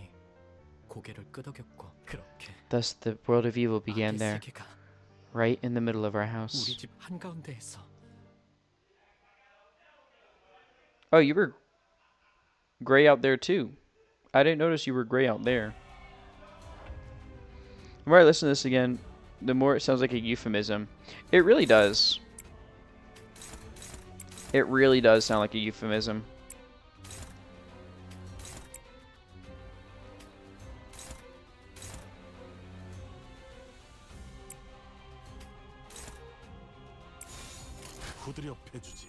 Thus the world of evil began there, right in the middle of our house. Oh, you were gray out there too. I didn't notice you were gray out there. The more I listen to this again, the more it sounds like a euphemism. It really does. It really does sound like a euphemism. 후드려 패주지.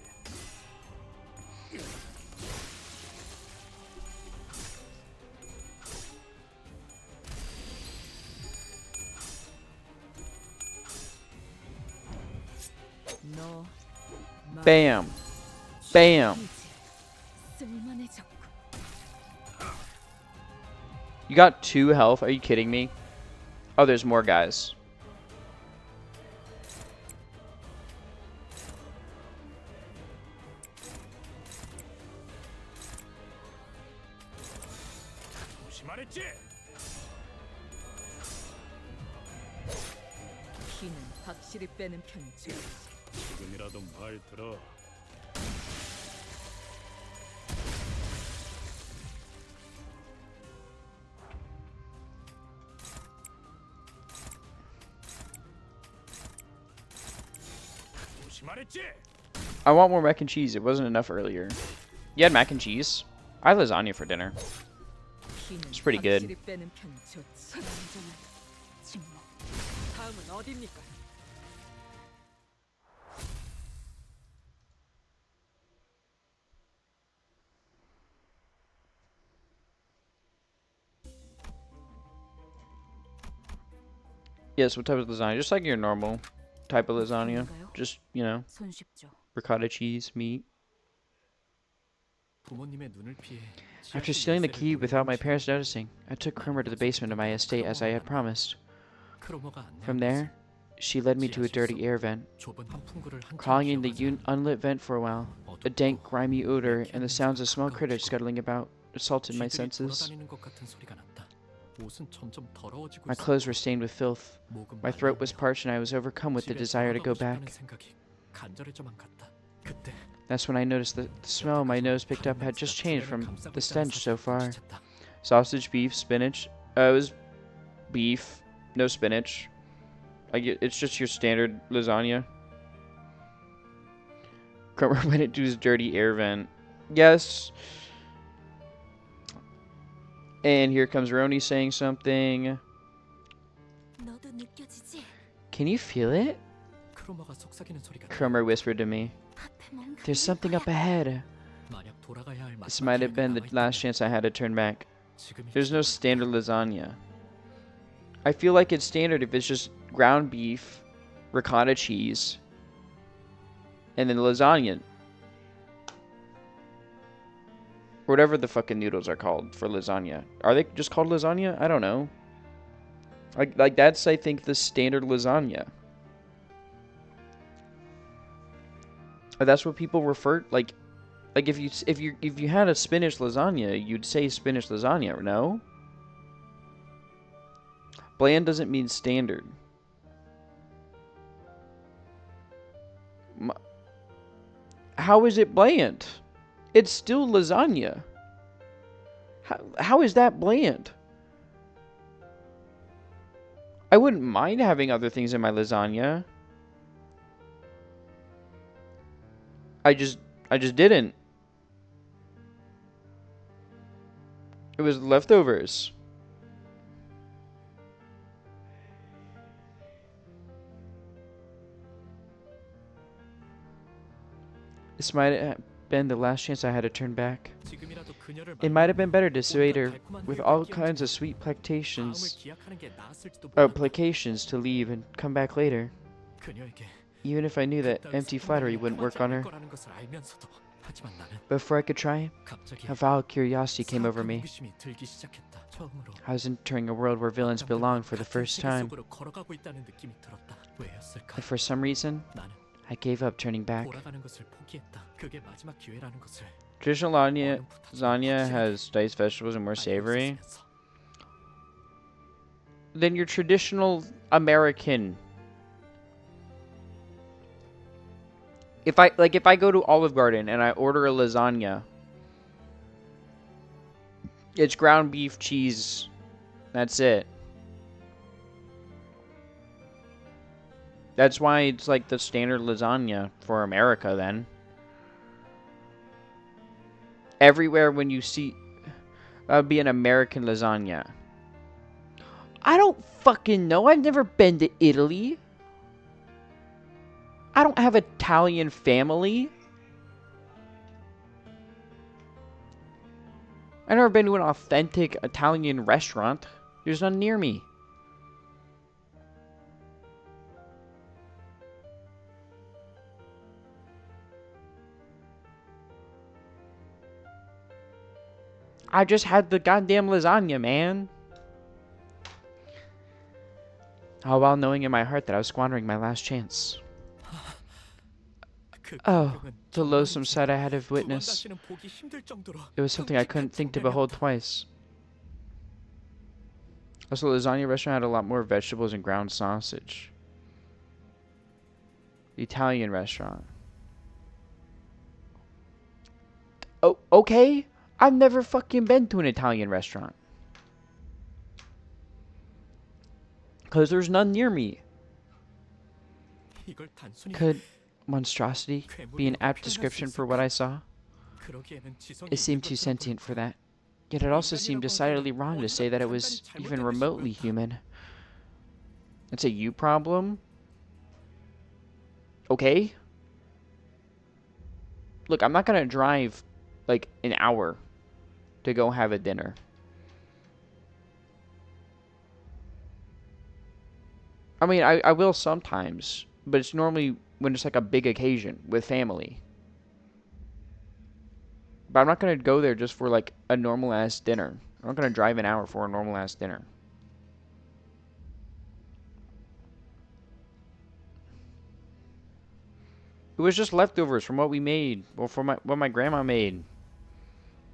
너 Bam. Bam. 쓸만해졌고. You got 2 health? Are you kidding me? Oh, there's more guys. 조심하랬지. 피는 확실히 빼는 편이 좋지. 지금이라도 말 들어. 조심하랬지. I want more mac and cheese. It wasn't enough earlier. You had mac and cheese? I had lasagna for dinner. 피는 It's pretty good. 확실히 빼는 편이 좋지. 완전한 침묵. 다음은 어디입니까? Yes, what type of lasagna? Just like your normal type of lasagna. 그런가요? Just, you know, 손쉽죠. ricotta cheese, meat. 부모님의 눈을 피해. After stealing the key without my parents noticing, I took Cromer to the basement of my estate as I had promised. From there, she led me to a dirty air vent. Crawling in the unlit vent for a while, a dank, grimy odor and the sounds of small critters scuttling about assaulted my senses. My clothes were stained with filth. My throat was parched and I was overcome with the desire to go back. That's when I noticed that the smell my nose picked up had just changed from the stench so far. Sausage, beef, spinach. It was beef, no spinach. It's just your standard lasagna. Cromer went into his dirty air vent. Yes. And here comes Roni saying something. 너도 느껴지지? Can you feel it? Cromer whispered to me. There's something up ahead. This might have been the last chance I had to turn back. There's no standard lasagna. I feel like it's standard if it's just ground beef, ricotta cheese, and then lasagna. Whatever the fucking noodles are called for lasagna. Are they just called lasagna? I don't know. Like that's, I think, the standard lasagna. That's what people refer like if you had a spinach lasagna, you'd say spinach lasagna, no? Bland doesn't mean standard. How is it bland? It's still lasagna. How is that bland? I wouldn't mind having other things in my lasagna. I just didn't. It was leftovers. This might have been the last chance I had to turn back. It might have been better to dissuade her with all kinds of sweet placations to leave and come back later. Even if I knew that empty flattery wouldn't work on her. Before I could try, a vile curiosity came over me. I was entering a world where villains belong for the first time. And for some reason, I gave up turning back. Traditional lasagna has diced vegetables and more savory than your traditional American. If I go to Olive Garden and I order a lasagna, It's ground beef, cheese. That's it. That's why it's like the standard lasagna for America then. Everywhere when you see... That would be an American lasagna. I don't fucking know. I've never been to Italy. I don't have Italian family. I've never been to an authentic Italian restaurant. There's none near me. I just had the goddamn lasagna, man. All while knowing in my heart that I was squandering my last chance. Oh, the loathsome sight I had to witness. It was something I couldn't think to behold twice. Also, the lasagna restaurant had a lot more vegetables and ground sausage. The Italian restaurant. Oh, okay. I've never fucking been to an Italian restaurant. Because there's none near me. Could monstrosity be an apt description for what I saw? It seemed too sentient for that. Yet it also seemed decidedly wrong to say that it was even remotely human. It's a you problem? Okay. Look, I'm not gonna drive like an hour to go have a dinner. I mean, I will sometimes, but it's normally when it's like a big occasion with family. But I'm not going to go there just for like a normal ass dinner. I'm not going to drive an hour for a normal ass dinner. It was just leftovers from what we made, or from what my grandma made.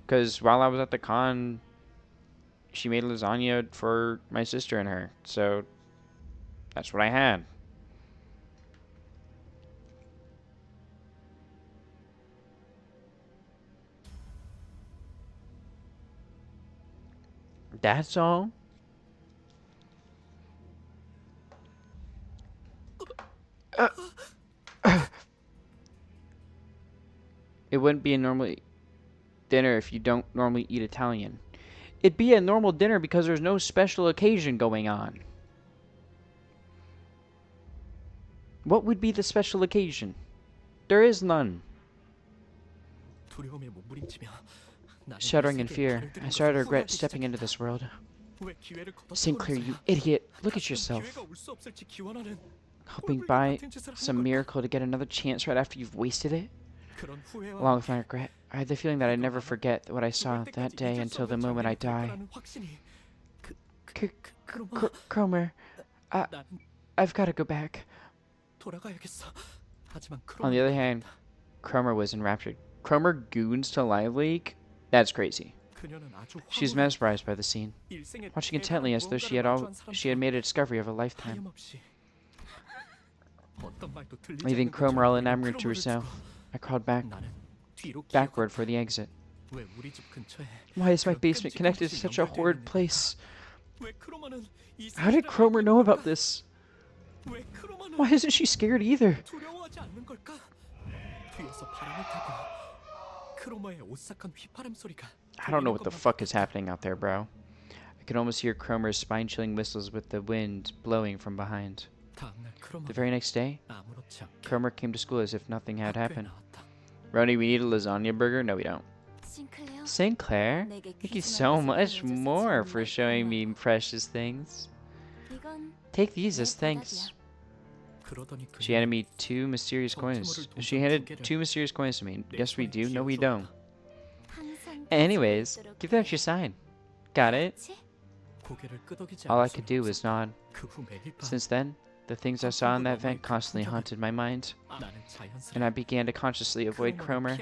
Because while I was at the con, she made lasagna for my sister and her. So that's what I had. That's all. It wouldn't be a normal dinner if you don't normally eat Italian. It'd be a normal dinner because there's no special occasion going on. What would be the special occasion? There is none. Shuddering in fear, I started to regret stepping into this world. Sinclair, you idiot. Look at yourself. Hoping by some miracle to get another chance right after you've wasted it? Along with my regret, I had the feeling that I'd never forget what I saw that day until the moment I die. Cromer, I've got to go back. On the other hand, Cromer was enraptured. Cromer goons to Live Leak? That's crazy. She's mesmerized by the scene, watching intently as though she had made a discovery of a lifetime. Leaving Cromer all enamored to herself, I crawled backward for the exit. Why is my basement connected to such a horrid place? How did Cromer know about this? Why isn't she scared either? I don't know what the fuck is happening out there, bro. I could almost hear Cromer's spine-chilling whistles with the wind blowing from behind. The very next day, Cromer came to school as if nothing had happened. Roni, we need a lasagna burger? No, we don't. Sinclair, thank you so much more for showing me precious things. Take these as thanks. She handed me 2 mysterious coins. She handed 2 mysterious coins to me. Yes, we do. No, we don't. Anyways, give that your sign. Got it? All I could do was nod. Since then, the things I saw in that vent constantly haunted my mind, and I began to consciously avoid Cromer.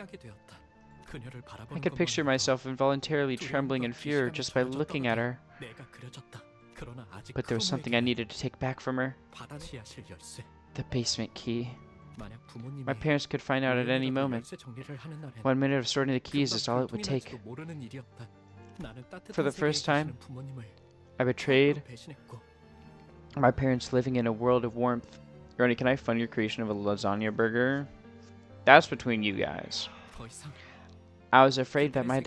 I could picture myself involuntarily trembling in fear just by looking at her. But there was something I needed to take back from her. The basement key. My parents could find out at any moment. 1 minute of sorting the keys is all it would take. For the first time, I betrayed my parents living in a world of warmth. Ronnie, can I fund your creation of a lasagna burger? That's between you guys. I was afraid that my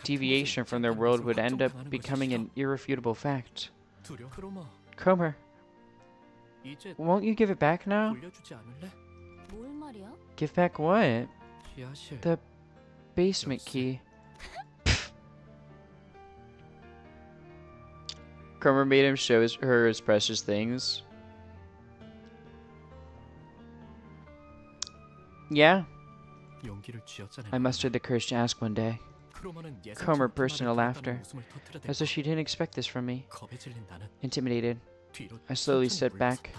deviation from their world would end up becoming an irrefutable fact. Cromer, won't you give it back now? Give back what? The basement key. Cromer made him show her his precious things. Yeah. I mustered the courage to ask one day. Cromer burst into laughter, as though she didn't expect this from me. Intimidated, I slowly stepped back.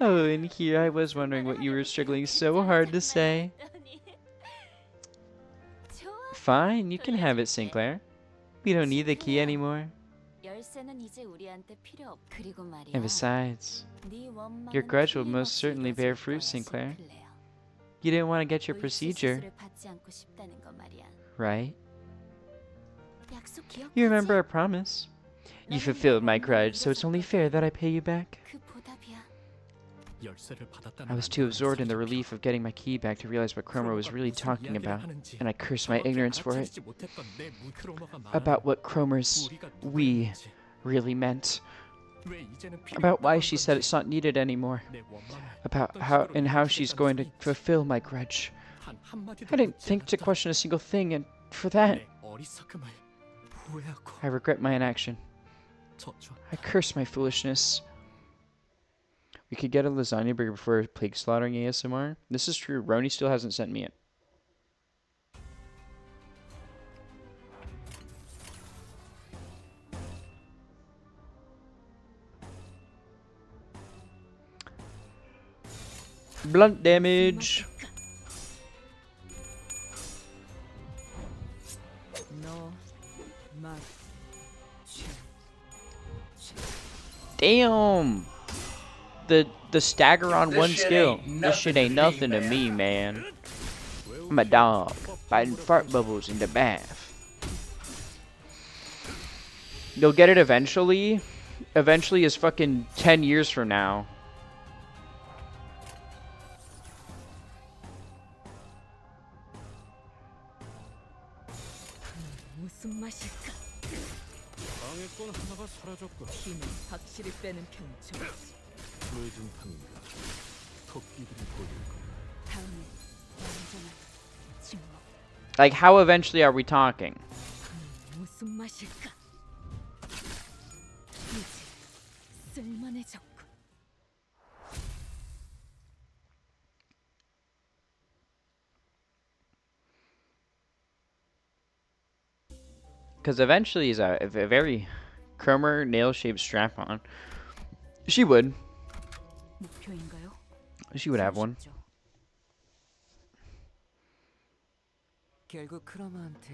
Oh, and here I was wondering what you were struggling so hard to say. Fine, you can have it, Sinclair. We don't need the key anymore. And besides, your grudge will most certainly bear fruit, Sinclair. You didn't want to get your procedure, right? You remember our promise. You fulfilled my grudge, so it's only fair that I pay you back. I was too absorbed in the relief of getting my key back to realize what Cromer was really talking about, and I cursed my ignorance for it. About what Cromer's "we" really meant. About why she said it's not needed anymore. About how she's going to fulfill my grudge. I didn't think to question a single thing, and for that, I regret my inaction. I curse my foolishness. We could get a lasagna burger before pig slaughtering ASMR. This is true. Roni still hasn't sent me it. Blunt damage. Damn. The stagger on one skill. This shit ain't nothing to me, man. I'm a dog biting fart bubbles in the bath. You'll get it eventually. Eventually is fucking 10 years from now. 방해꾼 하나가 사라졌고 힘을 확실히 빼는 편이 좋지. 늦은 밤인가 토끼들이 보일 거야. 다음에 완전한 침묵. Like, how eventually are we talking? 무슨 맛일까? 이제 쓸만해졌군. Because eventually is a very Cromer nail-shaped strap-on. She would. 목표인가요? She would have one.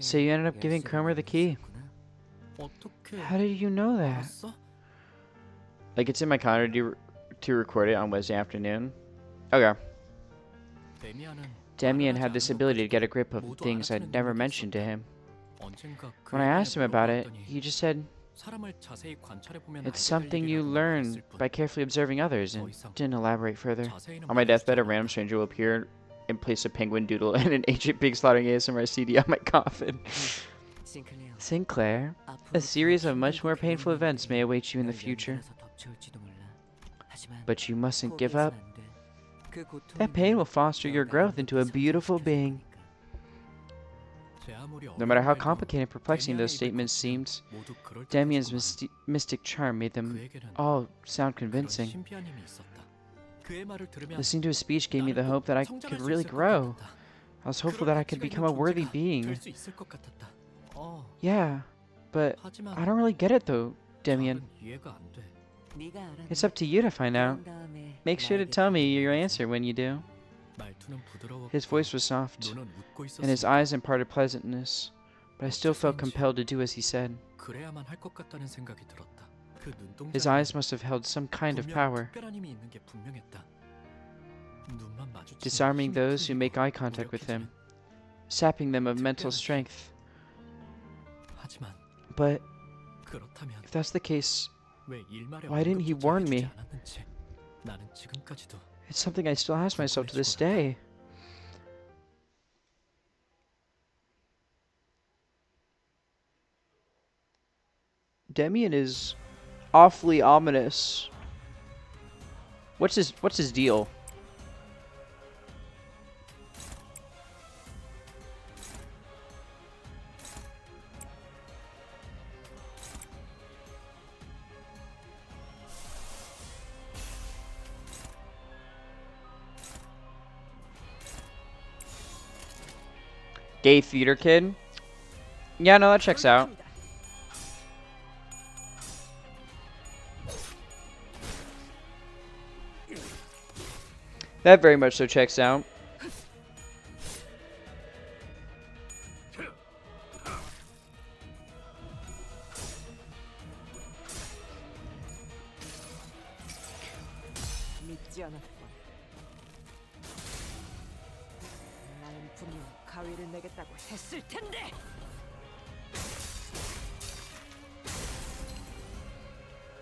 So you ended up giving Cromer the key. How did you know that? Like, it's in my calendar to record it on Wednesday afternoon. Okay. Damien had this ability to get a grip of things I'd never mentioned to him. When I asked him about it, he just said, it's something you learn by carefully observing others, and didn't elaborate further. On my deathbed, a random stranger will appear and place a penguin doodle and an ancient pig slaughtering ASMR CD on my coffin. Sinclair, a series of much more painful events may await you in the future. But you mustn't give up. That pain will foster your growth into a beautiful being. No matter how complicated and perplexing those statements seemed, Damien's mystic charm made them all sound convincing. Listening to his speech gave me the hope that I could really grow. I was hopeful that I could become a worthy being. Yeah, but I don't really get it though, Damien. It's up to you to find out. Make sure to tell me your answer when you do. His voice was soft, and his eyes imparted pleasantness, but I still felt compelled to do as he said. His eyes must have held some kind of power, disarming those who make eye contact with him. sapping them of mental strength. 하지만 But 그렇다면 if that's the case, 왜 일말의 why didn't he 언급조차 warn 해주지 me? 않았는지 나는 지금까지도 It's something I still ask myself to this day. Demian is awfully ominous. What's his deal? Gay theater kid? Yeah, no, that checks out. That very much so checks out. 믿지 않았군. 나는 분명 가위를 내겠다고 했을 텐데.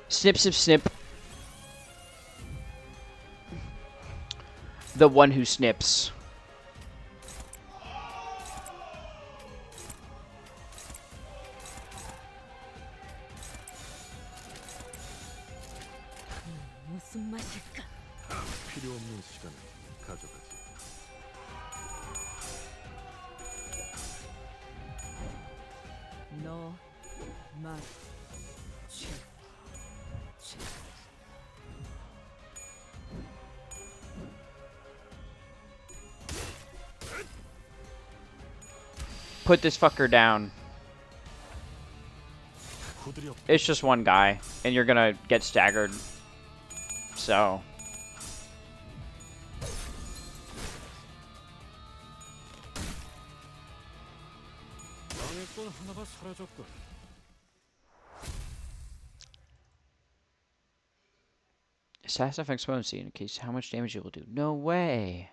Snip, snip, snip. The one who snips. 무슨 맛일까? 필요 없는 시간을 가져가지. 너, 맛, 취. Put this fucker down. 구들여 It's just one guy, and you're gonna get staggered. So. 망했던 하나가 사라졌군. Assassin effects potency indicates how much damage it will do. No way.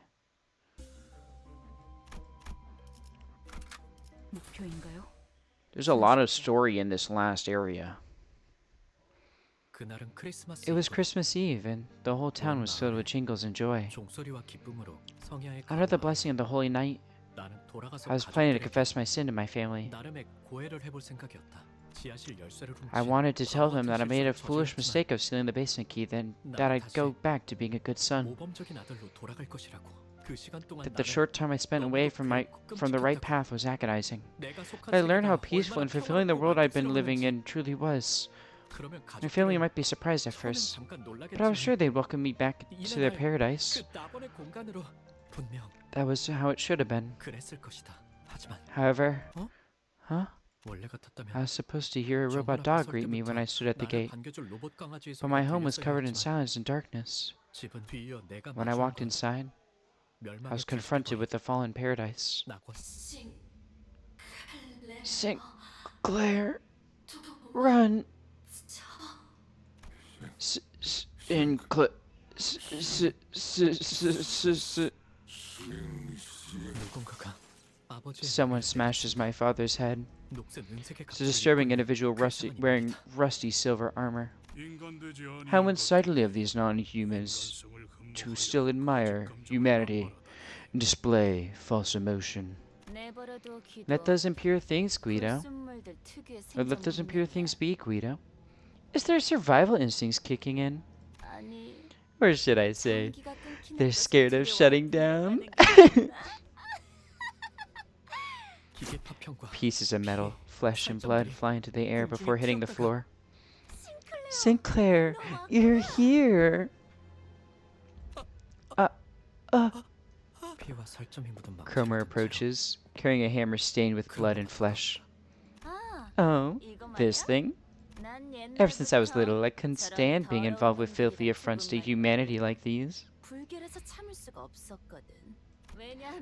목표인가요? There's a lot of story in this last area. 그날은 크리스마스 It was 이브. Christmas Eve, and the whole town was filled with jingles and joy. 종소리와 기쁨으로 성야에 Under the 가보아 blessing of the holy night, 나는 돌아가서 I was planning to 가족들에게 confess my sin to my family. 나름의 고해를 해볼 생각이었다. 지하실 열쇠를 I 훔친 wanted to tell them 바보 that I 같은 made a 실수를 foolish 저질렀지만 mistake of stealing the basement key, then that I'd go back to being a good son. 모범적인 아들로 돌아갈 것이라고. 그 시간 동안 That the 나는 short time I spent away from the right path was agonizing. 내가 속한 I learned how 세계가 peaceful and 얼마나 fulfilling the world I'd been 평화롭고 living in 만족스러웠는지. truly was. 그러면 My family 가족들은 might be surprised at 처음엔 first, 잠깐 but I was sure 놀라겠지만 they'd welcome me back to their 이날 paradise. 그 나번의 공간으로 분명 That was how it should have been. 그랬을 것이다. 하지만 However, 어? huh? 원래 같았다면 I was supposed to hear a robot dog greet me when I stood at the 나를 gate, 반겨줄 로봇 강아지의 but my 소리가 home was 들렸어야 covered in 했지만 silence and darkness. 집은 뒤이어 내가 When I 마주한 walked 건 inside, I 멸망의 was confronted 길거리, with the fallen paradise. 낙원. Sinclair, run! Sinclair. 누군가가 아버지의 Someone smashes my father's head. 녹색 은색의 It's a disturbing individual wearing rusty silver armor. How unsightly of these non-humans to still admire humanity and display false emotion. Let those impure things, Guido. Or let those impure things be, Guido. Is their survival instincts kicking in? Or should I say, they're scared of shutting down? 기계 파편과 Pieces of metal, flesh and blood fly into the air before hitting the floor. Sinclair, you're here. 피와 살점이 묻은 망치를 Cromer 든 채로 approaches, carrying a hammer stained with blood and flesh. Oh, this thing? Ever since I was little, I couldn't stand being involved with filthy affronts to humanity like these.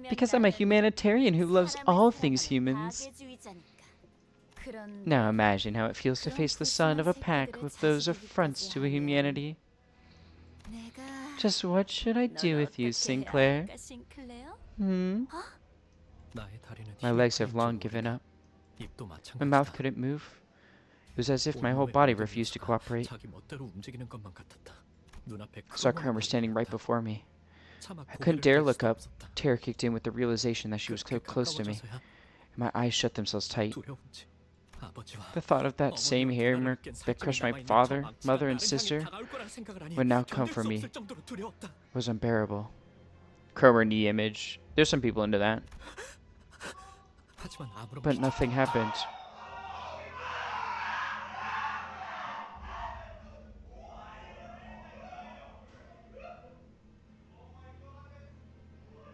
Because I'm a humanitarian who loves all things humans. Now imagine how it feels to face the son of a pack with those affronts to humanity. Just what should I do with you, Sinclair? Hmm? 나의 다리는 My 힘이 legs have 풀린 long 줄 given up. 모르게 입도 My mouth 마찬가지다. couldn't move. It was as if my whole body refused to cooperate. 자기 멋대로 움직이는 것만 같았다. 눈앞에 I saw 크로머가 Cromer standing right 보였다. before me. 차마 I 고개를 couldn't dare 들 look 수도 up. 없었다. Terror kicked in with the realization that she was so 그렇게 close to me. 가까워져서야 And my eyes shut themselves tight. 두려운지 아버지와 The thought of that same 어머니와 hair 누나를 mark 깬 that 살점이 crushed my 남아있는 저 father, 망치가 mother, and 나를 향해 sister 다가올 거란 생각을 하니 would now come 견딜 for 수 me 없을 정도로 두려웠다. was unbearable. Cromer knee image. There's some people into that. 하지만 아무런 But nothing happened.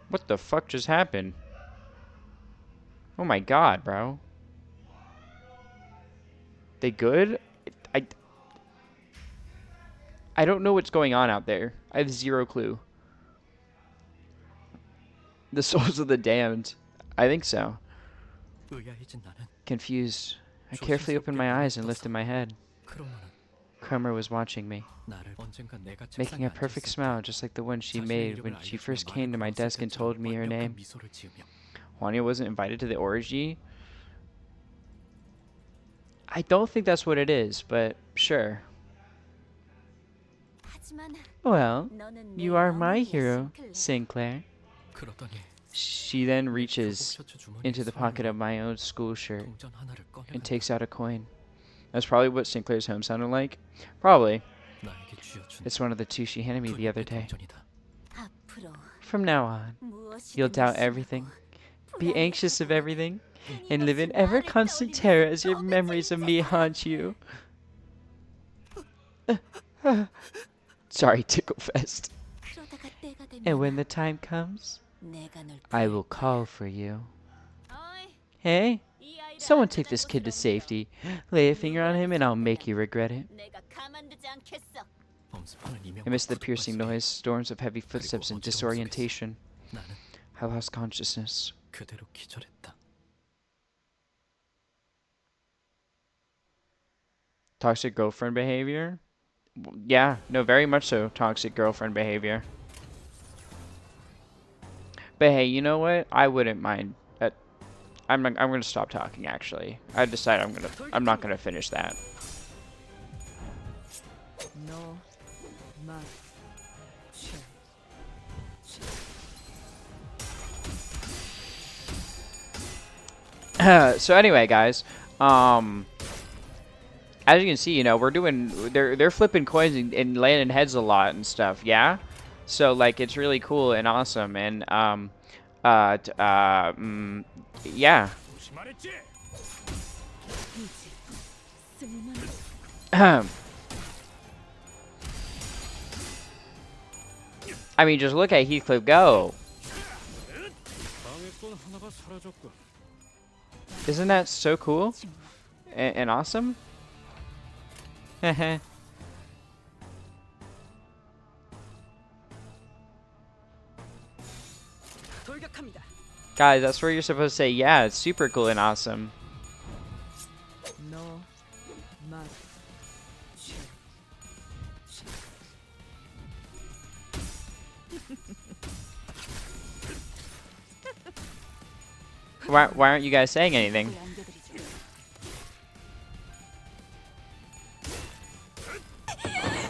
What the fuck just happened? Oh my god, bro. They good? I I don't know what's going on out there. I have zero clue. The souls of the damned. I think so. 의아해진 나는 Confused, I carefully opened my eyes and lifted my head. 크로머는 Cromer was watching me, 나를 언젠가 내가 making 책상에 a perfect 앉아있을 smile just like the one she 자신의 made 이름을 when she 알려주며 first 말을 came to my 걸었을 desk and 때처럼 told me her 완벽한 name. 미소를 지으며 Juania wasn't invited to the orgy? I don't think that's what it is, but sure. 하지만 Well, 너는 you 내 are my 어머니야, hero, 싱클레어. Sinclair. 그러더니 She then 교복 reaches 셔츠 주머니에 into the 손을 pocket of 넣어 my own school shirt 동전 하나를 꺼내는 and takes out a coin. That's probably what Sinclair's home sounded like. Probably. 나에게 쥐어준 It's one of the two she handed me the other day. 동전이다. 앞으로 From now on, 무엇이든 you'll doubt 의심하고 everything, be anxious of 불안해하고 everything, and live in ever constant terror as your memories of me haunt you. Sorry, Tickle Fest. 그러다가 때가 되면 And when the time comes, 내가 널 I 구할 will 거야. call for you. 어이, Hey, 이 아이를 someone 안전한 take this kid to 곳으로 옮겨. safety. Lay a finger on him and I'll make you regret it. 내가 가만두지 않겠어. 엄습하는 이명과 I missed the 구두 piercing 바지에 noise, storms of heavy footsteps, and disorientation. 나는 I lost consciousness. 그대로 기절했다. Toxic girlfriend behavior? Yeah, no, very much so. Toxic girlfriend behavior. But hey, you know what? I wouldn't mind. I'm gonna stop talking. Actually, I decided I'm not gonna finish that. 너, 마, So anyway, guys, as you can see, you know, they're flipping coins and landing heads a lot and stuff. Yeah, so like it's really cool and awesome and yeah. 조심하랬지? 쓸만한 I mean, just look at Heathcliff go. 방해꾼 하나가 사라졌군. Isn't that so cool and awesome? Heh. 돌격합니다. Guys, that's where you're supposed to say, yeah, it's super cool and awesome. 너, 마, Why aren't you guys saying anything? 안겨드리죠.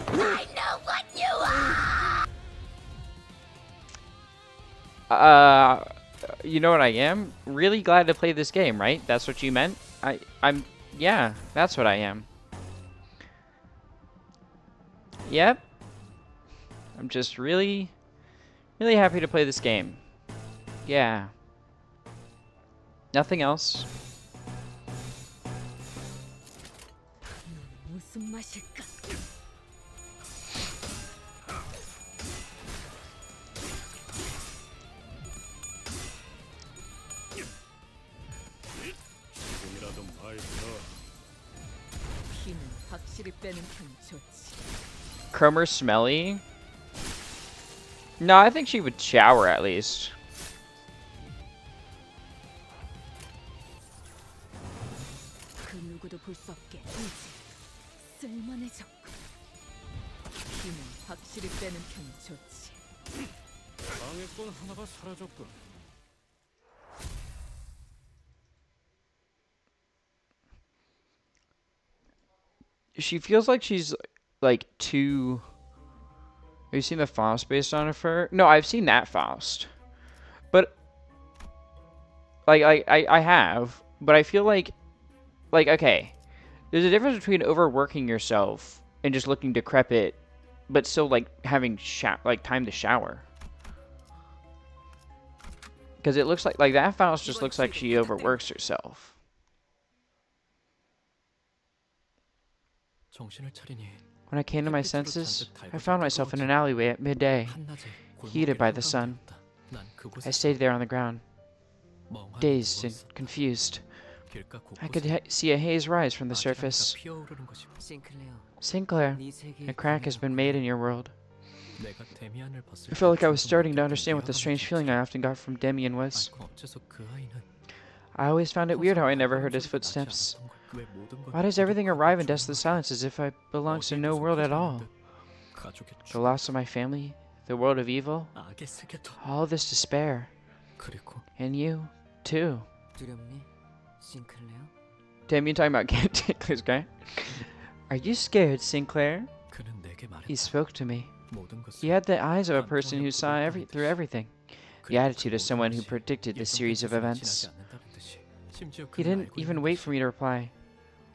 I know what you are. You know what I am? Really glad to play this game, right? That's what you meant? Yeah, that's what I am. Yep. I'm just really happy to play this game. Yeah. Nothing else. 무슨 맛일까? 지금이라도 말 들어. 피는 확실히 빼는 편이 좋지. Cromer smelly? No, I think she would shower at least. 그 누구도 볼 수 없게 이제 쓸만해졌고. 피는 확실히 빼는 편이 좋지. 방해꾼 하나가 사라졌군. She feels like she's like too. Have you seen the Faust based on her? No, I've seen that Faust, but I have, but I feel like okay, there's a difference between overworking yourself and just looking decrepit, but still like having time to shower. Because it looks like that Faust just looks like she overworks herself. 정신을 차리니 When I came to my senses, I found myself in an alleyway at midday, heated by the sun. I stayed there on the ground, dazed and confused. I could see a haze rise from the surface. Sinclair, a crack has been made in your world. I felt like I was starting to understand what the strange feeling I often got from Demian was. I always found it weird how I never heard his footsteps. Why does everything arrive in desolate silence as if I belong to no world at all? The loss of my family, the world of evil, all this despair. And you, too. Demian talking about Sinclair's guy. Are you scared, Sinclair? He spoke to me. He had the eyes of a person who saw through everything. The attitude of someone who predicted this series of events. He didn't even wait for me to reply,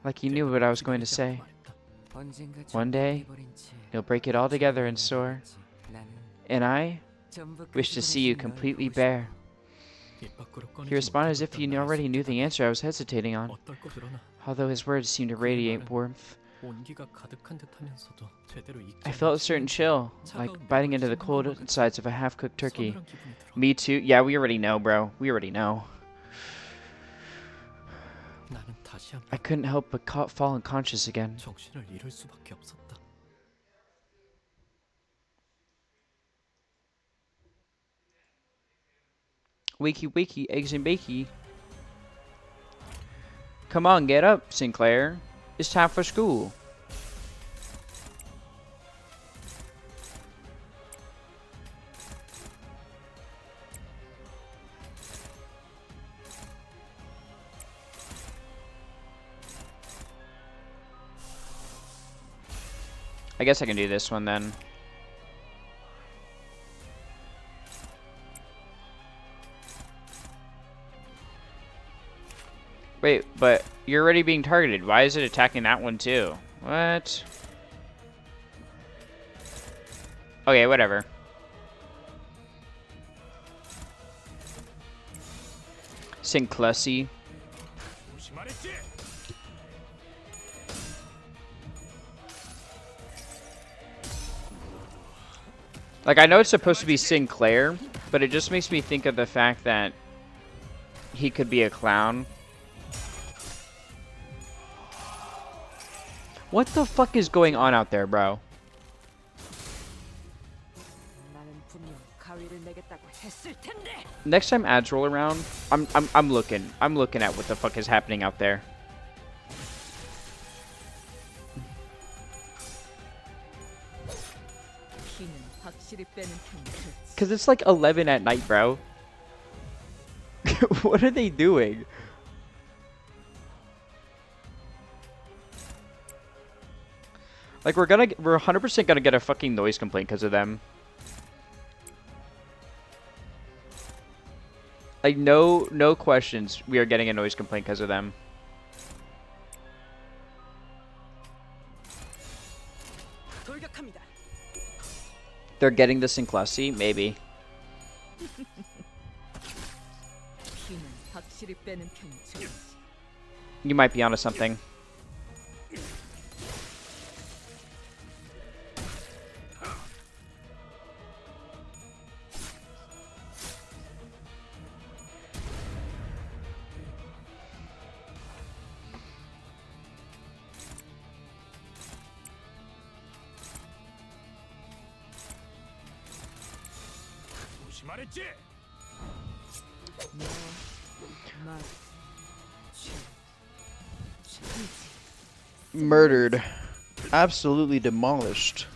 like he knew what I was going to say. One day, he'll break it all together and soar. And I wish to see you completely bare. He responded as if he already knew the answer I was hesitating on, although his words seemed to radiate warmth. I felt a certain chill, like biting into the cold insides of a half-cooked turkey. Me too. Yeah, we already know, bro. We already know. I couldn't help but fall unconscious again. Wakey wakey, eggs and bakey. Come on, get up, Sinclair. It's time for school. I guess I can do this one then. Wait, but you're already being targeted. Why is it attacking that one too? What? Okay, whatever. Sinclair. Like, I know it's supposed to be Sinclair, but it just makes me think of the fact that he could be a clown. What the fuck is going on out there, bro? Next time ads roll around, I'm looking at what the fuck is happening out there. Cause it's like 11 at night, bro. What are they doing? Like we're 100% gonna get a fucking noise complaint because of them. Like no questions, we are getting a noise complaint because of them. They're getting the Sinclair, maybe. You might be onto something. Murdered. Absolutely demolished.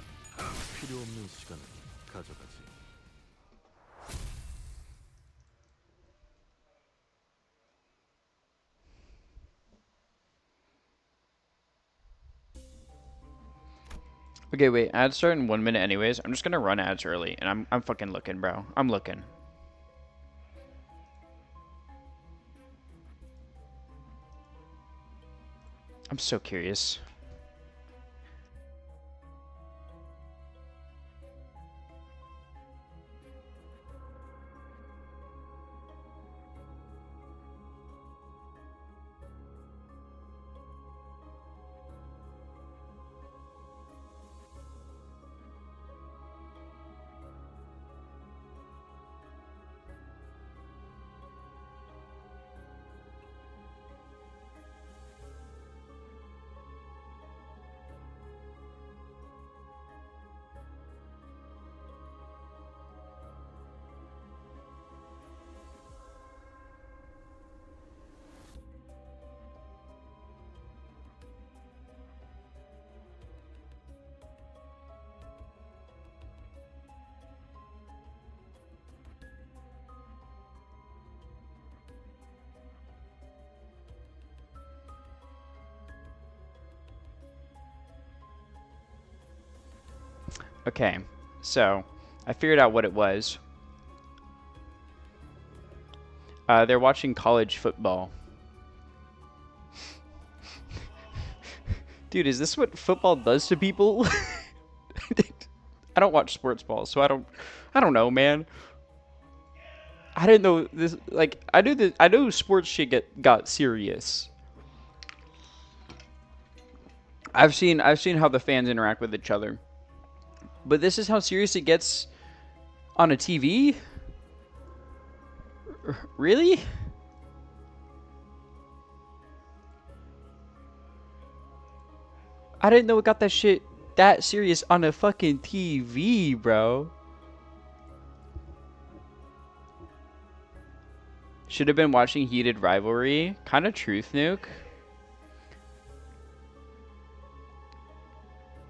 필요 없는 시간을 가져가지. Okay, wait. Ads start in 1 minute anyways. I'm just gonna run ads early, and I'm fucking looking, bro. I'm looking. I'm so curious. Okay, so I figured out what it was. They're watching college football. Dude, is this what football does to people? I don't watch sports balls, so I don't know, man. I didn't know this. Like, I know sports shit got serious. I've seen how the fans interact with each other, but this is how serious it gets on a TV. Really? I didn't know it got that shit that serious on a fucking TV, bro. Should have been watching Heated Rivalry. Kind of truth, Nuke.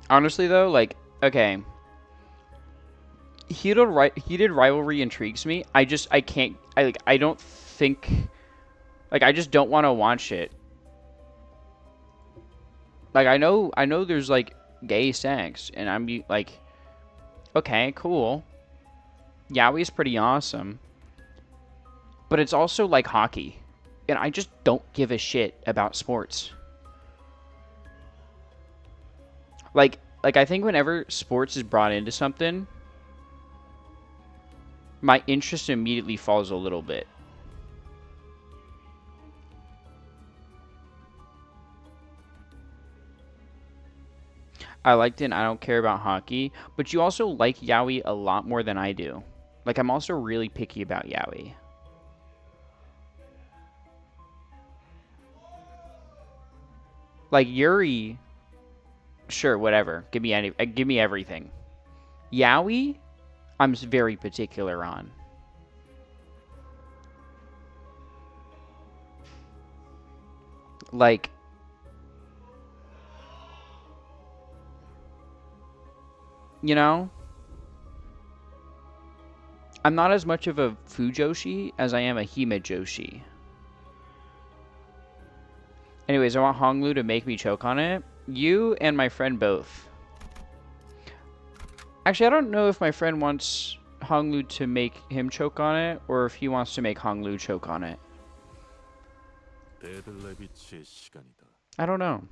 Honestly, though, like, okay. Heated Rivalry intrigues me. I can't, I don't think, like, I just don't want to watch it. Like, I know there's, like, gay sex, and I'm, like, okay, cool. Yowie's pretty awesome. But it's also like hockey. And I just don't give a shit about sports. Like I think whenever sports is brought into something, my interest immediately falls a little bit. I liked it and I don't care about hockey. But you also like Yowie a lot more than I do. Like, I'm also really picky about Yowie. Like, Yuri, sure, whatever. Give me everything. Yowie, I'm very particular on. Like, you know, I'm not as much of a Fujoshi as I am a Himejoshi. Anyways, I want Honglu to make me choke on it. You and my friend both. Actually, I don't know if my friend wants Honglu to make him choke on it, or if he wants to make Honglu choke on it. I don't know.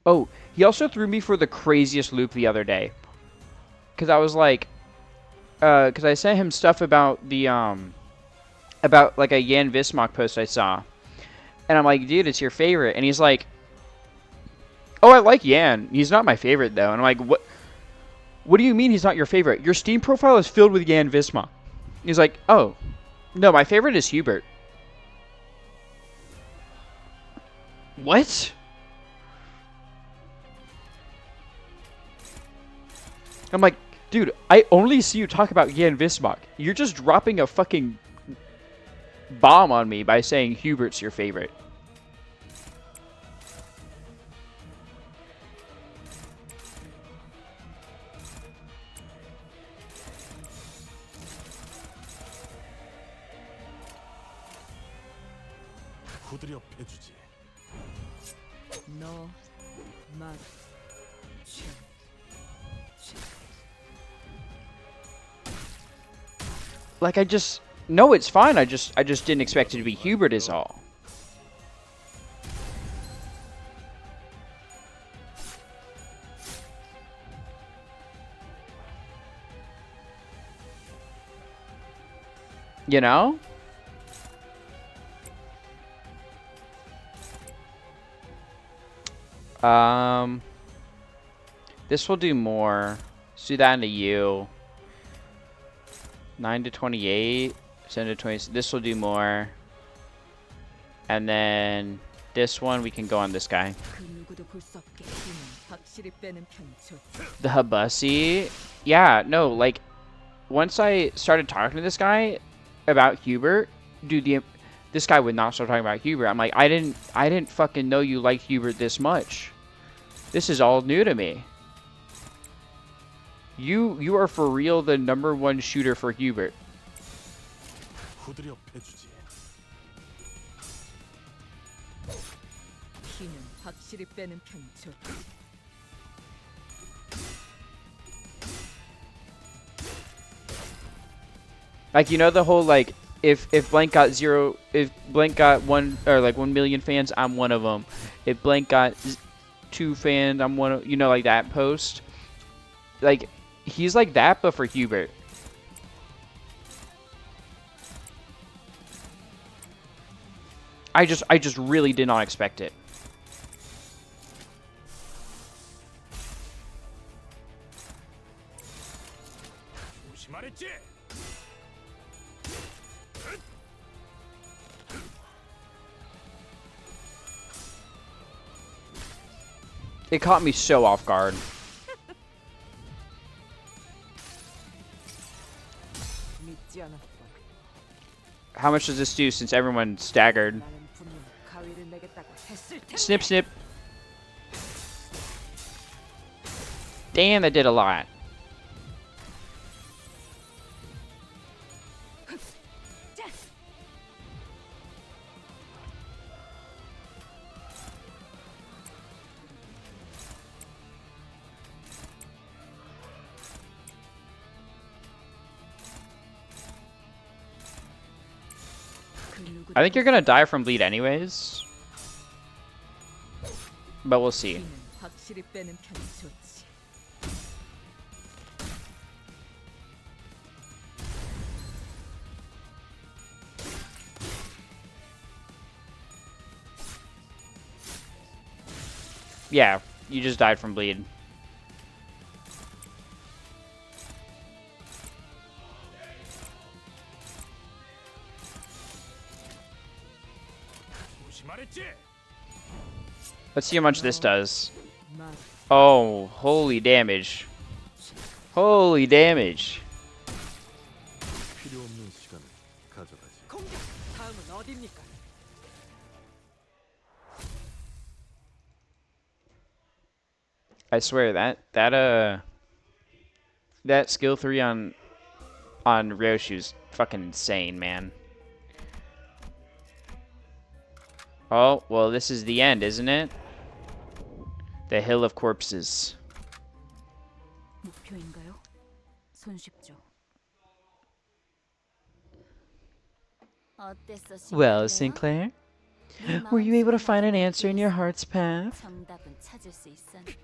Oh, he also threw me for the craziest loop the other day. Because I was like... Because I sent him stuff about the, about, like, a Jan Vismach post I saw. And I'm like, dude, it's your favorite. And he's like... Oh, I like Jan. He's not my favorite, though. And I'm like, what? What do you mean he's not your favorite? Your Steam profile is filled with Jan Visma. He's like, oh, no, my favorite is Hubert. What? I'm like, dude, I only see you talk about Jan Vismach. You're just dropping a fucking bomb on me by saying Hubert's your favorite. 너, 말, 춤, Like I just no, it's fine. I just didn't expect it to be Hubert is all. You know? This will do more. Let's do that into you. 9 to 28. 7 to 20. This will do more. And then this one, we can go on this guy. 그 누구도 볼 수 없게 힘은 확실히 빼는 편이 좋지. The Habussi. Yeah, no, like, once I started talking to this guy about Hubert, dude, this guy would not start talking about Hubert. I'm like, I didn't fucking know you liked Hubert this much. This is all new to me. You are for real the #1 shooter for Hubert. 후드려 패주지. 힘은 확실히 빼는 편이 좋지. Like, you know the whole, like, if blank got 1 or like 1 million fans, I'm one of them. If blank got 2 fans, I'm one of, you know, like that post. Like, he's like that, but for Hubert. I just really did not expect it. 조심하랬지. It caught me so off guard. 믿지 않았다. How much does this do since everyone staggered? 나는 분명 가위를 내겠다고 했을 텐데. Snip, snip. Damn, that did a lot. I think you're gonna die from bleed anyways. But we'll see. 힘은 확실히 빼는 편이 좋지. Yeah, you just died from bleed. 조심하랬지. Let's see how much this does. 말, Oh, holy damage. Holy damage. 필요 없는 시간을 가져가지. 공격. 다음은 어디입니까? I swear that skill 3 on Ryoshu's fucking insane, man. Oh, well, this is the end, isn't it? The Hill of Corpses. 목표인가요? 손쉽죠. 어땠어, Well, 시간이래요? Sinclair, were you able to find an answer in your heart's path? 정답은 찾을 수 있었네.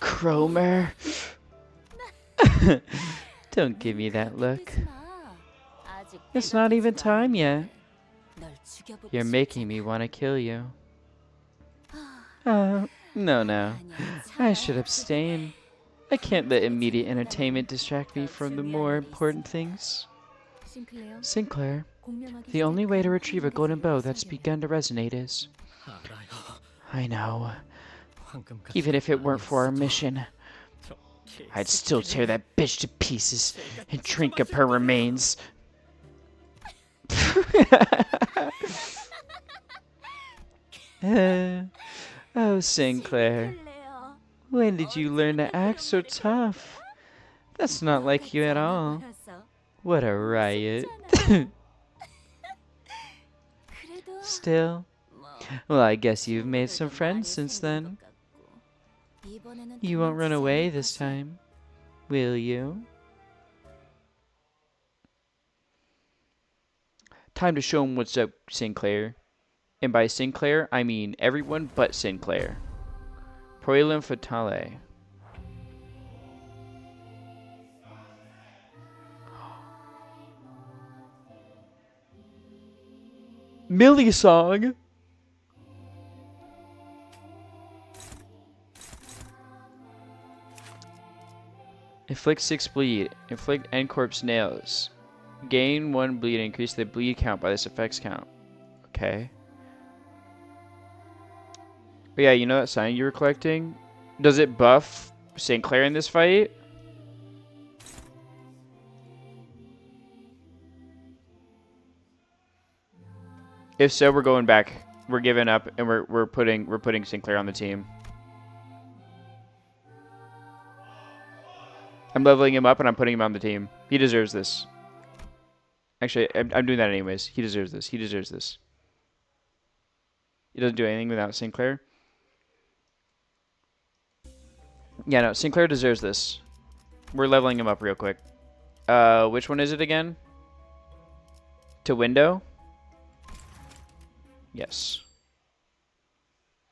Cromer. Don't give me that look. 그러지 마. 아직 It's 때가 not even 되지도 time yet. 않았는데 널 죽여보고 You're making me 싶잖아. want to kill you. No. 아니야, I 참. should abstain. I can't let immediate entertainment distract me from the more important things. 싱클레어, Sinclair, 공명하기 the only way to 시작한 retrieve a golden bow that's 사실이야. begun to resonate is... 알아요. I know. 황금같이 Even if it weren't for our mission, 저 I'd still tear that bitch to pieces and drink up her remains. Oh, Sinclair. 싱클레어. When did you learn to act so tough? That's not like you at all. 알았어. What a riot. 그래도 Still, 뭐 Well, I guess you've made some friends since then. You won't run away this time, will you? Time to show him what's up, Sinclair. And by Sinclair, I mean everyone but Sinclair. Proilum Fatale. Millie song. Inflict 6 bleed. Inflict end corpse nails. Gain 1 bleed and increase the bleed count by this effects count. Okay. But yeah, you know that sign you were collecting? Does it buff Sinclair in this fight? If so, we're going back. We're giving up and we're putting Sinclair on the team. I'm leveling him up and I'm putting him on the team. He deserves this. Actually, I'm doing that anyways. He deserves this. He deserves this. He doesn't do anything without Sinclair. Yeah, no, Sinclair deserves this. We're leveling him up real quick. Which one is it again? To window? Yes.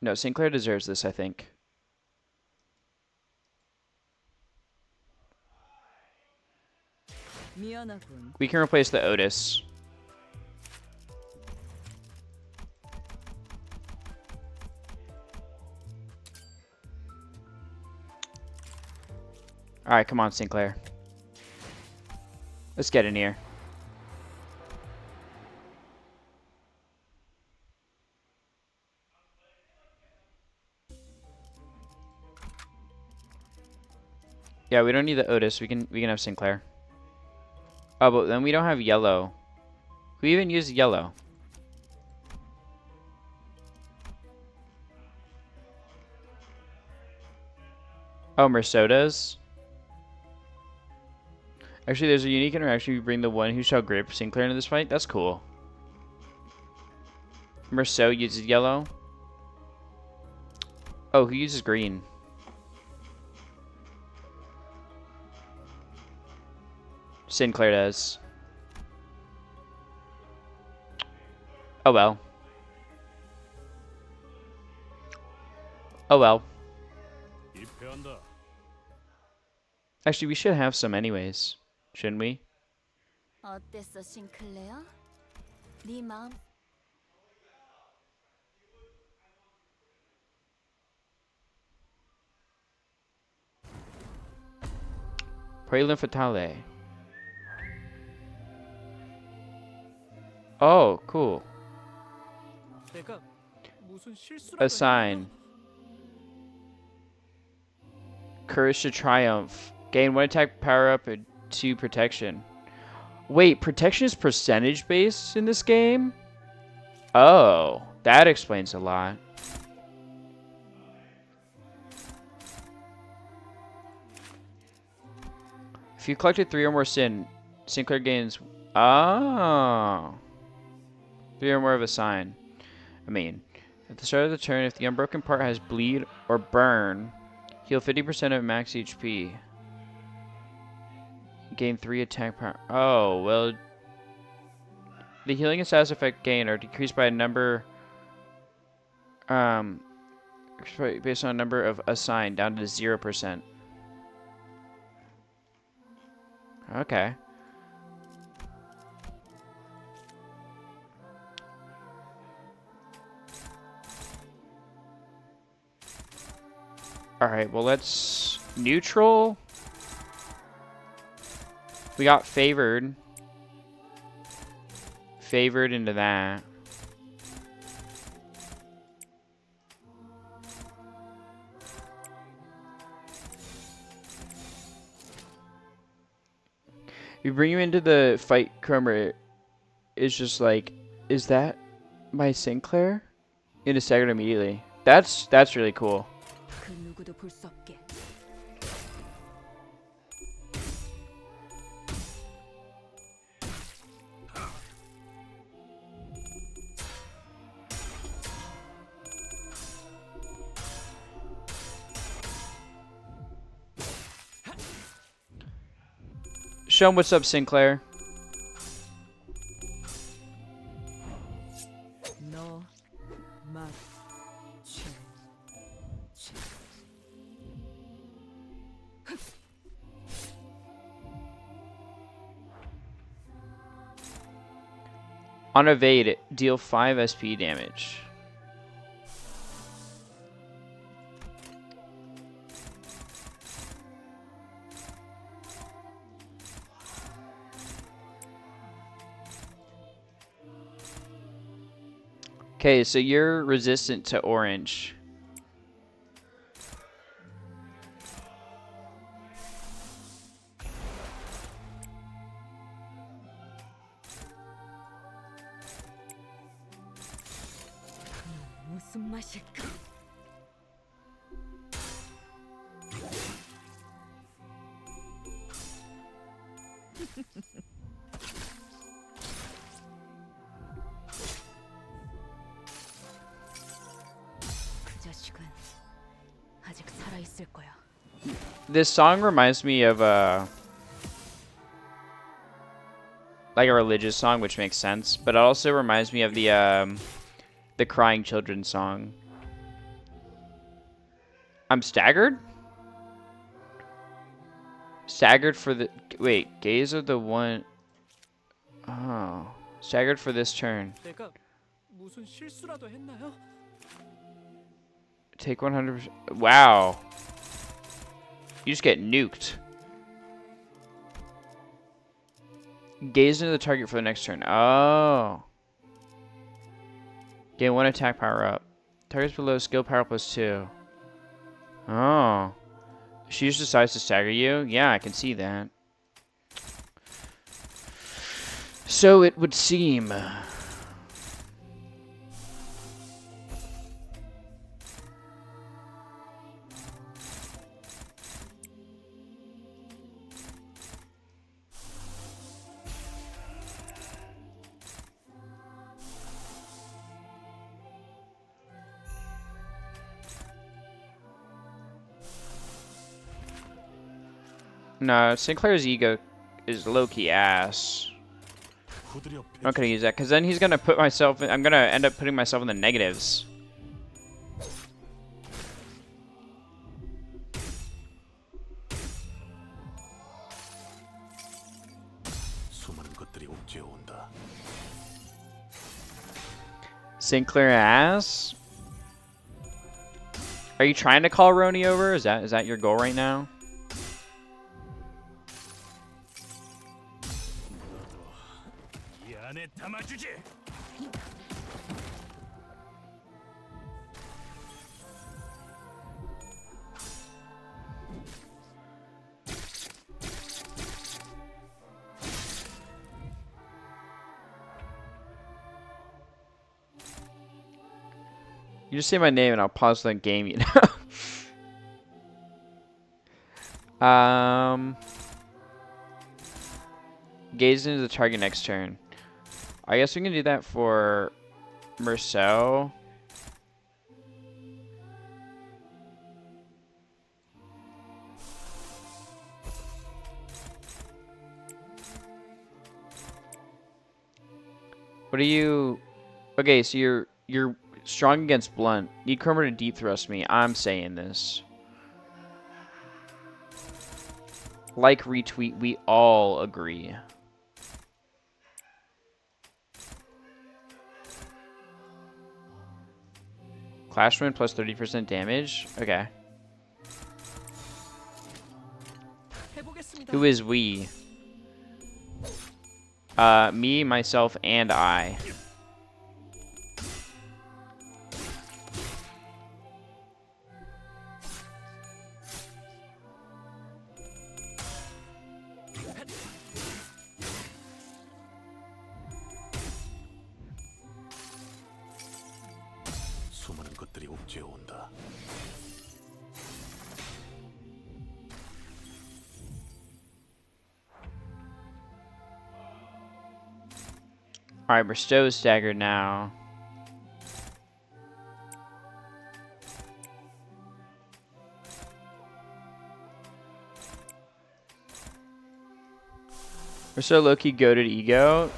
No, Sinclair deserves this, I think. 미안하군. We can replace the Otis. Alright, come on, Sinclair. Let's get in here. Yeah, we don't need the Otis. We can have Sinclair. Oh, but then we don't have yellow. Who even used yellow? Oh, Mercedes. Actually, there's a unique interaction. We bring the one who shall grip Sinclair into this fight. That's cool. Merceau uses yellow. Oh, who uses green? Sinclair does. Oh well. Oh well. 입회한다. Actually, we should have some anyways. Shouldn't we? 어땠어, 싱클레어? 네 마음 Prelim Fatale. Oh, cool. 내가 무슨 실수라도 A sign. Courage to Triumph. Gain 1 attack power up and 2 protection. Wait, protection is percentage based in this game? Oh, that explains a lot. If you collected 3 or more Sinclair gains... Oh. 3 or more of a sign. I mean, at the start of the turn, if the unbroken part has bleed or burn, heal 50% of max HP. Gain 3 attack power. Oh, well. The healing and status effect gain are decreased by a number. Based on a number of assigned down to 0%. Okay. Alright, well, let's neutral. We got favored. Favored into that. You bring him into the fight, Cromer. It's just like, is that my Sinclair? Into staggered immediately. That's really cool. 그 누구도 볼 수 없게. show him what's up, Sinclair. 너 맞. 치. 치. On evade, deal 5 SP damage. Okay, so you're resistant to orange. 무슨 맛일까? 그 자식은 아직 살아 있을 거야. This song reminds me of like a religious song, which makes sense, but it also reminds me of the crying children song. I'm staggered? Staggered for the wait, gaze of the one. Oh, staggered for this turn. 내가 무슨 실수라도 했나요? Take 100%. Wow. You just get nuked. Gaze into the target for the next turn. Oh. Gain 1 attack power up. Targets below skill power +2. Oh. She just decides to stagger you? Yeah, I can see that. So it would seem. No, Sinclair's ego is low-key ass. 후드려 I'm not gonna use that, because then he's gonna put myself in, I'm gonna end up putting myself in the negatives. 수많은 것들이 옥죄어 온다. Sinclair ass? Are you trying to call Roni over? Is that your goal right now? 이 안에 담아주지. You just say my name and I'll pause the game, you know? Gaze into the target next turn. I guess we can do that for Merceau. What are you? Okay, so you're strong against blunt. Need Chroma to deep thrust me. I'm saying this. Like, retweet, we all agree. Clashman plus 30% damage? Okay. 해보겠습니다. Who is we? Me, myself, and I. 수많은 것들이 옥죄어 온다. Alright, Bristow staggered now. Merceau low-key goated ego.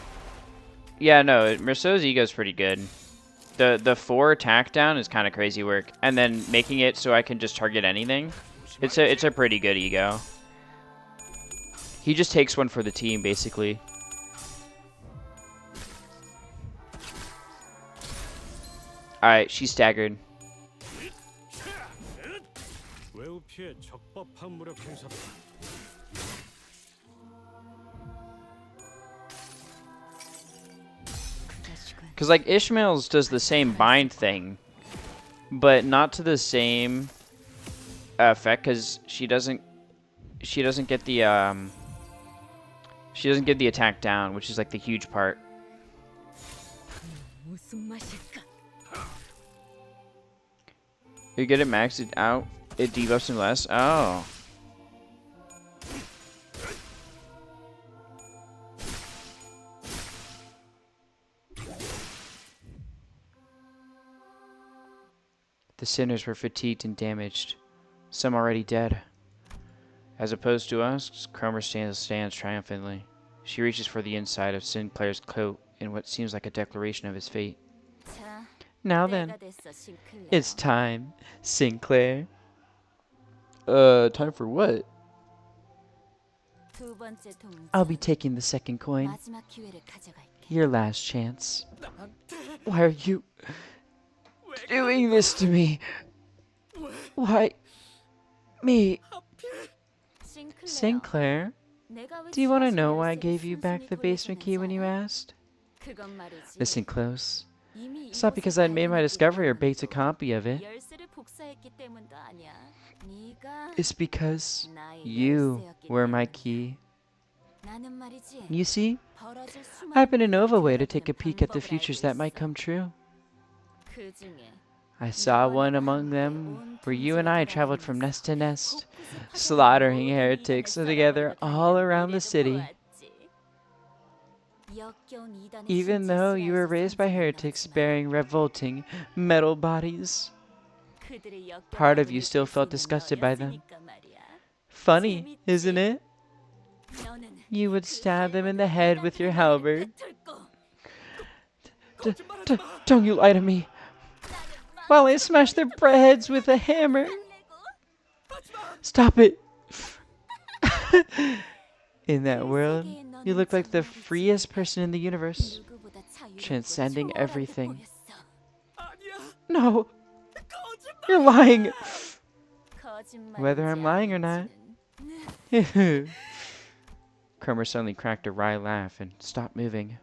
Yeah, no, Merceau's ego is pretty good. The 4 attack down is kind of crazy work, and then making it so I can just target anything. It's a pretty good ego. He just takes one for the team, basically. Alright, she's staggered. 외우 피해 적법한 무력 행사다. Because, like, Ishmael's does the same bind thing, but not to the same effect, because she doesn't get the, she doesn't get the attack down, which is, like, the huge part. 무슨 맛일까? You get it maxed out, it debuffs him less? Oh. The sinners were fatigued and damaged, some already dead. As opposed to us, Cromer stands triumphantly. She reaches for the inside of Sinclair's coat in what seems like a declaration of his fate. 자, Now then, 때가 됐어, 싱클레어. it's time, Sinclair. Time for what? 두 번째 동작. I'll be taking the second coin. 마지막 기회를 가져갈게. Your last chance. Why are you doing this to me? Why me? 싱클레어. Sinclair, 내가 왜 do you want to 지하실 know why I 열쇠를 gave you back the 순순히 basement key when you 돌려줬는지 asked? 알아? 그건 말이지. Listen close. 이미 It's not 이곳을 because I'd made my 발견했기 discovery or 때문도 baked a copy of it. 열쇠를 복사했기 때문도 아니야. 네가 It's because 나의 you 열쇠였기 were my 때문이야. key. 나는 말이지. You see, 벌어질 수많은 I've been a Nova way to 일들을 take a peek at the 방법을 futures 알고 that might 있어. come true. 그 중에 I saw one among them where you and I traveled from nest to nest, slaughtering heretics together all around the city. Even though you were raised by heretics bearing revolting metal bodies, part of you still felt disgusted by them. Funny, isn't it? You would stab them in the head with your halberd. Don't you lie to me. While I smash their heads with a hammer. Stop it. In that world, you look like the freest person in the universe, transcending everything. No, you're lying. Whether I'm lying or not. Cromer suddenly cracked a wry laugh and stopped moving.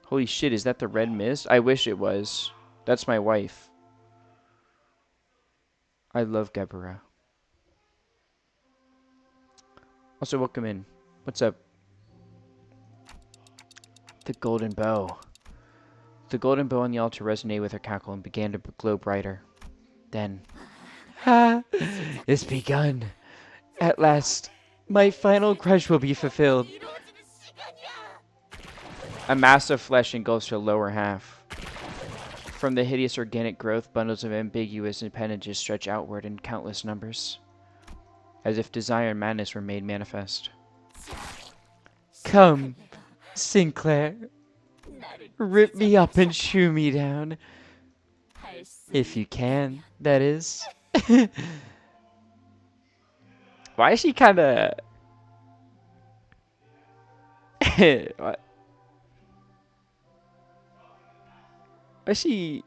Holy shit, is that the red mist? I wish it was. That's my wife. I love Deborah. Also, welcome in. What's up? The golden bow. The golden bow on the altar resonated with her cackle and began to glow brighter. Then, it's begun. At last, my final grudge will be fulfilled. A mass of flesh engulfs her lower half. From the hideous organic growth, bundles of ambiguous appendages stretch outward in countless numbers, as if desire and madness were made manifest. Come, Sinclair. Rip me up and chew me down. If you can, that is. Why is she kinda... Why is she...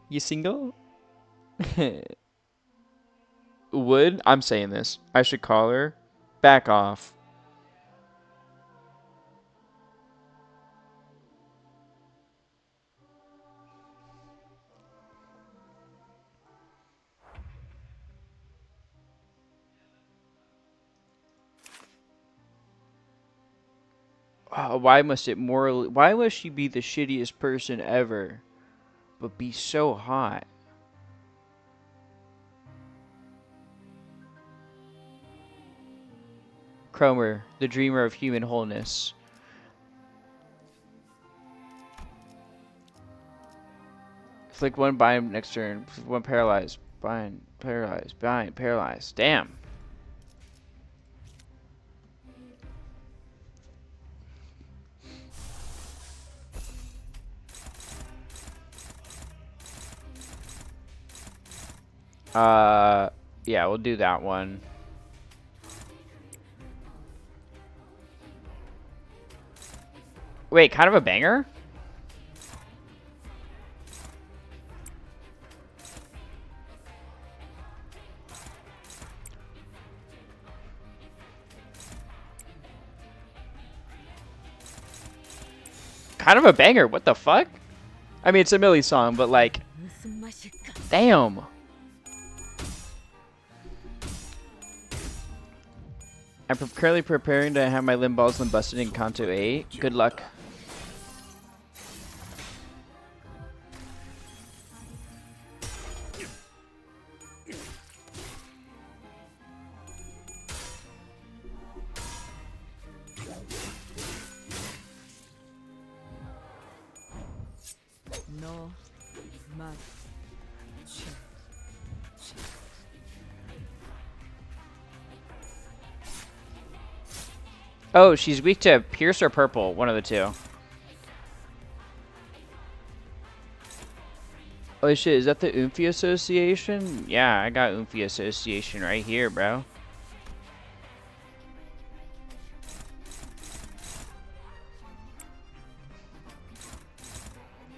You single? Would? I'm saying this. I should call her. Back off. Why must it morally... Why must she be the shittiest person ever, but be so hot? Cromer, the dreamer of human wholeness. Flick one bind next turn. One paralyzed. Bind, paralyzed, bind, paralyzed. Damn. Yeah, we'll do that one. Wait, kind of a banger? Kind of a banger, what the fuck? I mean, it's a Millie song, but like, 무슨 맛일까? damn. I'm currently preparing to have my limb balls limbusted in Canto 8. Good luck. 너 맛. Oh, she's weak to Pierce or Purple, one of the two. Oh shit, is that the Oomphy Association? Yeah, I got Oomphy Association right here, bro.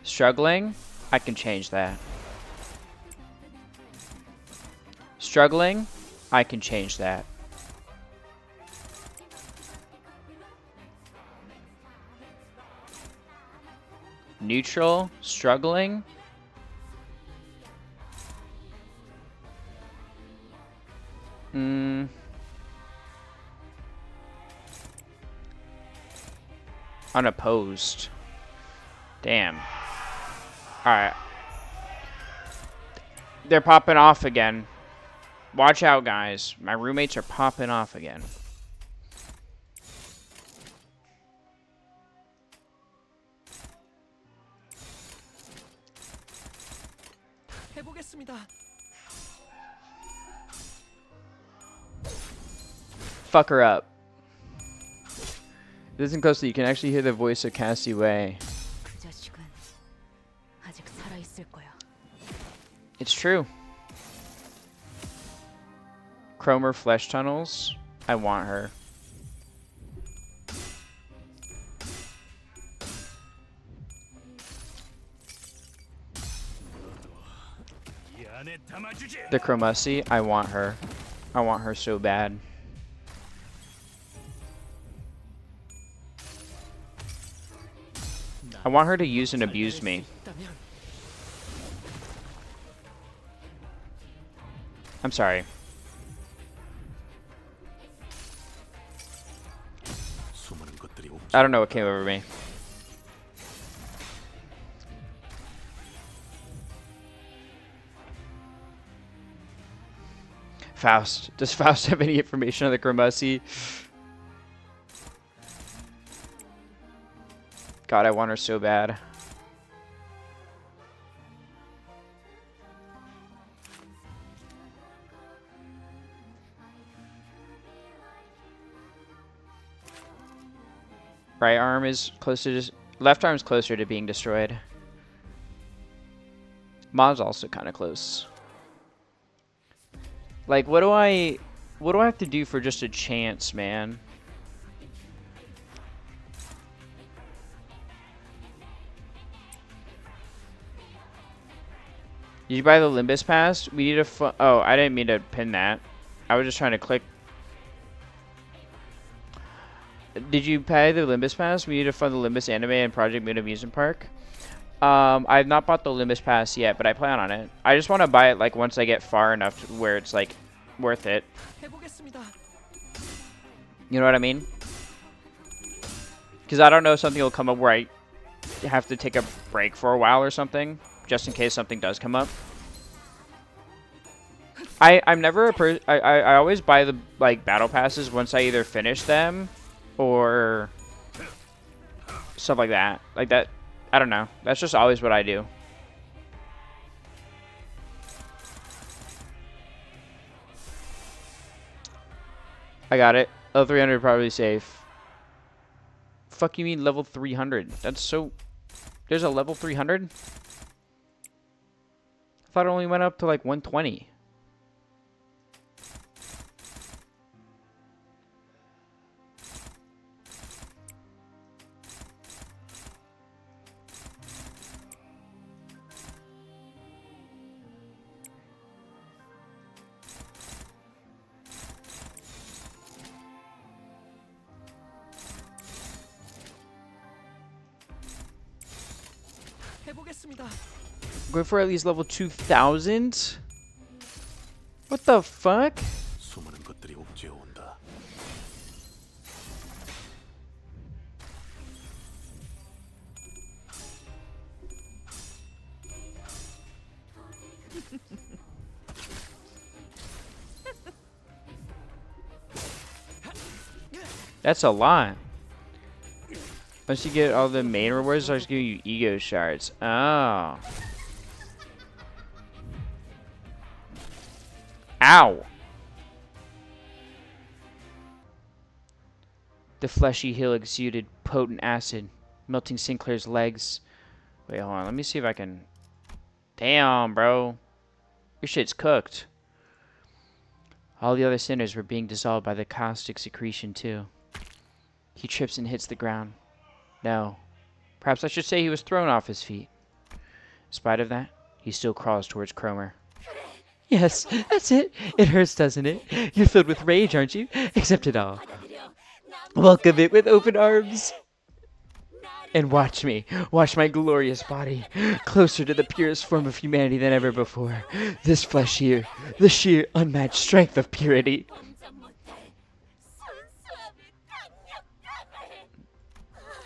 Struggling? I can change that. Struggling? I can change that. Neutral? Struggling? Unopposed. Damn. Alright. They're popping off again. Watch out, guys. My roommates are popping off again. 해보겠습니다. Fuck her up. Listen closely, you can actually hear the voice of Cassie Way. 그 자식은 아직 살아 있을 거야. It's true. Chromer Flesh Tunnels. I want her. 이 안에 담아주지. The Chromussy. I want her. I want her so bad. I want her to use and abuse me. I'm sorry. I don't know what came over me. Faust. Does Faust have any information on the Chromussy? God, I want her so bad. Right arm is closer to... Left arm's closer to being destroyed. Ma's also kind of close. Like, what do I have to do for just a chance, man? Did you buy the Limbus Pass? We need a oh, I didn't mean to pin that. I was just trying to click. Did you pay the Limbus Pass? We need to fund the Limbus Anime and Project Moon Amusement Park. I have not bought the Limbus Pass yet, but I plan on it. I just want to buy it like once I get far enough to where it's like worth it. You know what I mean? Because I don't know if something will come up where I have to take a break for a while or something, just in case something does come up. I'm never a I always buy the like battle passes once I either finish them or stuff like that. Like that, I don't know. That's just always what I do. I got it. Level 300 probably safe. Fuck you mean level 300? That's so... There's a level 300? I thought it only went up to like 120. 해보겠습니다. Going for at least level 2000? What the fuck? 수많은 것들이 옥죄어 온다. That's a lot. Once you get all the main rewards, it starts giving you ego shards. Oh. Ow. The fleshy hill exuded potent acid, melting Sinclair's legs. Wait, hold on. Let me see if I can... Damn, bro. Your shit's cooked. All the other sinners were being dissolved by the caustic secretion, too. He trips and hits the ground. No. Perhaps I should say he was thrown off his feet. In spite of that, he still crawls towards Cromer. Yes, that's it. It hurts, doesn't it? You're filled with rage, aren't you? Accept it all. Welcome it with open arms. And watch me. Watch my glorious body. Closer to the purest form of humanity than ever before. This flesh here. The sheer, unmatched strength of purity.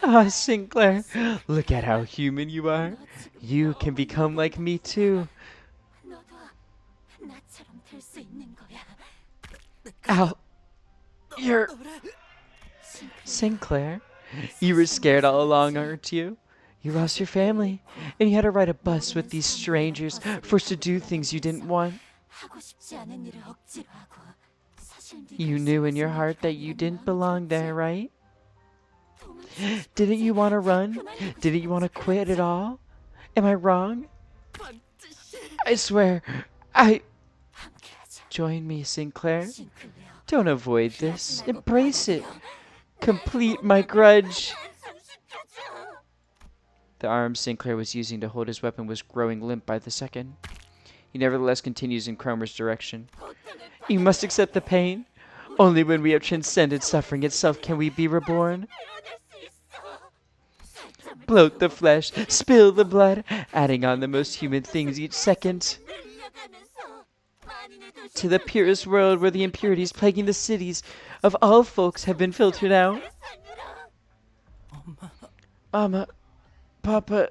Ah, Sinclair, look at how human you are. You can become like me too. 나처럼 될 수 있는 거야. Ow. You're... Sinclair, you were scared all along, aren't you? You lost your family, and you had to ride a bus with these strangers, forced to do things you didn't want. 하고 싶지 않은 일을 억지로 하고. 사실 네가 You knew in your heart that you didn't belong there, right? Didn't you want to run? Didn't you want to quit at all? Am I wrong? I swear, 함께하자. Join me, Sinclair. 싱클레어. Don't avoid this. Embrace it. Complete my grudge. The arm Sinclair was using to hold his weapon was growing limp by the second. He nevertheless continues in Cromer's direction. You must accept the pain. Only when we have transcended suffering itself can we be reborn. Bloat the flesh, spill the blood, adding on the most human things each second. To the purest world where the impurities plaguing the cities of all folks have been filtered out. Mama, Papa,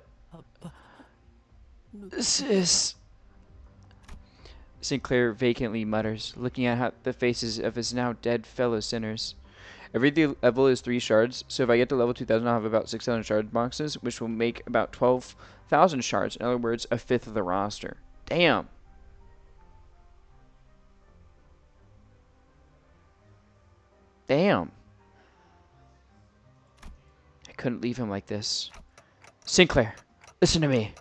Sis. Sinclair vacantly mutters, looking at the faces of his now dead fellow sinners. Every level is 3 shards, so if I get to level 2000, I'll have about 6,000 shard boxes, which will make about 12,000 shards. In other words, a fifth of the roster. Damn. Damn. I couldn't leave him like this. Sinclair, listen to me.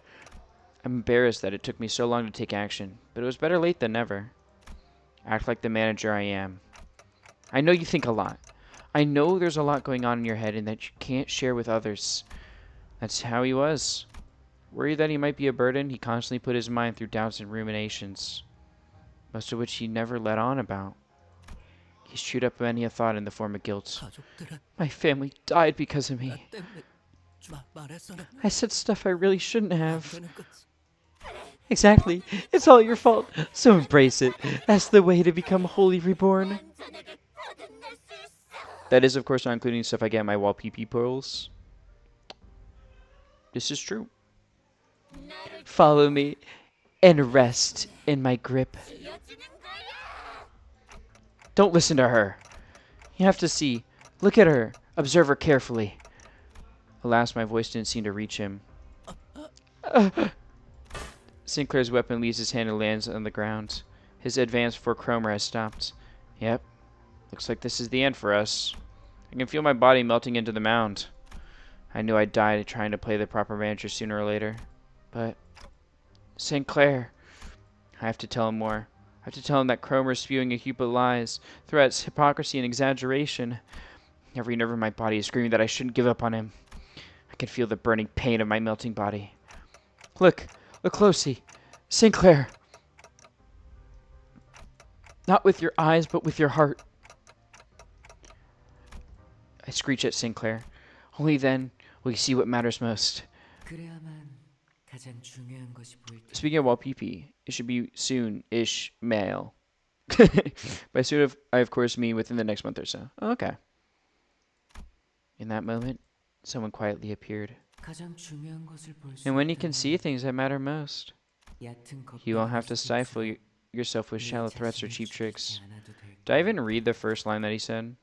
I'm embarrassed that it took me so long to take action, but it was better late than never. Act like the manager I am. I know you think a lot. I know there's a lot going on in your head and that you can't share with others. That's how he was. Worried that he might be a burden, he constantly put his mind through doubts and ruminations, most of which he never let on about. He's chewed up many a thought in the form of guilt. 가족들은 My family died because of 나 me. 때문에 말해서는 I said stuff I really shouldn't 안 have. 되는 거지. Exactly. It's all your fault. So embrace it. That's the way to become wholly reborn. That is, of course, not including stuff I get in my wall PP pearls. This is true. Follow me and rest in my grip. Don't listen to her. You have to see. Look at her. Observe her carefully. Alas, my voice didn't seem to reach him. Sinclair's weapon leaves his hand and lands on the ground. His advance before Cromer has stopped. Yep. Looks like this is the end for us. I can feel my body melting into the mound. I knew I'd die trying to play the proper manager sooner or later. But... Sinclair. I have to tell him more. I have to tell him that Cromer's spewing a heap of lies, threats, hypocrisy, and exaggeration. Every nerve in my body is screaming that I shouldn't give up on him. I can feel the burning pain of my melting body. Look closely. Sinclair. Not with your eyes, but with your heart. I screech at Sinclair. Only then will you see what matters most. 그래야만 가장 중요한 것이 보일 때 Speaking of wall PP, it should be soon-ish mail. By soon, I of course mean within the next month or so. Oh, okay. In that moment, someone quietly appeared. 가장 중요한 것을 볼 수 And when you can 있다면 see things that matter most, 얕은 you won't have 겉배기를 to stifle 스스로 yourself with 네 shallow threats or 자신을 cheap 죽이지 tricks. 않아도 될 Did I 거야. even read the first line that he said?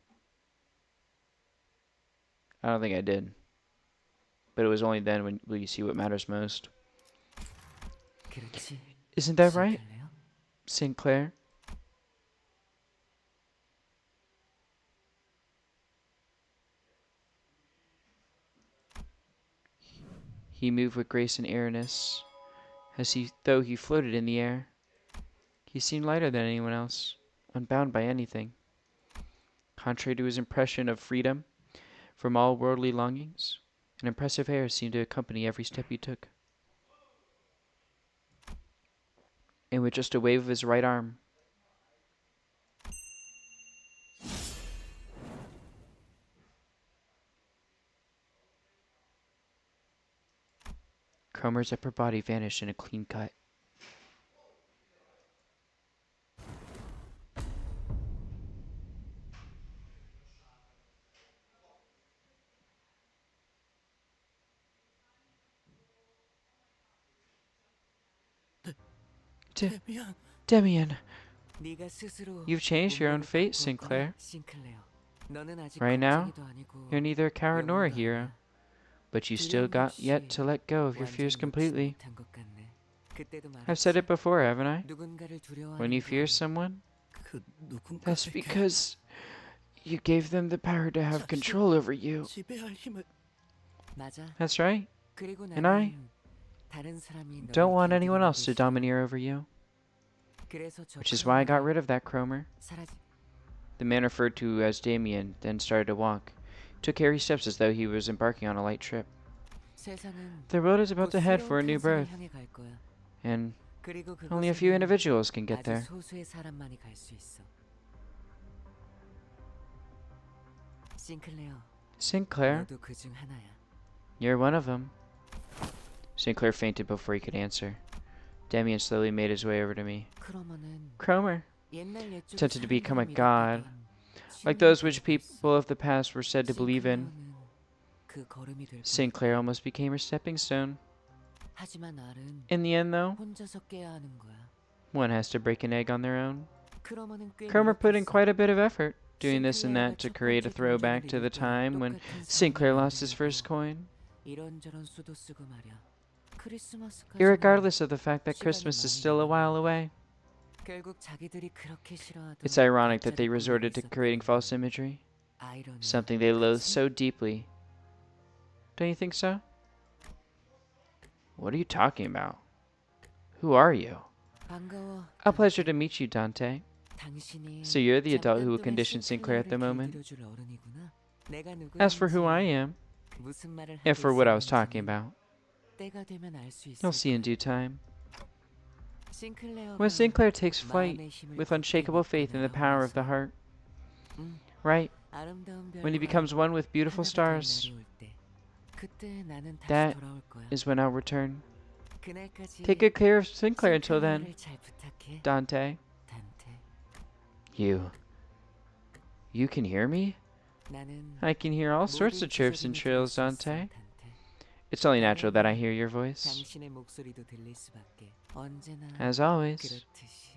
I don't think I did. But it was only then when will you see what matters most. 그렇지, Isn't that right, 시클레어? Sinclair? He moved with grace and airiness, though he floated in the air. He seemed lighter than anyone else, unbound by anything. Contrary to his impression of freedom from all worldly longings, an impressive air seemed to accompany every step he took. And with just a wave of his right arm, Cromer's upper body vanished in a clean cut. 데미안, Demian, 네가 스스로 you've changed your own 운명을 fate, 바꾸었구나, Sinclair. 싱클레어. 너는 아직 Right now, 겁쟁이도 아니고 you're neither a coward nor a 영웅도 hero, 아니야. but you still 두려움 got yet 역시 to let go of your fears 완전히 놓지 completely. 못한 것 같네. 그때도 I've said 말했지. it before, haven't I? 누군가를 When you 두려워하는 fear 건 someone, 그 that's 누군가에게 because you gave them the power to have control over you. 지배할 힘을. 맞아. That's right. 그리고 And I 나는 다른 사람이 Don't 너를 want anyone 견디는 else to 게 싫어. domineer over you, 그래서 저 which is why I got 크로머를 rid of that Cromer. 사라지. The man referred to as Damien then started to walk. Took hairy steps as though he was embarking on a light trip. 세상은 The world is about 곧 to head 새로운 for a new 탄생을 birth, 향해 갈 거야. and 그리고 only a few 그곳에는 individuals can get 아주 there. 소수의 사람만이 갈 수 있어. 싱클레어, Sinclair, 너도 그중 하나야. you're one of them. Sinclair fainted before he could answer. Damien slowly made his way over to me. 크로머는 Cromer, 옛날 옛적의 attempted to become a 사람들이 god, 믿었던 like 신비의 those which 그릇이었어. people of the past were said to believe in. 싱클레어는 그 걸음이 될 Sinclair 뻔했다. almost became her stepping stone. 하지만 알은 In the end, though, 혼자서 깨야 하는 거야. one has to break an egg on their own. 크로머는 꽤 Cromer put in 노력했어. quite a bit of effort, doing this and that 싱클레어가 to 첫 create a 번째 throwback 동전을 to the 잃을 때 time when 똑같은 Sinclair 상황을 lost his first 만들고 coin. 이런저런 수도 쓰고 말이야. 크리스마스까지는 Irregardless of the fact that 시간이 Christmas is 많이 still a 남았네. while away. 결국 자기들이 그렇게 싫어하던 It's ironic that they 가짜를 resorted 꾸미고 to creating 있었다는 false 건 imagery, 아이러니야. something they loathe 그치? so deeply. Don't you think so? What are you talking about? Who are you? 반가워. A pleasure to meet you, Dante. 당신이 So you're the adult 잠깐 who 동안 conditioned Sinclair at the 싱클레어를 moment? 길들여줄 어른이구나. 내가 As for who I 누구인지, am, 무슨 말을 and 하고 for what I was talking 있었는지는 about, 때가 되면 알 수 있을 you'll see in 거야. due time. 싱클레어가 When Sinclair takes flight 마음의 힘을 with 굳게 unshakable 믿고 faith in the power of the 날아오면서 heart, 응, right? 아름다운 When he 별과 becomes one with beautiful 하나가 될 stars, 날이 올 때, 그때 나는 다시 that 돌아올 거야. is when I'll return. 그날까지 Take good care of Sinclair until then, 싱클레어를 잘 부탁해, Dante. 단테. You can hear me? 나는 I can hear all sorts 모든 of chirps and 기적임을 들을 trills, 수 있어, Dante. 단테. It's only natural that I hear your voice. 당신의 목소리도 들릴 수밖에. 언제나 As always, 그렇듯이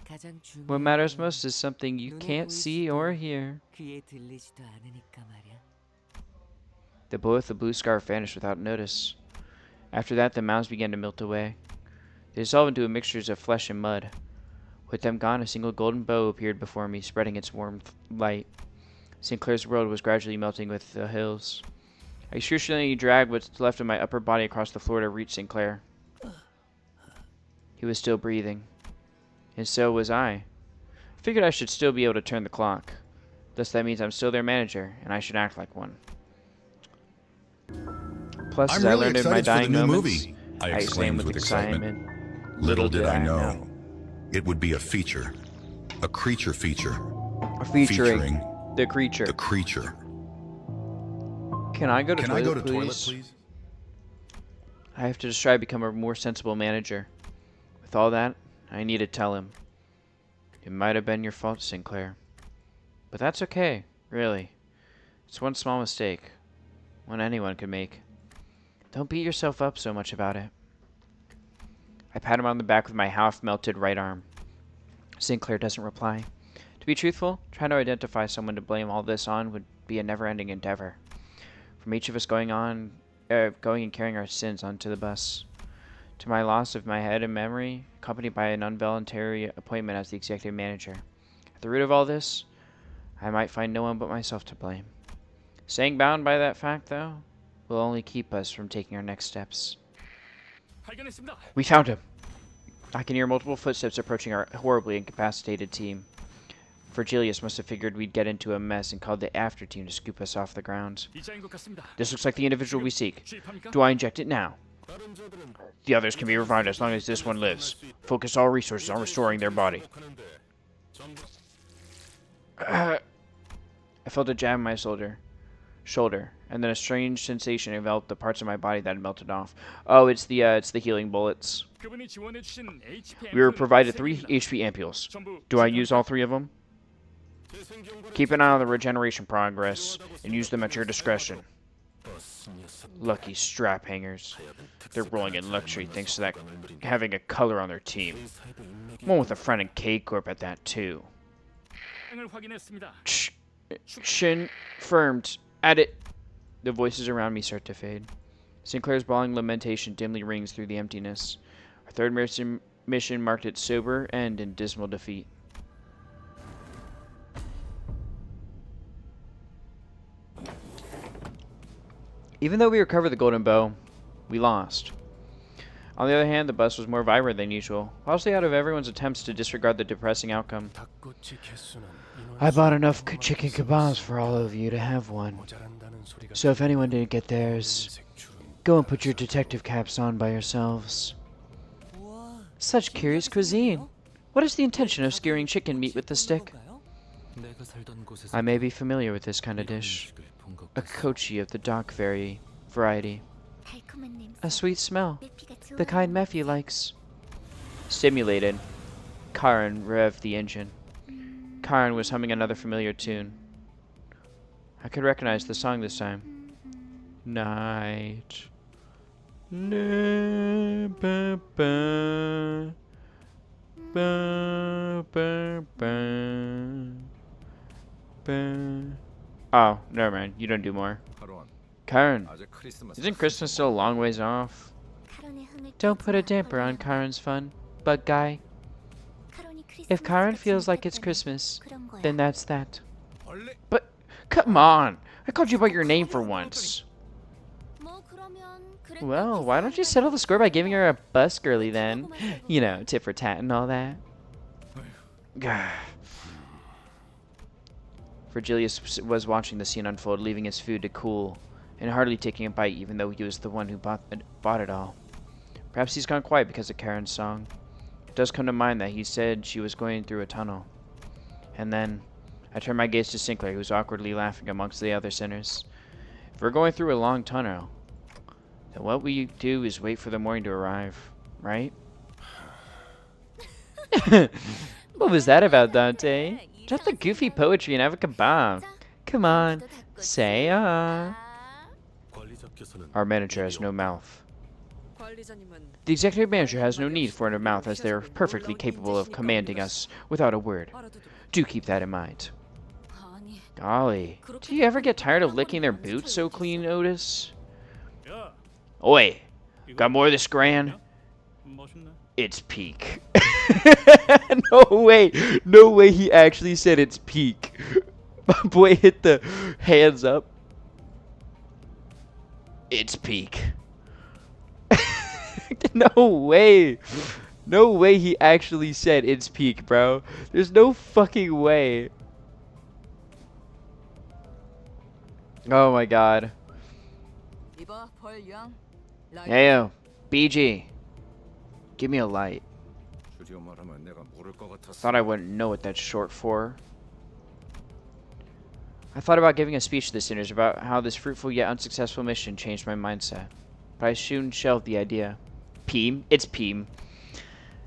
가장 중요한 what matters 건 most is something you 눈에 can't see or 보이지도 hear. 귀에 들리지도 않으니까 말이야. The boy with the blue scarf vanished without notice. After that, the mounds began to melt away. They dissolved into a mixture of flesh and mud. With them gone, a single golden bow appeared before me, spreading its warm light. Sinclair's world was gradually melting with the hills. I excruciatingly dragged what's left of my upper body across the floor to reach Sinclair. He was still breathing. And so was I. I figured I should still be able to turn the clock. Thus that means I'm still their manager, and I should act like one. Plus, I'm as I really learned in my excited for the dying new moments, movie, I exclaimed with excitement. Little did I know. It would be a feature. A creature feature. Featuring the creature. the creature. Can I go to Can toilet, I go to please? toilet, please? I have to strive to become a more sensible manager. With all that, I need to tell him. It might have been your fault, Sinclair. But that's okay, really. It's one small mistake. One anyone could make. Don't beat yourself up so much about it. I pat him on the back with my half-melted right arm. Sinclair doesn't reply. To be truthful, trying to identify someone to blame all this on would be a never-ending endeavor. From each of us going and carrying our sins onto the bus. To my loss of my head and memory, accompanied by an involuntary appointment as the executive manager. At the root of all this, I might find no one but myself to blame. Staying bound by that fact, though, will only keep us from taking our next steps. 발견했습니다. We found him! I can hear multiple footsteps approaching our horribly incapacitated team. Virgilius must have figured we'd get into a mess and called the after team to scoop us off the ground. 이자인 것 같습니다. This looks like the individual we seek. 주입합니까? Do I inject it now? 다른 자들은 The others can be revived as long as this one lives. Focus all resources on restoring their body. 하는데 전부 I felt a jab in my shoulder, and then a strange sensation enveloped the parts of my body that had melted off. Oh, it's the healing bullets. 그분이 지원해 주신 HP We were provided 3 HP ampules. Do I use all 3 of them? Keep an eye on the regeneration progress, and use them at your discretion. Lucky strap hangers. They're rolling in luxury thanks to that having a color on their team. One with a friend in K-Corp at that, too. 을 확인했습니다. Shin firmed. At it. The voices around me start to fade. Sinclair's bawling lamentation dimly rings through the emptiness. Our third mission marked its sober end in dismal defeat. Even though we recovered the golden bow, we lost. On the other hand, the bus was more vibrant than usual, largely out of everyone's attempts to disregard the depressing outcome. I bought enough chicken kebabs for all of you to have one. So if anyone didn't get theirs, go and put your detective caps on by yourselves. Such curious cuisine. What is the intention of skewering chicken meat with the stick? I may be familiar with this kind of dish. A kochi of the dock variety. A sweet smell. The kind Mephi likes. Stimulated, Karen revved the engine. Karen was humming another familiar tune. I could recognize the song this time. Night. Na, ba, ba, ba, ba, ba, ba. Oh, never mind. You don't do more. Karen, isn't Christmas still a long ways off? Don't put a damper on Karen's fun, bug guy. If Karen feels like it's Christmas, then that's that. But, come on! I called you by your name for once. Well, why don't you settle the score by giving her a bus girly then? You know, tit for tat and all that. Virgilius was watching the scene unfold, leaving his food to cool, and hardly taking a bite even though he was the one who bought it all. Perhaps he's gone quiet because of Karen's song. It does come to mind that he said she was going through a tunnel. And then, I turned my gaze to Sinclair, who was awkwardly laughing amongst the other sinners. If we're going through a long tunnel, then what we do is wait for the morning to arrive, right? What was that about, Dante? Drop the goofy poetry and have a kebab. Come on, say ah. Our manager has no mouth. The executive manager has no need for a mouth as they are perfectly capable of commanding us without a word. Do keep that in mind. Golly, do you ever get tired of licking their boots so clean, Otis? Oi, got more of this, Gran? It's peak. No way he actually said it's peak. My boy hit the hands up. It's peak. No way. No way he actually said it's peak, bro. There's no fucking way. Oh my god. Hey, BG. Give me a light. Thought I wouldn't know what that's short for. I thought about giving a speech to the sinners about how this fruitful yet unsuccessful mission changed my mindset. but I soon shelved the idea. Peem? It's Peem.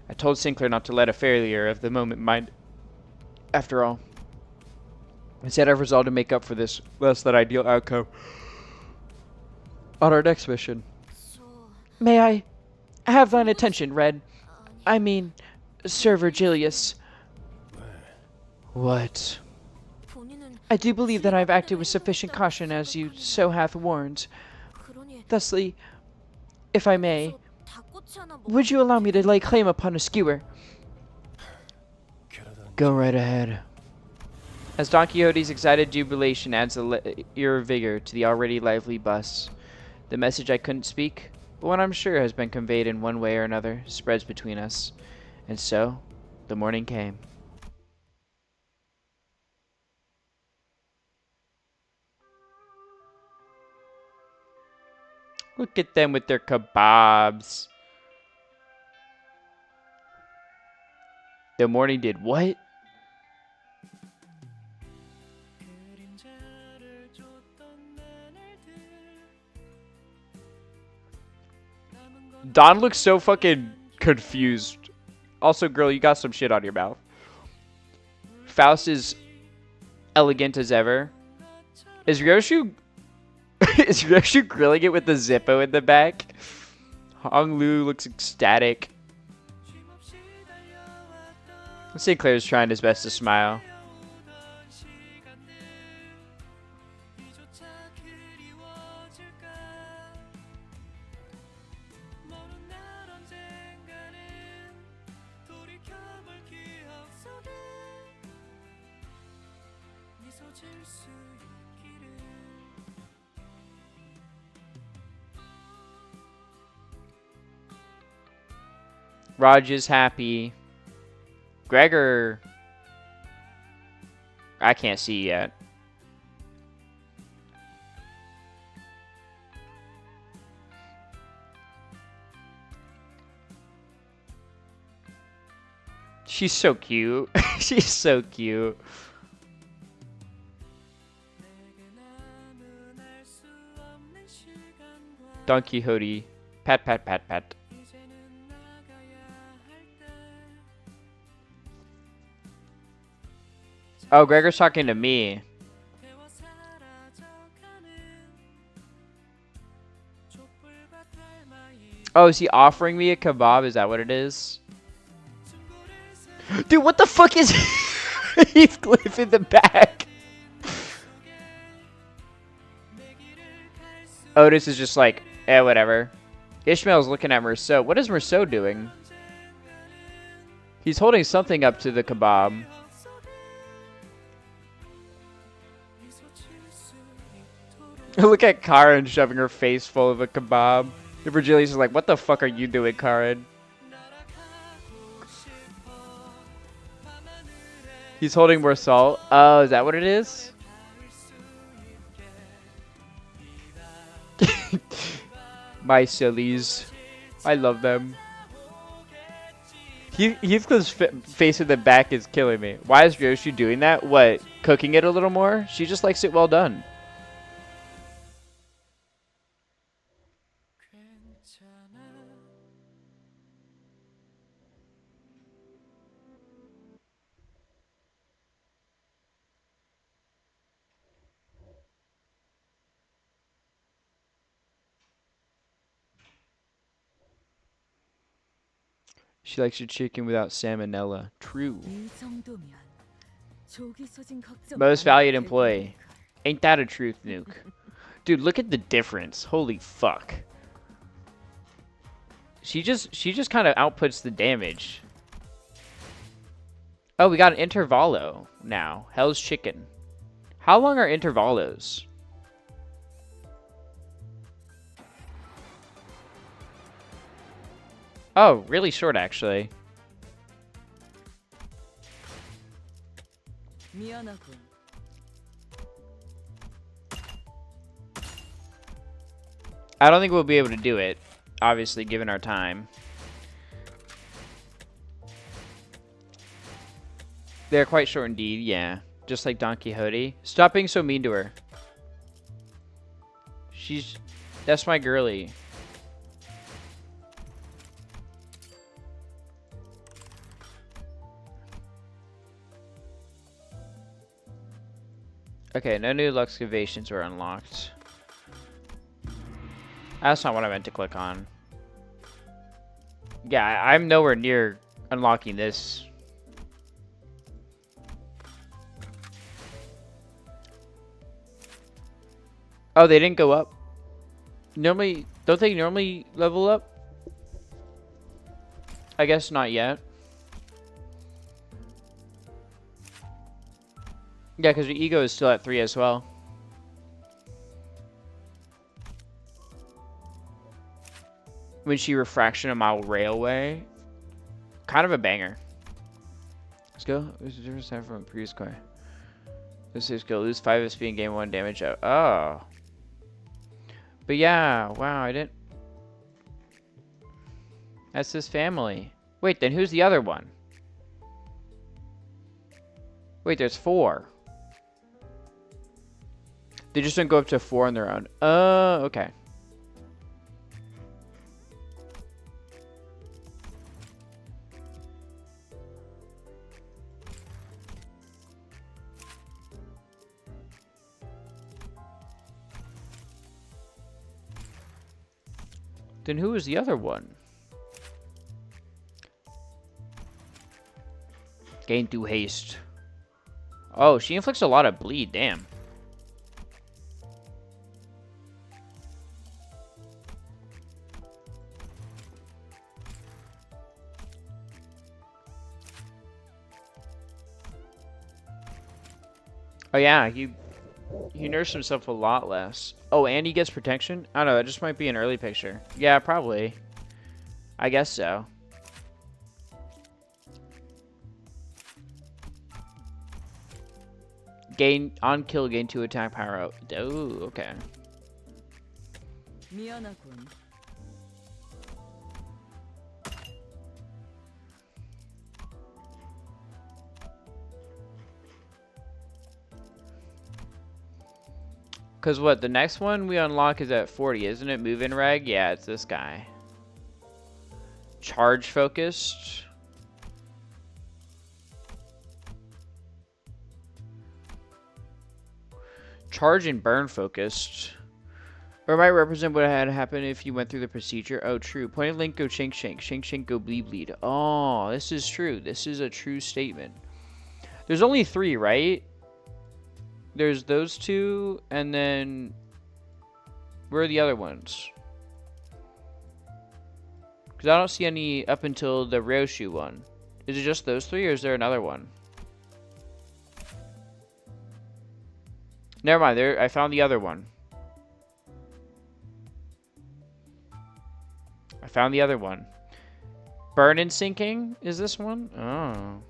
I told Sinclair not to let a failure of the moment mind. After all, instead I've resolved to make up for this less than ideal outcome on our next mission. May I have thine attention, Red? I mean, Sir Virgilius. What? I do believe that I have acted with sufficient caution as you so hath warned. Thusly, if I may, would you allow me to lay claim upon a skewer? Go right ahead. As Don Quixote's excited jubilation adds a ear of vigor to the already lively bus, the message I couldn't speak, but one I'm sure has been conveyed in one way or another, spreads between us. And so, the morning came. Look at them with their kebabs. The morning did what? Don looks so fucking confused. Also, girl, you got some shit on your mouth. Faust is elegant as ever. Is Ryoshu is Ryoshu grilling it with the Zippo in the back? Hong Lu looks ecstatic. Sinclair's trying his best to smile. Raj is happy. Gregor, I can't see yet. She's so cute. She's so cute. Don Quixote. Pat, pat, pat, pat. Oh, Gregor's talking to me. Oh, is he offering me a kebab? Is that what it is? Dude, what the fuck is Heathcliff in the back? Otis is just like, whatever. Ishmael's looking at Merceau. What is Merceau doing? He's holding something up to the kebab. Look at Karen shoving her face full of a kebab. And Virgilius is like, what the fuck are you doing, Karen? He's holding more salt. Oh, is that what it is? My sillies. I love them. Heathcliff's face in the back is killing me. Why is Ryoshu doing that? What? Cooking it a little more? She just likes it well done. She likes your chicken without salmonella. True. Most valued employee. Ain't that a truth, Nuke? Dude, look at the difference. Holy fuck. She just kind of outputs the damage. Oh, we got an intervallo now. Hell's Chicken. How long are intervallos? Oh, really short, actually. I don't think we'll be able to do it, obviously, given our time. They're quite short indeed, yeah. Just like Don Quixote. Stop being so mean to her. That's my girly. Okay, no new excavations were unlocked. That's not what I meant to click on. Yeah, I'm nowhere near unlocking this. Oh, they didn't go up? Normally, don't they normally level up? I guess not yet. Yeah, because your ego is still at 3 as well. Windshield refraction a mile railway. Kind of a banger. Let's go. There's a difference time from a previous car. This is go lose 5 SP and gain 1 damage out. Oh. But yeah, wow, I didn't. That's his family. Wait, then who's the other one? Wait, there's 4. They just don't go up to 4 on their own. Oh, okay. Then who was the other one? Gain through haste. Oh, she inflicts a lot of bleed, damn. Oh yeah, he nursed himself a lot less. Oh, and he gets protection? I don't know, that just might be an early picture. Yeah, probably. I guess so. Gain on kill, gain 2 attack power out. Oh, okay. 미안하군. Cause what, the next one we unlock is at 40, isn't it? Move in reg? Yeah, it's this guy. Charge focused. Charge and burn focused. Or might represent what had happened if you went through the procedure. Oh, true. Point and link go shank shank. Shank shank go bleed bleed. Oh, this is true. This is a true statement. There's only 3, right? There's those 2, and then where are the other ones? Because I don't see any up until the Ryoshu one. Is it just those 3, or is there another one? Never mind. There, I found the other one. I found the other one. Burn and sinking is this one? Oh.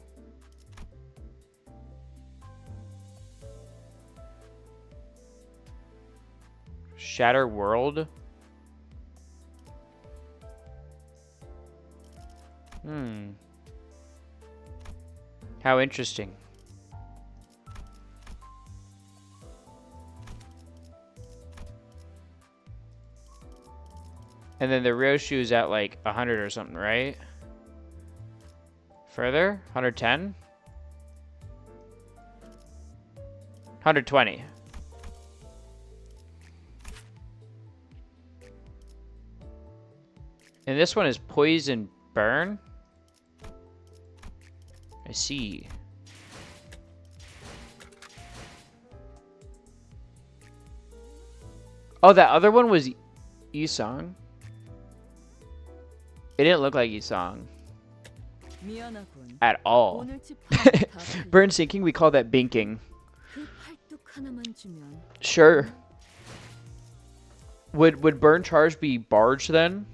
Shatter World. How interesting. And then the Ryoshu is at like 100 or something, right? Further? 110? 120. And this one is Poison Burn? I see. Oh, that other one was Isong? It didn't look like Isong. 미안하군. At all. 오늘 집 방은 다 틀려. Burn sinking, we call that binking. 그 팔뚝 하나만 주면 Sure. Would burn charge be barge then?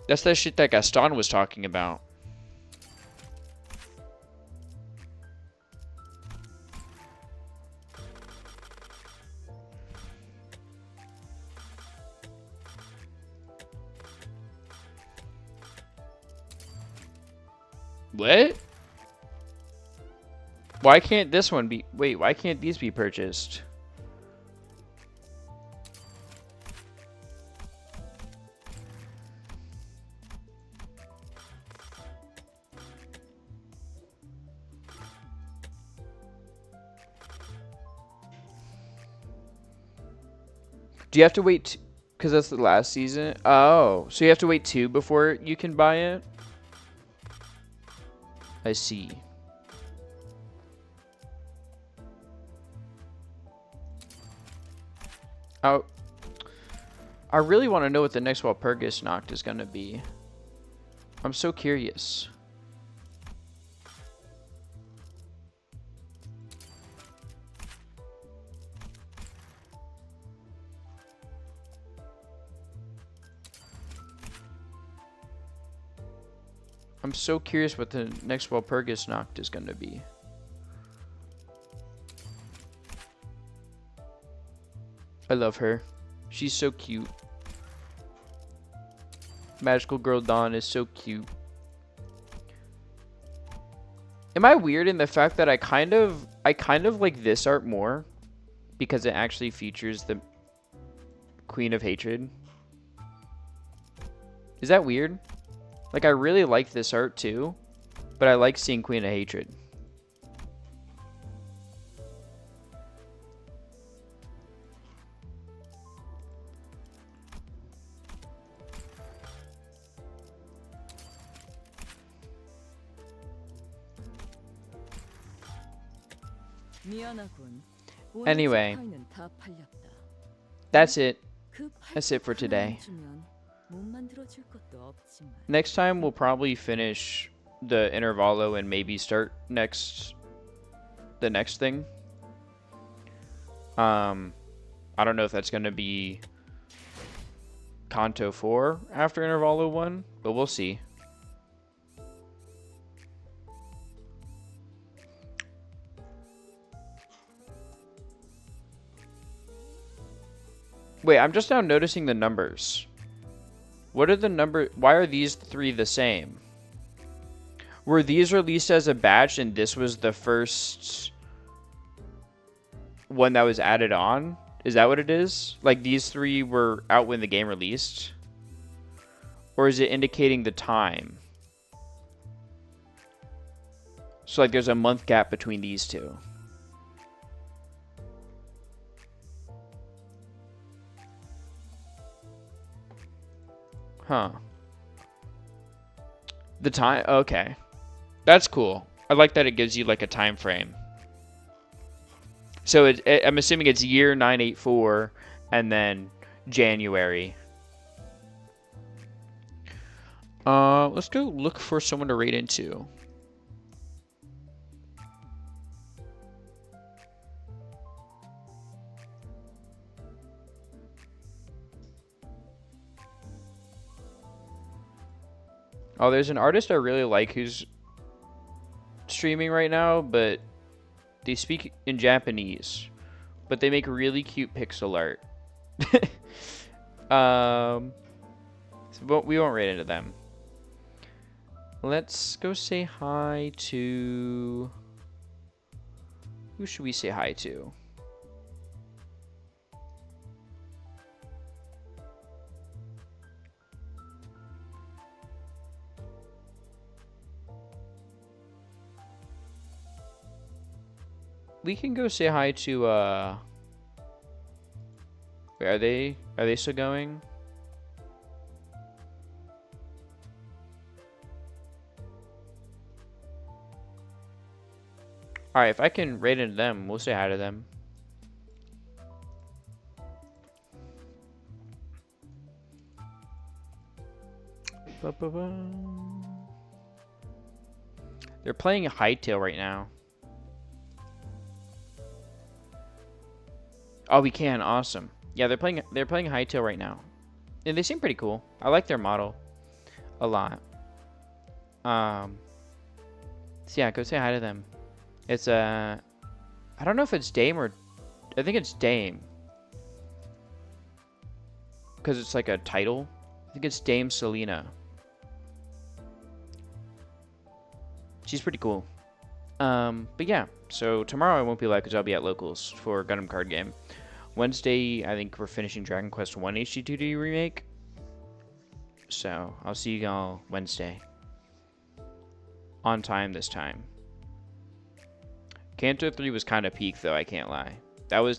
That's that shit that Gaston was talking about. What? Why can't this one be... Wait, why can't these be purchased? Do you have to wait? Because that's the last season. Oh, so you have to wait 2 before you can buy it? I see. Oh, I really want to know what the next Walpurgis Nacht is going to be. I'm so curious. I'm so curious what the next Walpurgis Nacht is going to be. I love her. She's so cute. Magical Girl Dawn is so cute. Am I weird in the fact that I kind of like this art more because it actually features the Queen of Hatred? Is that weird? Like, I really like this art too, but I like seeing Queen of Hatred. 미안하군. Anyway. 파이는 다 팔렸다. That's it. 그 That's it for today. 주면 못 만들어줄 것도 없지만. Next time we'll probably finish the Intervallo and maybe start the next thing. I don't know if that's going to be Canto 4 after Intervallo 1, but we'll see. Wait, I'm just now noticing the numbers. What are the number? Why are these 3 the same? Were these released as a batch and this was the first one that was added on? Is that what it is? Like these 3 were out when the game released? Or is it indicating the time? So like there's a month gap between these 2. Huh. The time, okay. That's cool. I like that it gives you like a time frame. So I'm assuming it's year 984 and then January. Let's go look for someone to raid into. Oh, there's an artist I really like who's streaming right now, but they speak in Japanese, but they make really cute pixel art. So we won't raid into them. Let's go say hi to... Who should we say hi to? We can go say hi to wait, are they still going? Alright, if I can raid into them, we'll say hi to them. They're playing Hightail right now. Oh, we can. Awesome. Yeah, they're playing Hightail right now. And they seem pretty cool. I like their model a lot. So yeah, go say hi to them. It's I don't know if it's Dame or I think it's Dame. Because it's like a title. I think it's Dame Selena. She's pretty cool. But yeah, so tomorrow I won't be live because I'll be at Locals for Gundam card game. Wednesday, I think we're finishing Dragon Quest 1 HD2D remake. So I'll see you all Wednesday. On time this time. Canto 3 was kind of peak though, I can't lie. That was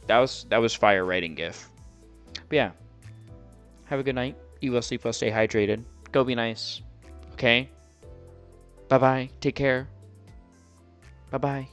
That was fire writing GIF. But yeah, have a good night. Eat well, sleep well, stay hydrated. Go be nice. Okay. Bye bye. Take care. Bye bye.